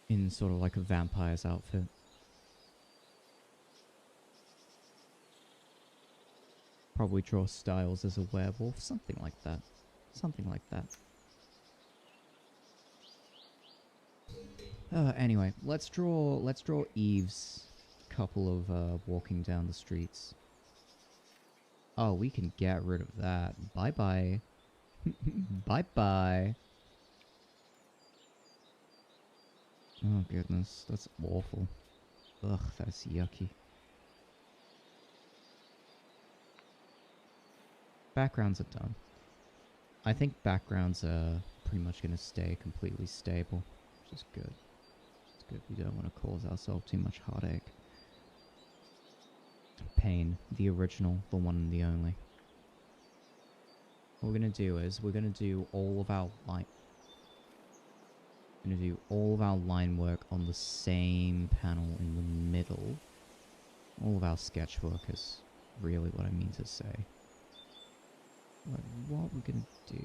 in sort of like a vampire's outfit. Probably draw Styles as a werewolf, something like that. Something like that. Anyway, let's draw Eve's couple of walking down the streets. Oh, we can get rid of that. Bye-bye. Bye-bye. Oh goodness, that's awful. Ugh, that's yucky. Backgrounds are done. I think backgrounds are pretty much going to stay completely stable, which is good. It's good. We don't want to cause ourselves too much heartache. Pain. The original, the one and the only. What we're going to do is we're going to do all of our line... We're going to do all of our line work on the same panel in the middle. All of our sketch work is really what I mean to say. Like, what we're gonna do...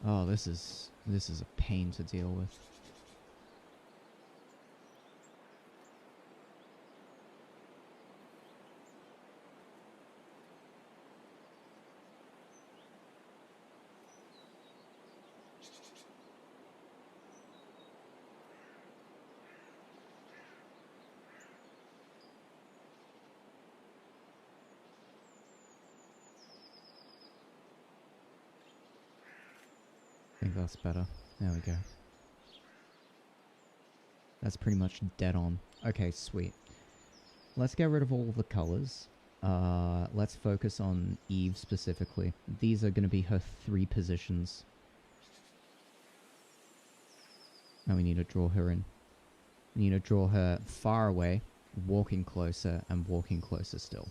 Oh, this is a pain to deal with. I think that's better. There we go. That's pretty much dead on. Okay, sweet. Let's get rid of all of the colors. Let's focus on Eve specifically. These are going to be her 3 positions. Now we need to draw her in. We need to draw her far away, walking closer, and walking closer still.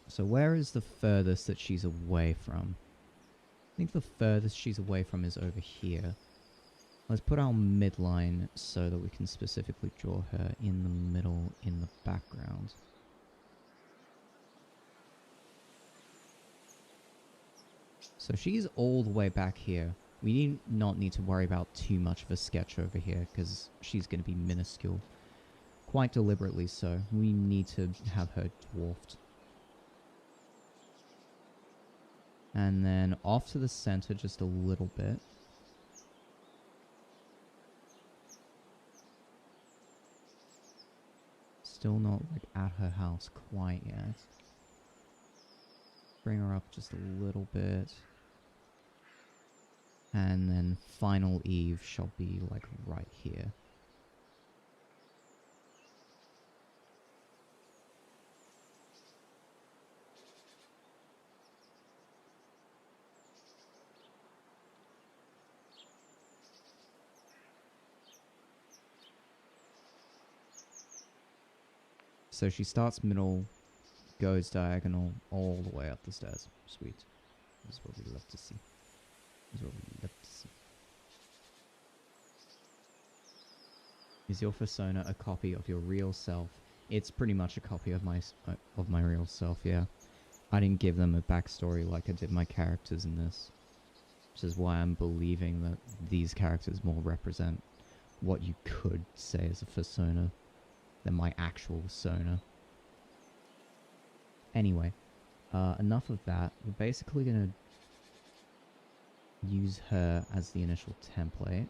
So where is the furthest that she's away from? I think the furthest she's away from is over here. Let's put our midline so that we can specifically draw her in the middle in the background. So she's all the way back here. We not need to worry about too much of a sketch over here because she's going to be minuscule. Quite deliberately so. We need to have her dwarfed. And then off to the center just a little bit. Still not like at her house quite yet. Bring her up just a little bit. And then final Eve shall be like right here. So she starts middle, goes diagonal all the way up the stairs. Sweet. This is what we love to see. Your lips. Is your fursona a copy of your real self? It's pretty much a copy of my real self, yeah. I didn't give them a backstory like I did my characters in this. Which is why I'm believing that these characters more represent what you could say as a fursona than my actual persona. Anyway, enough of that. We're basically gonna use her as the initial template.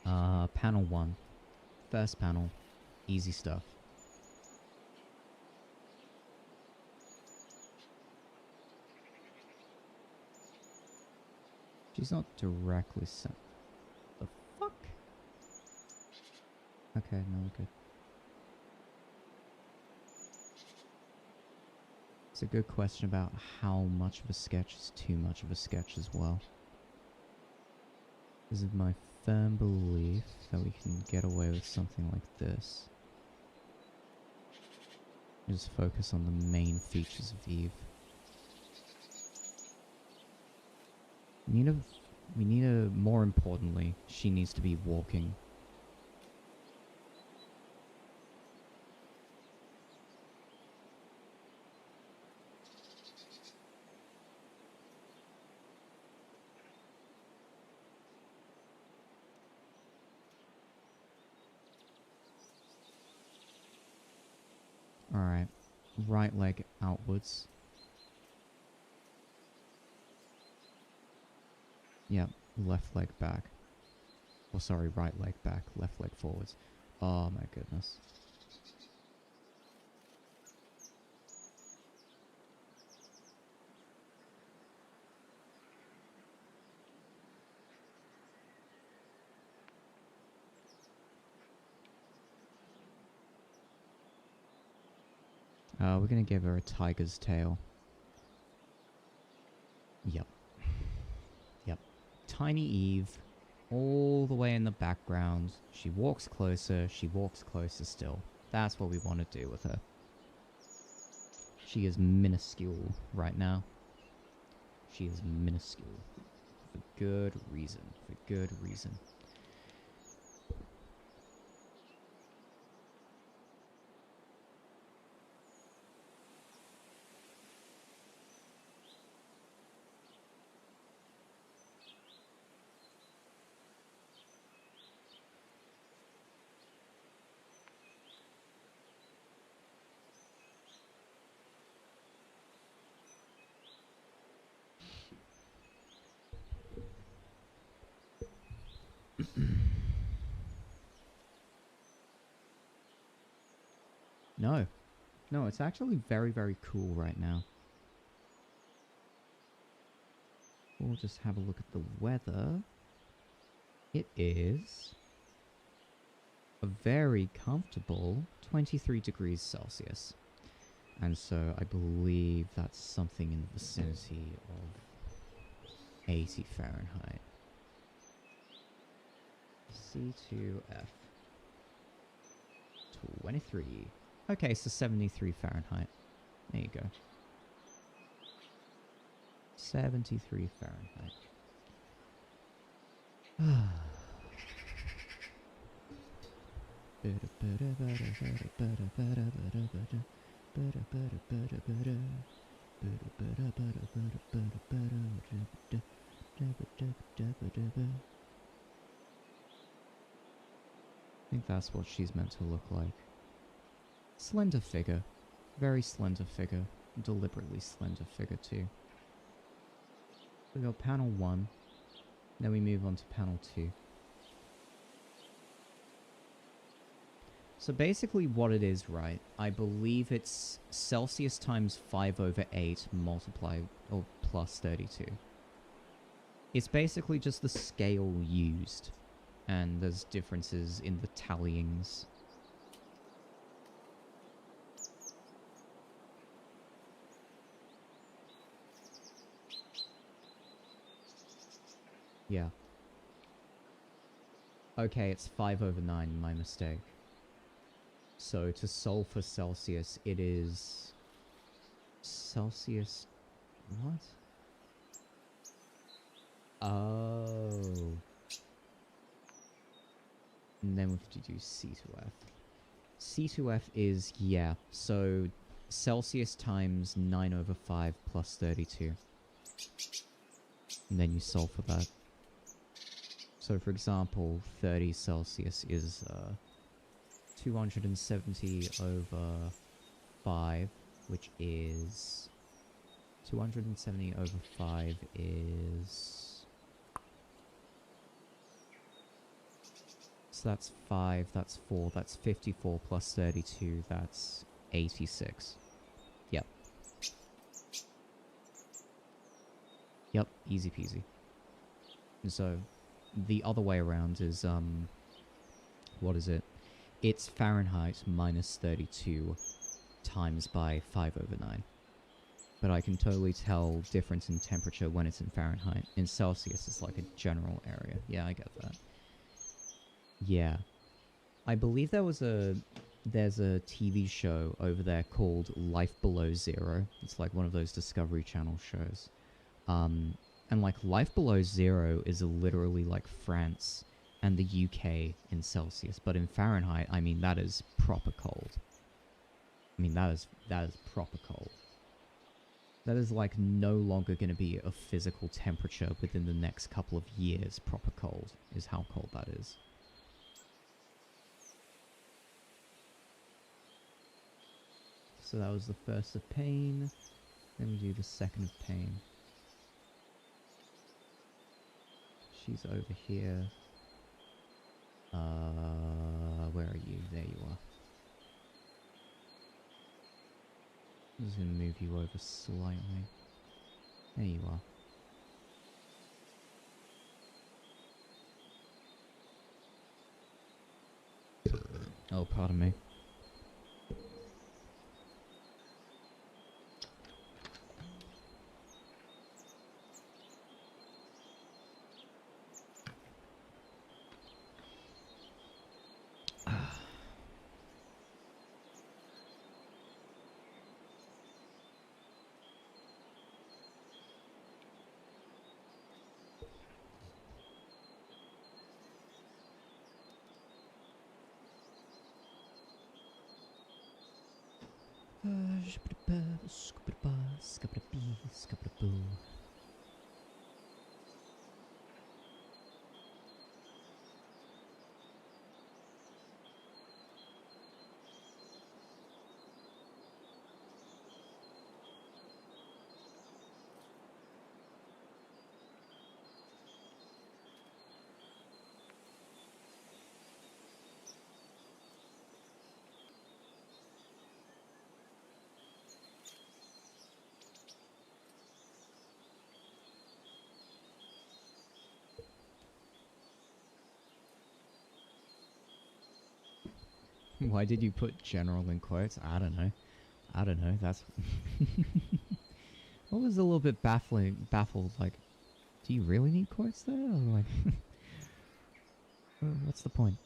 Panel 1. First panel. Easy stuff. She's not directly sent. The fuck? Okay, no, we're good. It's a good question about how much of a sketch is too much of a sketch as well. This is my firm belief that we can get away with something like this. Just focus on the main features of Eve. We need a, more importantly, she needs to be walking. Alright, right leg outwards. Yep, left leg back. Oh, sorry, right leg back, left leg forwards. Oh my goodness. We're gonna give her a tiger's tail. Yep. Yep. Tiny Eve, all the way in the background. She walks closer still. That's what we want to do with her. She is minuscule right now. She is minuscule. For good reason. For good reason. No. No, it's actually very, very cool right now. We'll just have a look at the weather. It is a very comfortable 23 degrees Celsius. And so I believe that's something in the vicinity of 80 Fahrenheit. C2F. 23. Okay, so 73 Fahrenheit. There you go. 73 Fahrenheit. I think that's what she's meant to look like. Slender figure. Very slender figure. Deliberately slender figure too. We got panel 1. Then we move on to panel 2. So basically what it is, right, I believe it's Celsius times 5/8 multiplied or plus 32. It's basically just the scale used. And there's differences in the tallyings. Yeah. Okay, it's 5/9, my mistake. So to solve for Celsius, it is... Celsius... What? Oh. And then we have to do C2F. C2F is, yeah, so Celsius times 9/5 plus 32. And then you solve for that. So for example, 30 Celsius is 270/5, which is... 270/5 is... So that's 5, that's 4, that's 54 plus 32, that's 86. Yep. Yep, easy peasy. And so, the other way around is, what is it? It's Fahrenheit minus 32 times by 5/9. But I can totally tell difference in temperature when it's in Fahrenheit. In Celsius, it's like a general area. Yeah, I get that. Yeah. I believe there's a TV show over there called Life Below Zero. It's like one of those Discovery Channel shows. And like Life Below Zero is literally like France and the UK in Celsius. But in Fahrenheit, I mean, that is proper cold. I mean, that is proper cold. That is like no longer going to be a physical temperature within the next couple of years. Proper cold is how cold that is. So that was the first of pain. Then we do the second of pain. She's over here. Where are you? There you are. I'm just gonna move you over slightly. There you are. Oh, pardon me. Why did you put general in quotes? I don't know. I don't know. That's... What was a little bit baffled, like, do you really need quotes there? Or like, what's the point?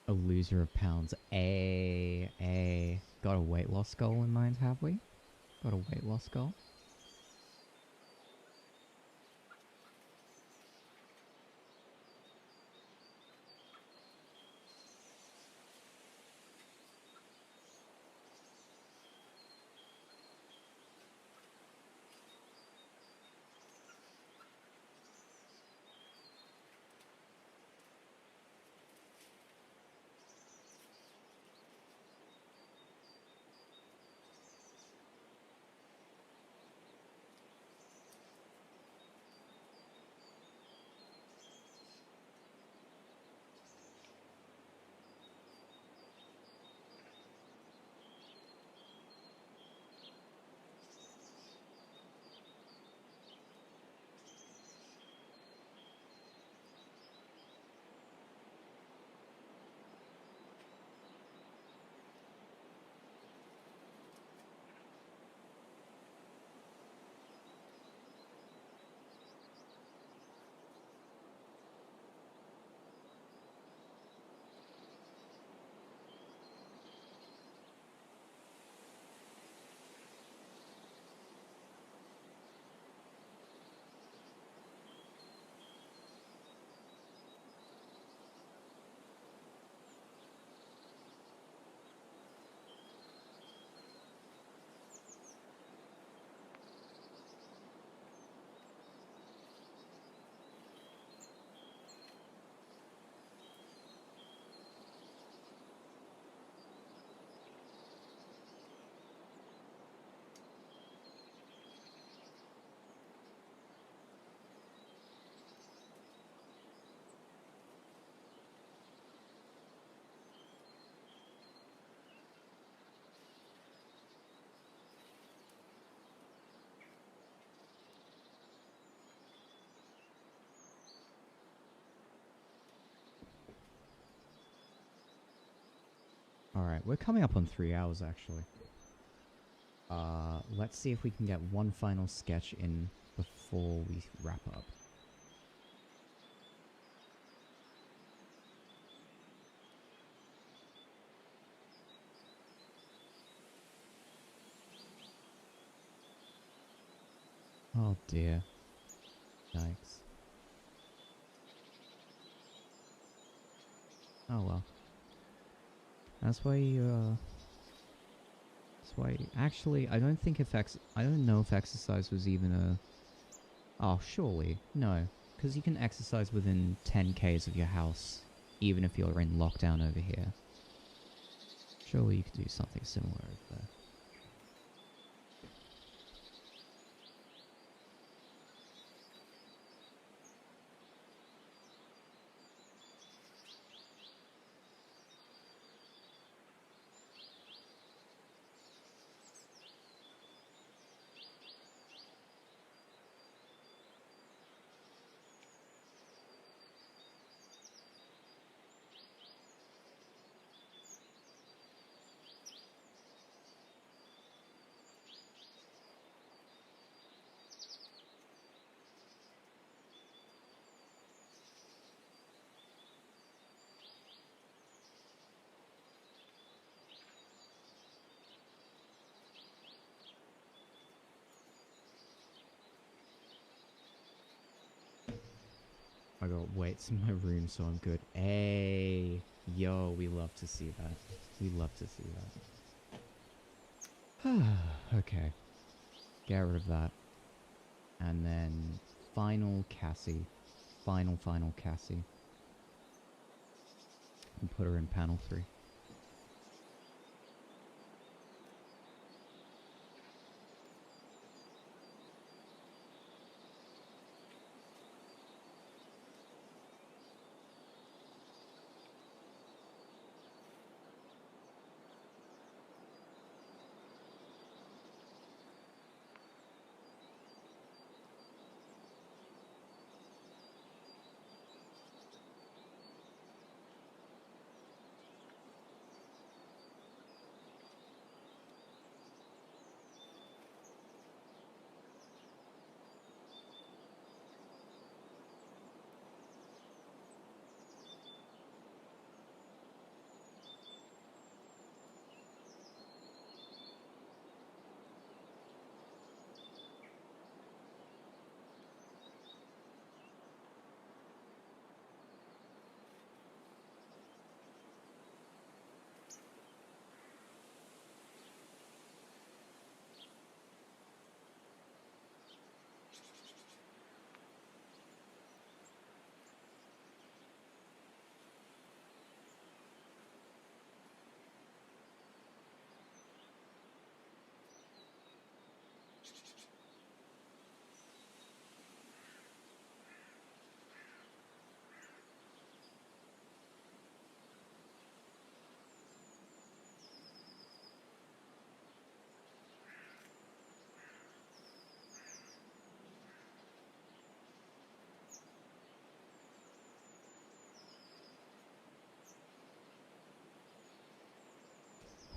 A loser of pounds. Got a weight loss goal in mind, have we? Got a weight loss goal? Alright, we're coming up on 3 hours, actually. Let's see if we can get one final sketch in before we wrap up. Oh dear. Yikes. Oh well. That's why you, that's why... Actually, I don't think if I don't know if exercise was even a... Oh, surely. No. Because you can exercise within 10 k's of your house, even if you're in lockdown over here. Surely you could do something similar over there. I got weights in my room, so I'm good. Hey, yo, we love to see that. We love to see that. Okay. Get rid of that. And then final Cassie. Final Cassie. And put her in panel 3.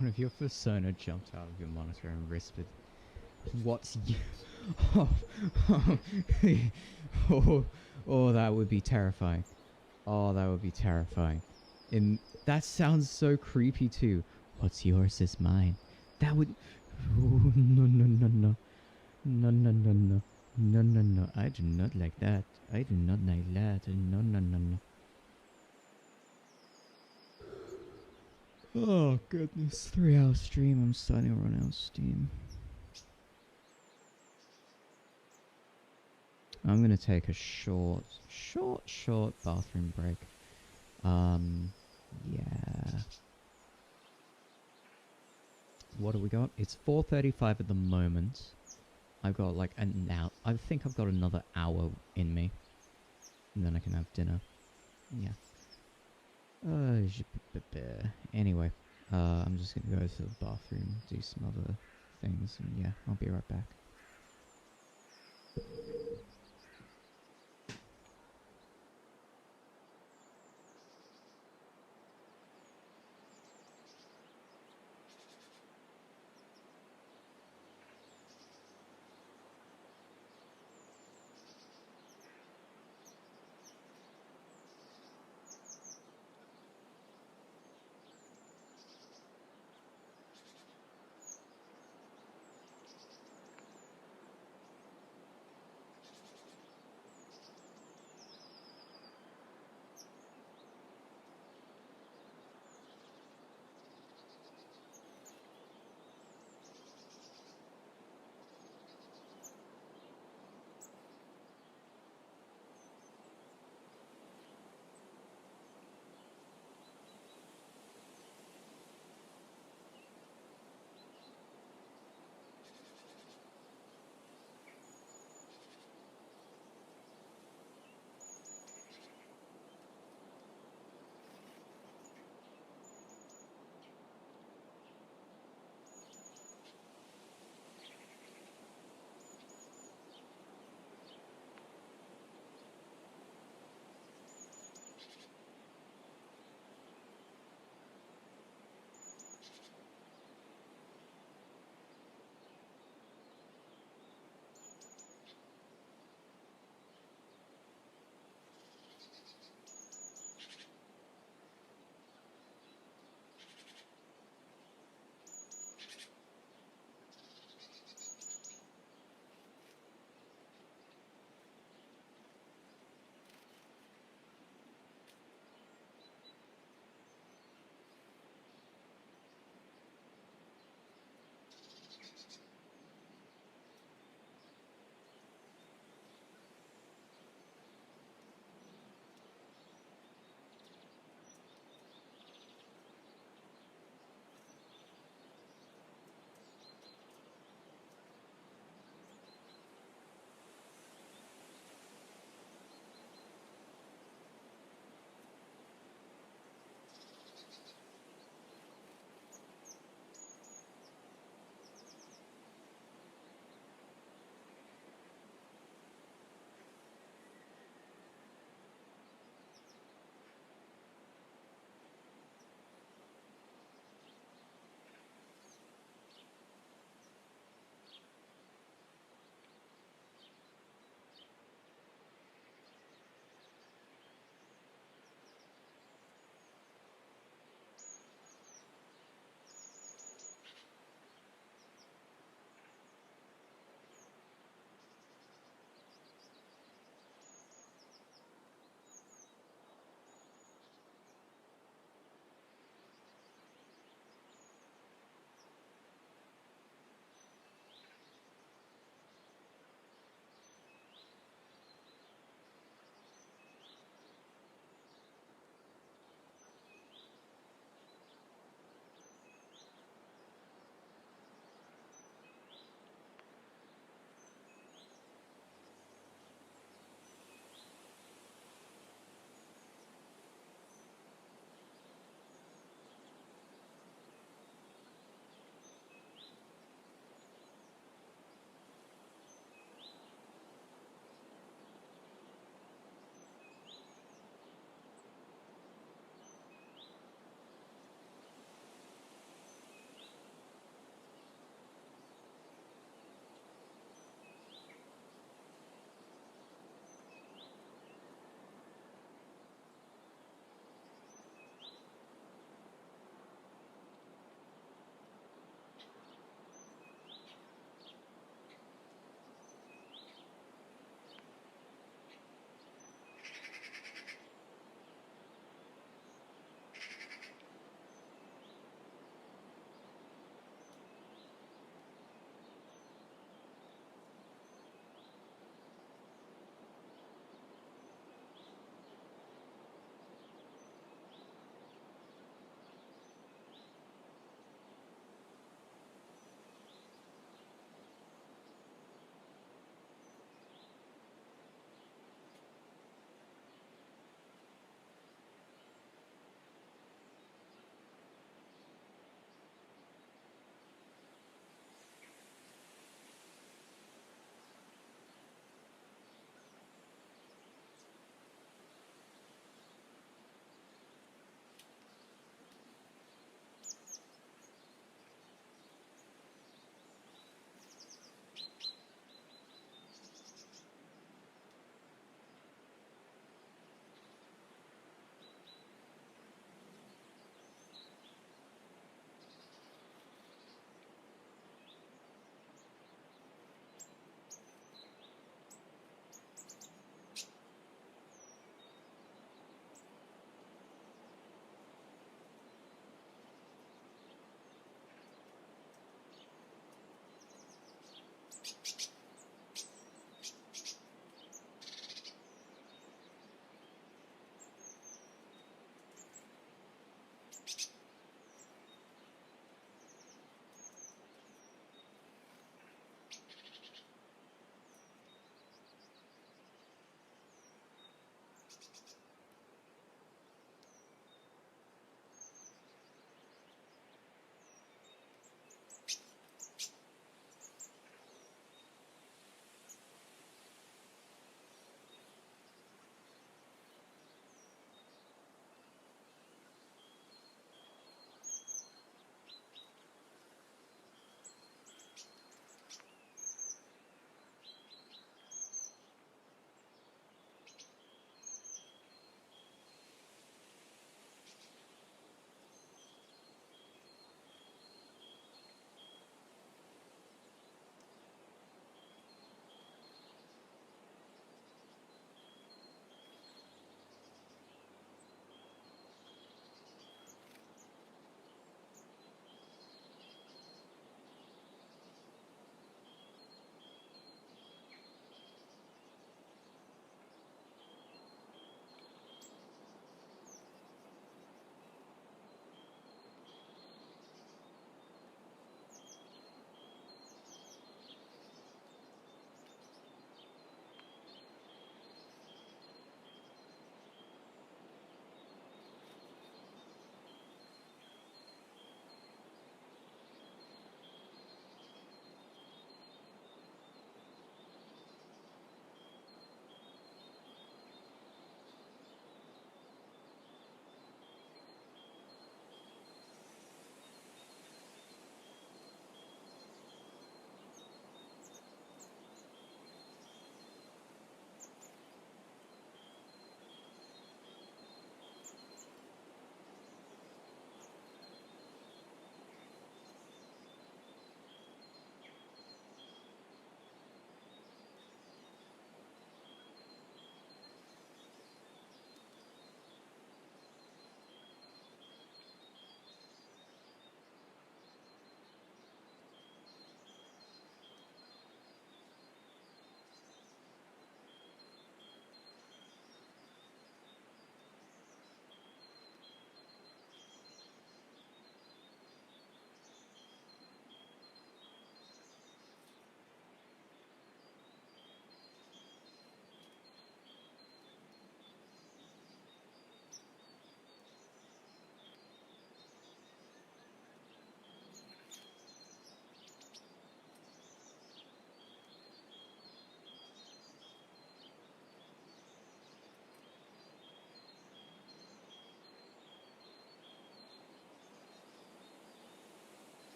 One of your fursona jumped out of your monitor and whispered, "What's you?" Oh, oh, that would be terrifying. Oh, that would be terrifying. That sounds so creepy too. What's yours is mine. That would... Oh, no, no, no, no. No, no, no, no. No, no, no. I do not like that. I do not like that. No, no, no, no. Oh, goodness. 3-hour stream. I'm starting to run out of steam. I'm gonna take a short bathroom break. Yeah. What do we got? It's 4:35 at the moment. I've got like an hour. I think I've got another hour in me. And then I can have dinner. Yeah. Anyway, I'm just gonna go to the bathroom, do some other things, and yeah, I'll be right back.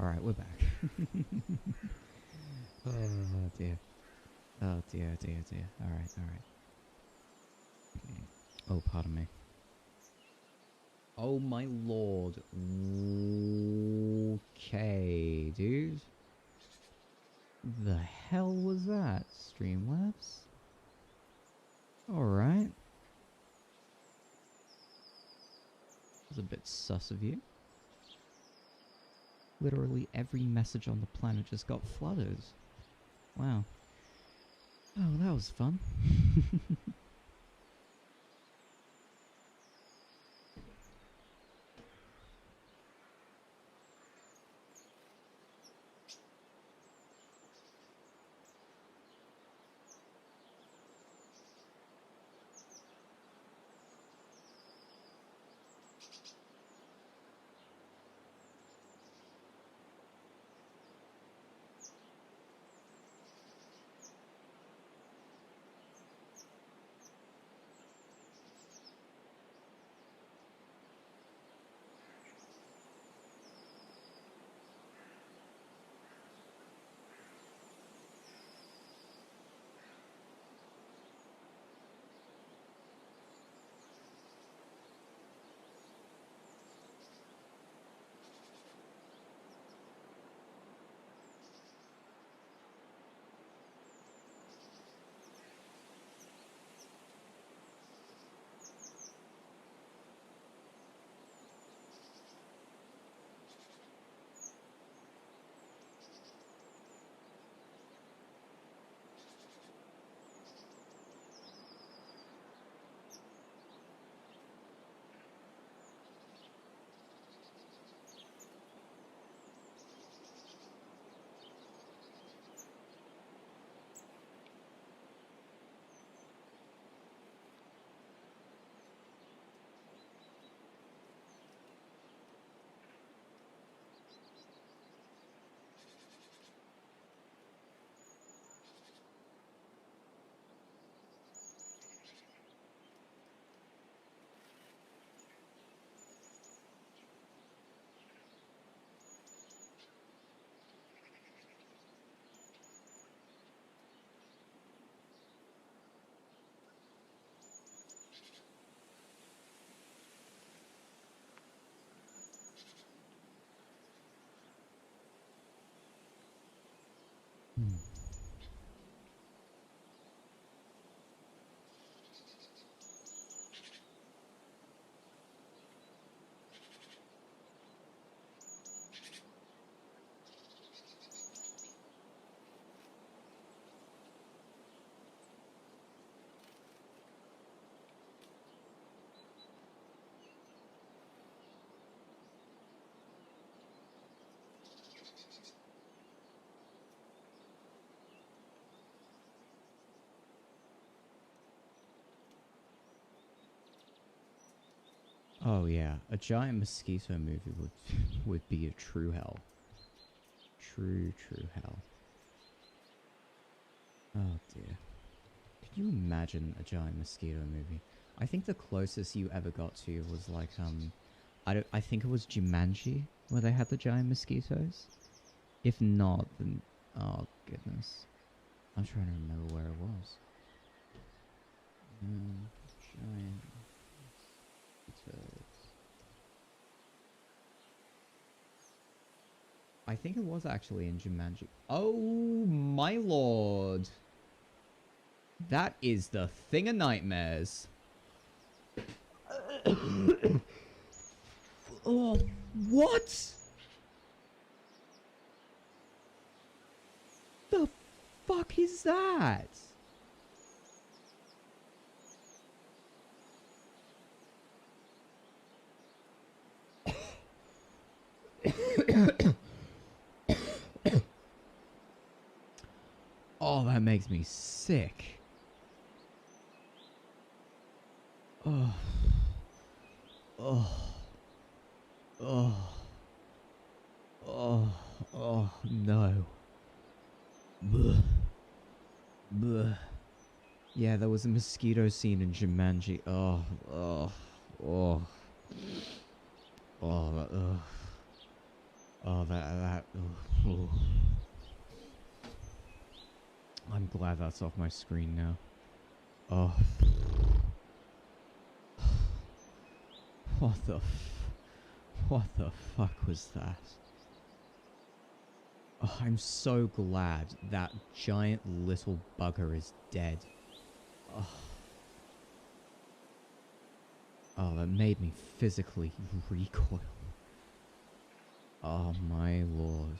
Alright, we're back. Oh dear. Oh dear, dear, dear. Alright, alright. Oh, pardon me. Oh my lord. Okay, dude. The hell was that? Streamlabs? Alright. Was a bit sus of you. Literally every message on the planet just got flooded. Wow. Oh, that was fun. Oh yeah, a giant mosquito movie would be a true hell. True hell. Oh dear. Could you imagine a giant mosquito movie? I think the closest you ever got to was like I think it was Jumanji where they had the giant mosquitoes. If not, then oh goodness. I'm trying to remember where it was. Giant mosquitoes. I think it was actually in Jumanji. Oh my lord. That is the thing of nightmares. Oh, what? The fuck is that? Oh, that makes me sick. Oh. Oh. Oh. Oh. Oh, no. Blech. Blech. Yeah, there was a mosquito scene in Jumanji. Oh. Oh. Oh. Oh. Oh. Oh, that. Ooh. I'm glad that's off my screen now. Oh. What the fuck was that? Oh, I'm so glad that giant little bugger is dead. Oh. Oh, that made me physically recoil. Oh my lord.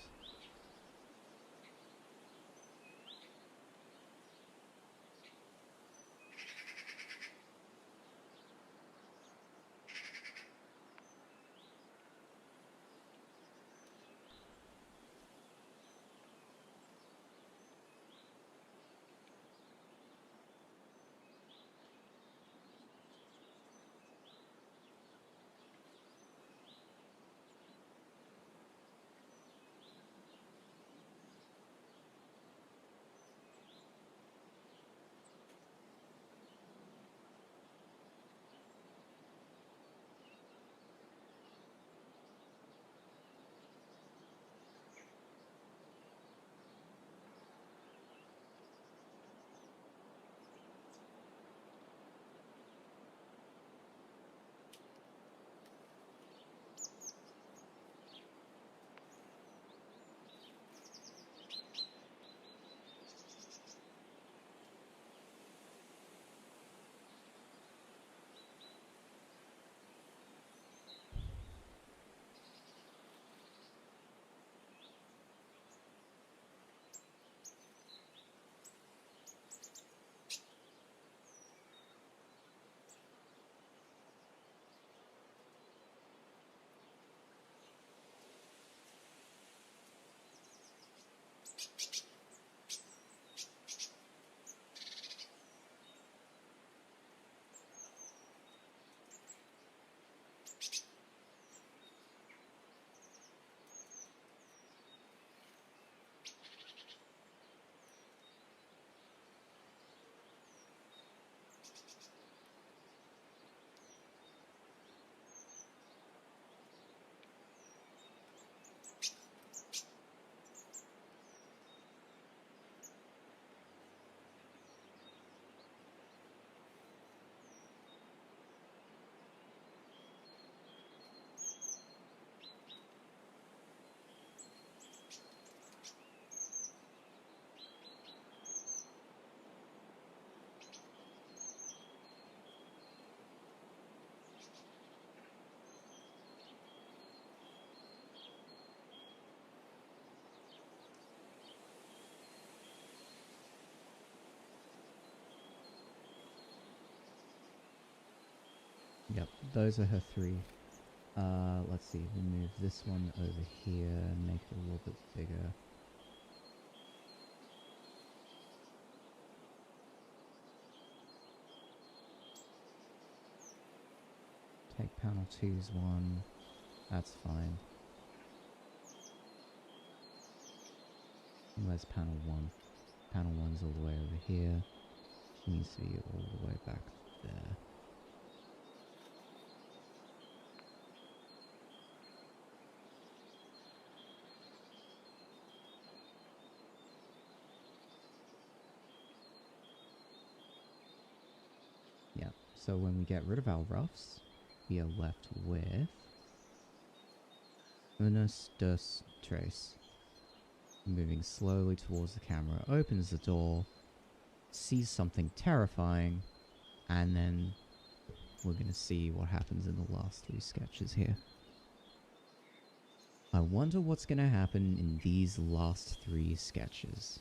Yep, those are her three. Let's see, we'll move this one over here and make it a little bit bigger. Take panel 2's one, that's fine. And where's panel 1? Panel 1's all the way over here. She needs to be all the way back there. Yeah, so when we get rid of our roughs, we are left with Unus Dus Trace. Moving slowly towards the camera, opens the door, sees something terrifying, and then we're going to see what happens in the last 3 sketches here. I wonder what's going to happen in these last 3 sketches.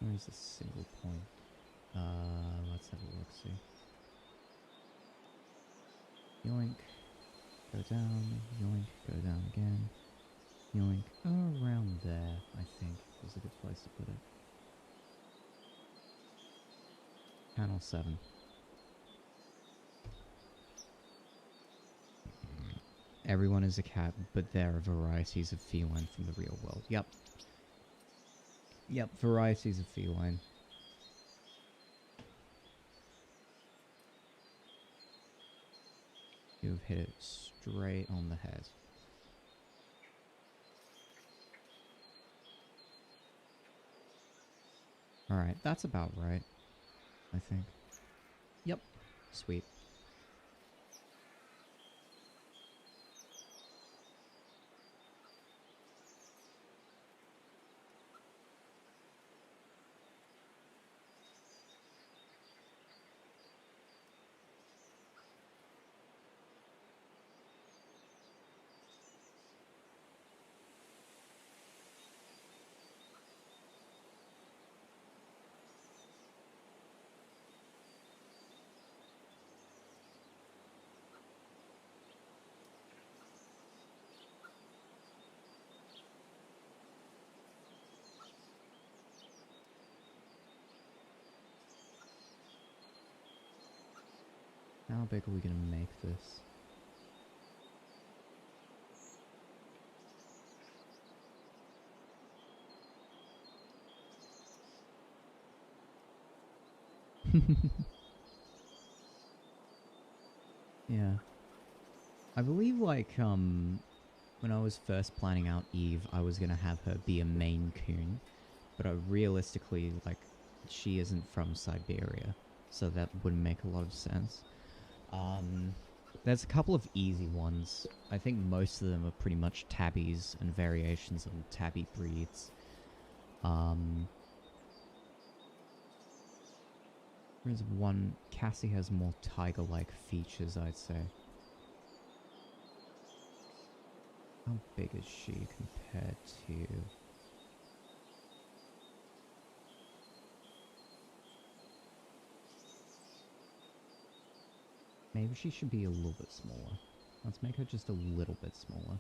Where's the single point? Let's have a look, see. Yoink. Go down. Yoink. Go down again. Yoink. Around there, I think, is a good place to put it. Panel 7. Everyone is a cat, but there are varieties of feline from the real world. Yep. Yep, varieties of feline. You've hit it straight on the head. Alright, that's about right, I think. Yep. Sweet. How big are we gonna make this? Yeah. I believe, like, when I was first planning out Eve, I was gonna have her be a Maine Coon, but realistically, like, she isn't from Siberia, so that wouldn't make a lot of sense. There's a couple of easy ones. I think most of them are pretty much tabbies and variations on tabby breeds. There's one... Cassie has more tiger-like features, I'd say. How big is she compared to... Maybe she should be a little bit smaller. Let's make her just a little bit smaller.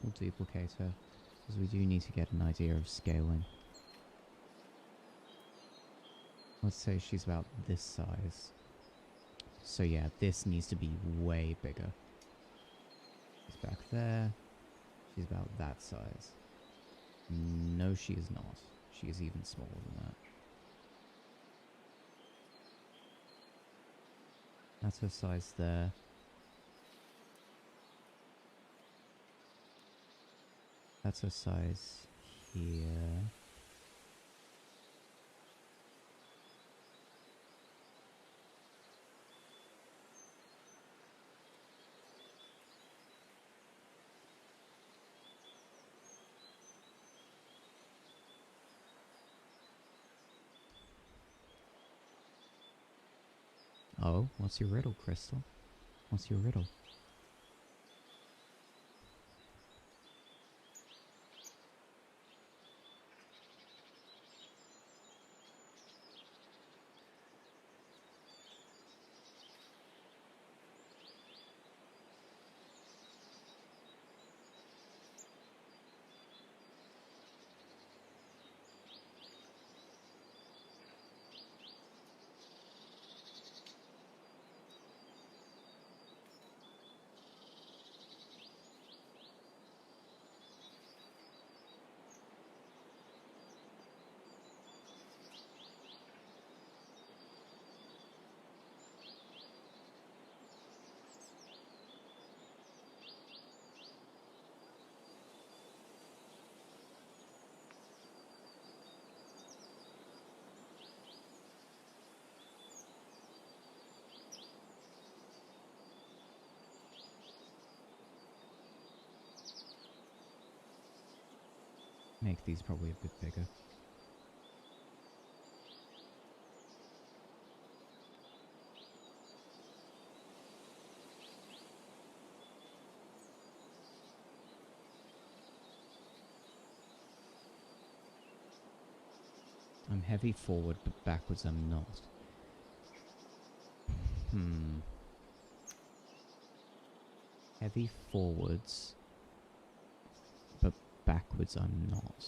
We'll duplicate her, because we do need to get an idea of scaling. Let's say she's about this size. So yeah, this needs to be way bigger. She's back there. She's about that size. No, she is not. She is even smaller than that. That's her size there. That's her size here. Oh, what's your riddle, Crystal? What's your riddle? Make these probably a bit bigger. I'm heavy forward, but backwards I'm not. Heavy forwards, but backwards I'm not.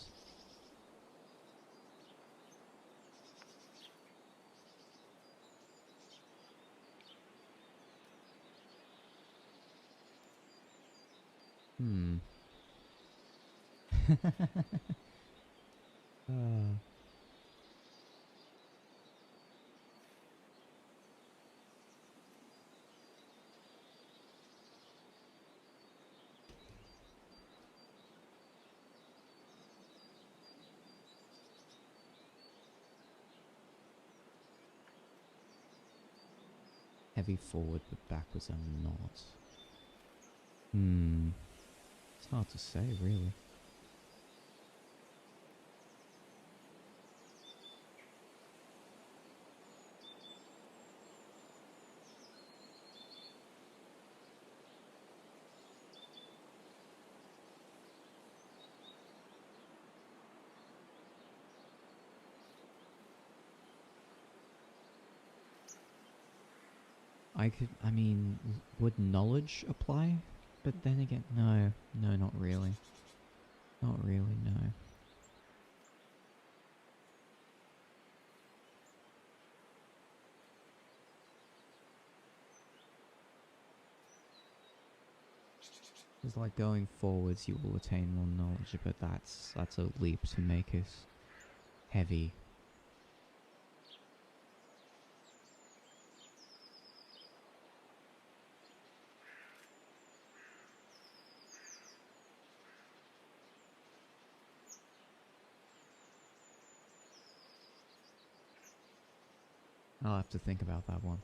Heavy forward, but backwards I'm not. It's hard to say, really. I mean, would knowledge apply? But then again, no, not really. Not really, no. It's like going forwards, you will attain more knowledge, but that's a leap to make it heavy. I'll have to think about that one.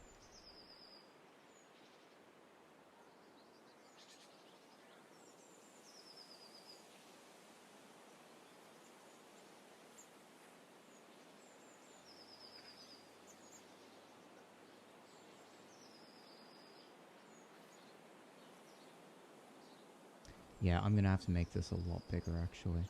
Yeah, I'm gonna have to make this a lot bigger, actually.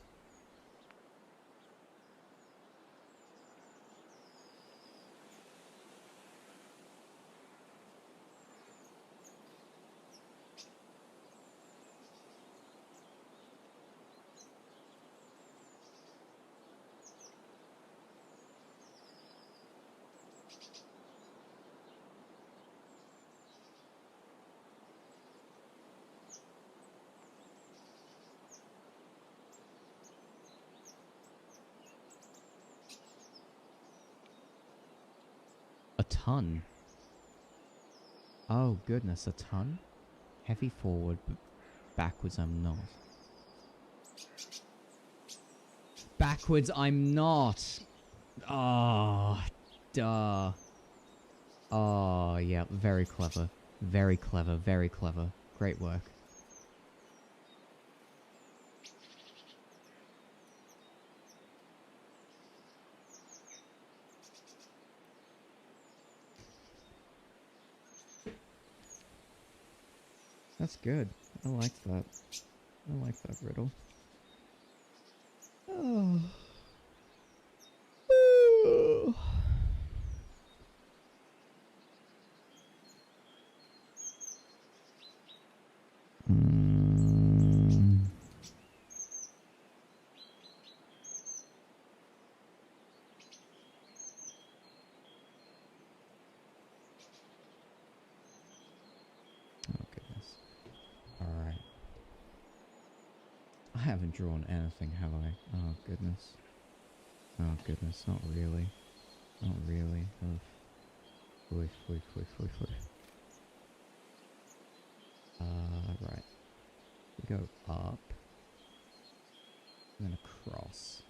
A ton? Oh goodness, a ton? Heavy forward, but backwards I'm not. Backwards I'm not! Oh, duh. Oh, yeah, very clever. Very clever, very clever. Great work. That's good. I like that. I like that riddle. Oh. I haven't drawn anything, have I? Oh, goodness. Oh, goodness, not really. Not really. Oof. Oof, oof, oof, oof, oof. Right. We go up. And then across.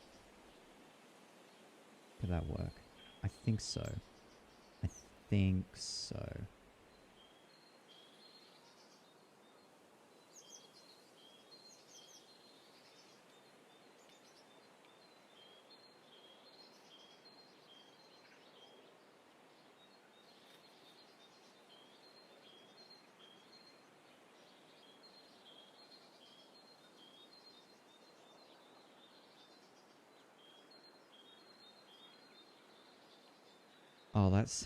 Could that work? I think so. I think so. Oh, that's...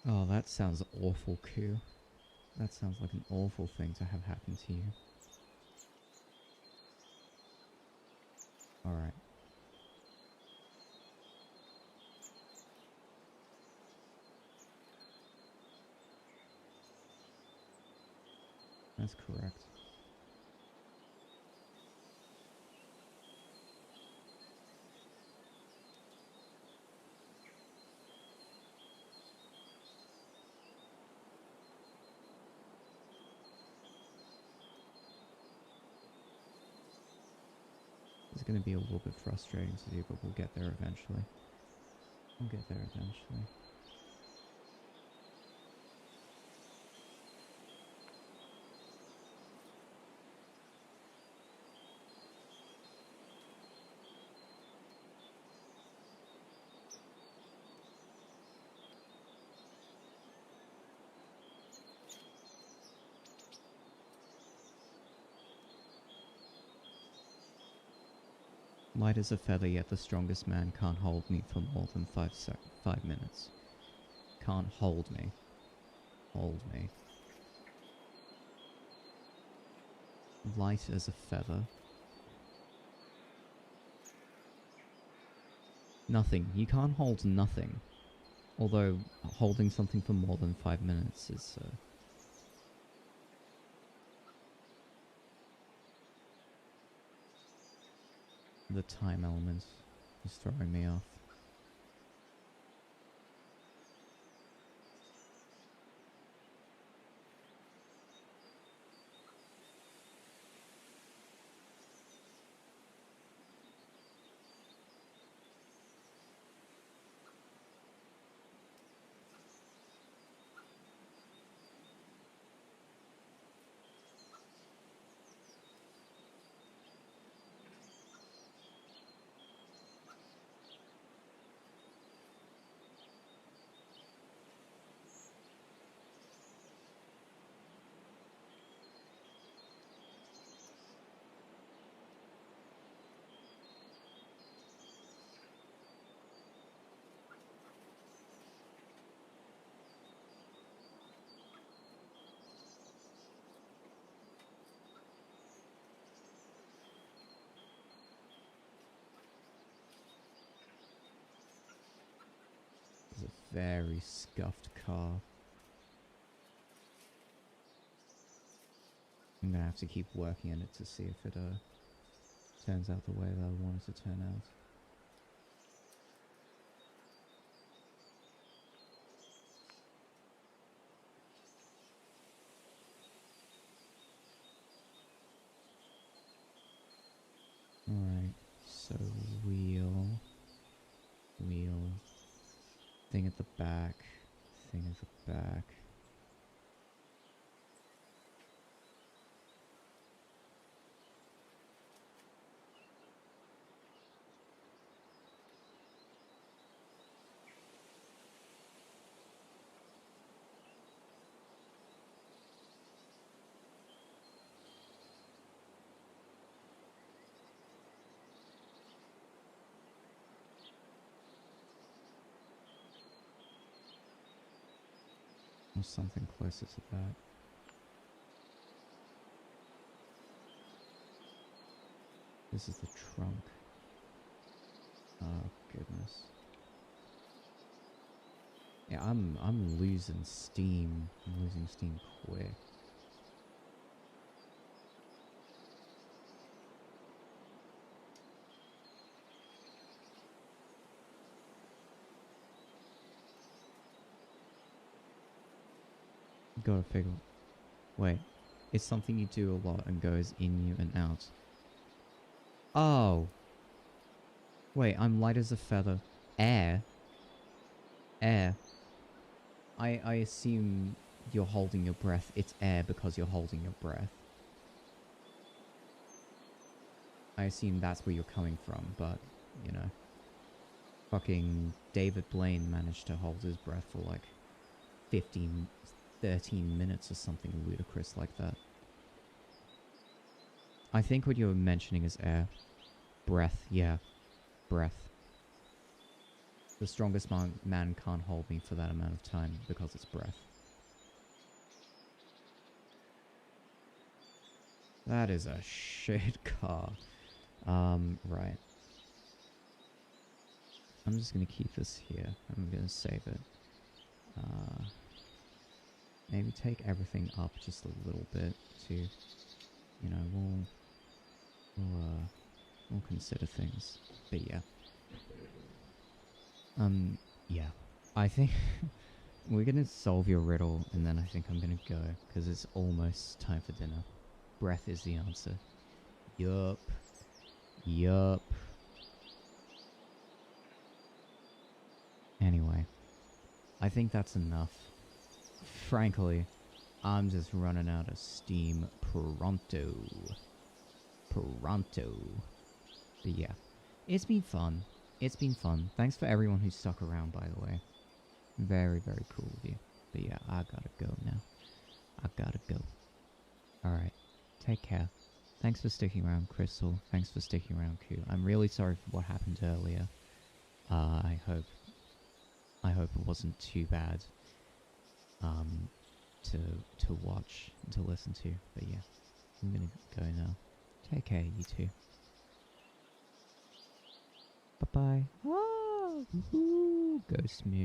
oh, that sounds awful, Q. That sounds like an awful thing to have happen to you. Alright. That's correct. It's going to be a little bit frustrating to do, but we'll get there eventually. We'll get there eventually. Light as a feather, yet the strongest man can't hold me for more than 5 minutes. Can't hold me. Hold me. Light as a feather. Nothing. You can't hold nothing. Although, holding something for more than 5 minutes is, the time element is throwing me off. It's a very scuffed car. I'm gonna have to keep working on it to see if it turns out the way that I want it to turn out. Alright, so wheel, thing at the back, thing at the back. Or something closer to that. This is the trunk. Oh goodness. Yeah, I'm losing steam. I'm losing steam quick. Gotta figure. Wait, it's something you do a lot and goes in you and out. Oh. Wait, I'm light as a feather. Air. Air. I assume you're holding your breath. It's air because you're holding your breath. I assume that's where you're coming from, but, you know. Fucking David Blaine managed to hold his breath for like 13 minutes or something ludicrous like that. I think what you were mentioning is air. Breath, yeah. Breath. The strongest man can't hold me for that amount of time because it's breath. That is a shit car. Right. I'm just gonna keep this here. I'm gonna save it. Maybe take everything up just a little bit to, you know, we'll consider things. But yeah. Yeah. I think we're gonna solve your riddle and then I think I'm gonna go, because it's almost time for dinner. Breath is the answer. Yup. Yup. Anyway, I think that's enough. Frankly, I'm just running out of steam pronto. Pronto. But yeah, it's been fun. It's been fun. Thanks for everyone who stuck around, by the way. Very, very cool of you. But yeah, I gotta go now. I gotta go. Alright, take care. Thanks for sticking around, Crystal. Thanks for sticking around, Q. I'm really sorry for what happened earlier. I hope it wasn't too bad to watch and to listen to. But yeah, I'm gonna go now. Take care, you two. Bye bye. Oh, woohoo! Go Smooth.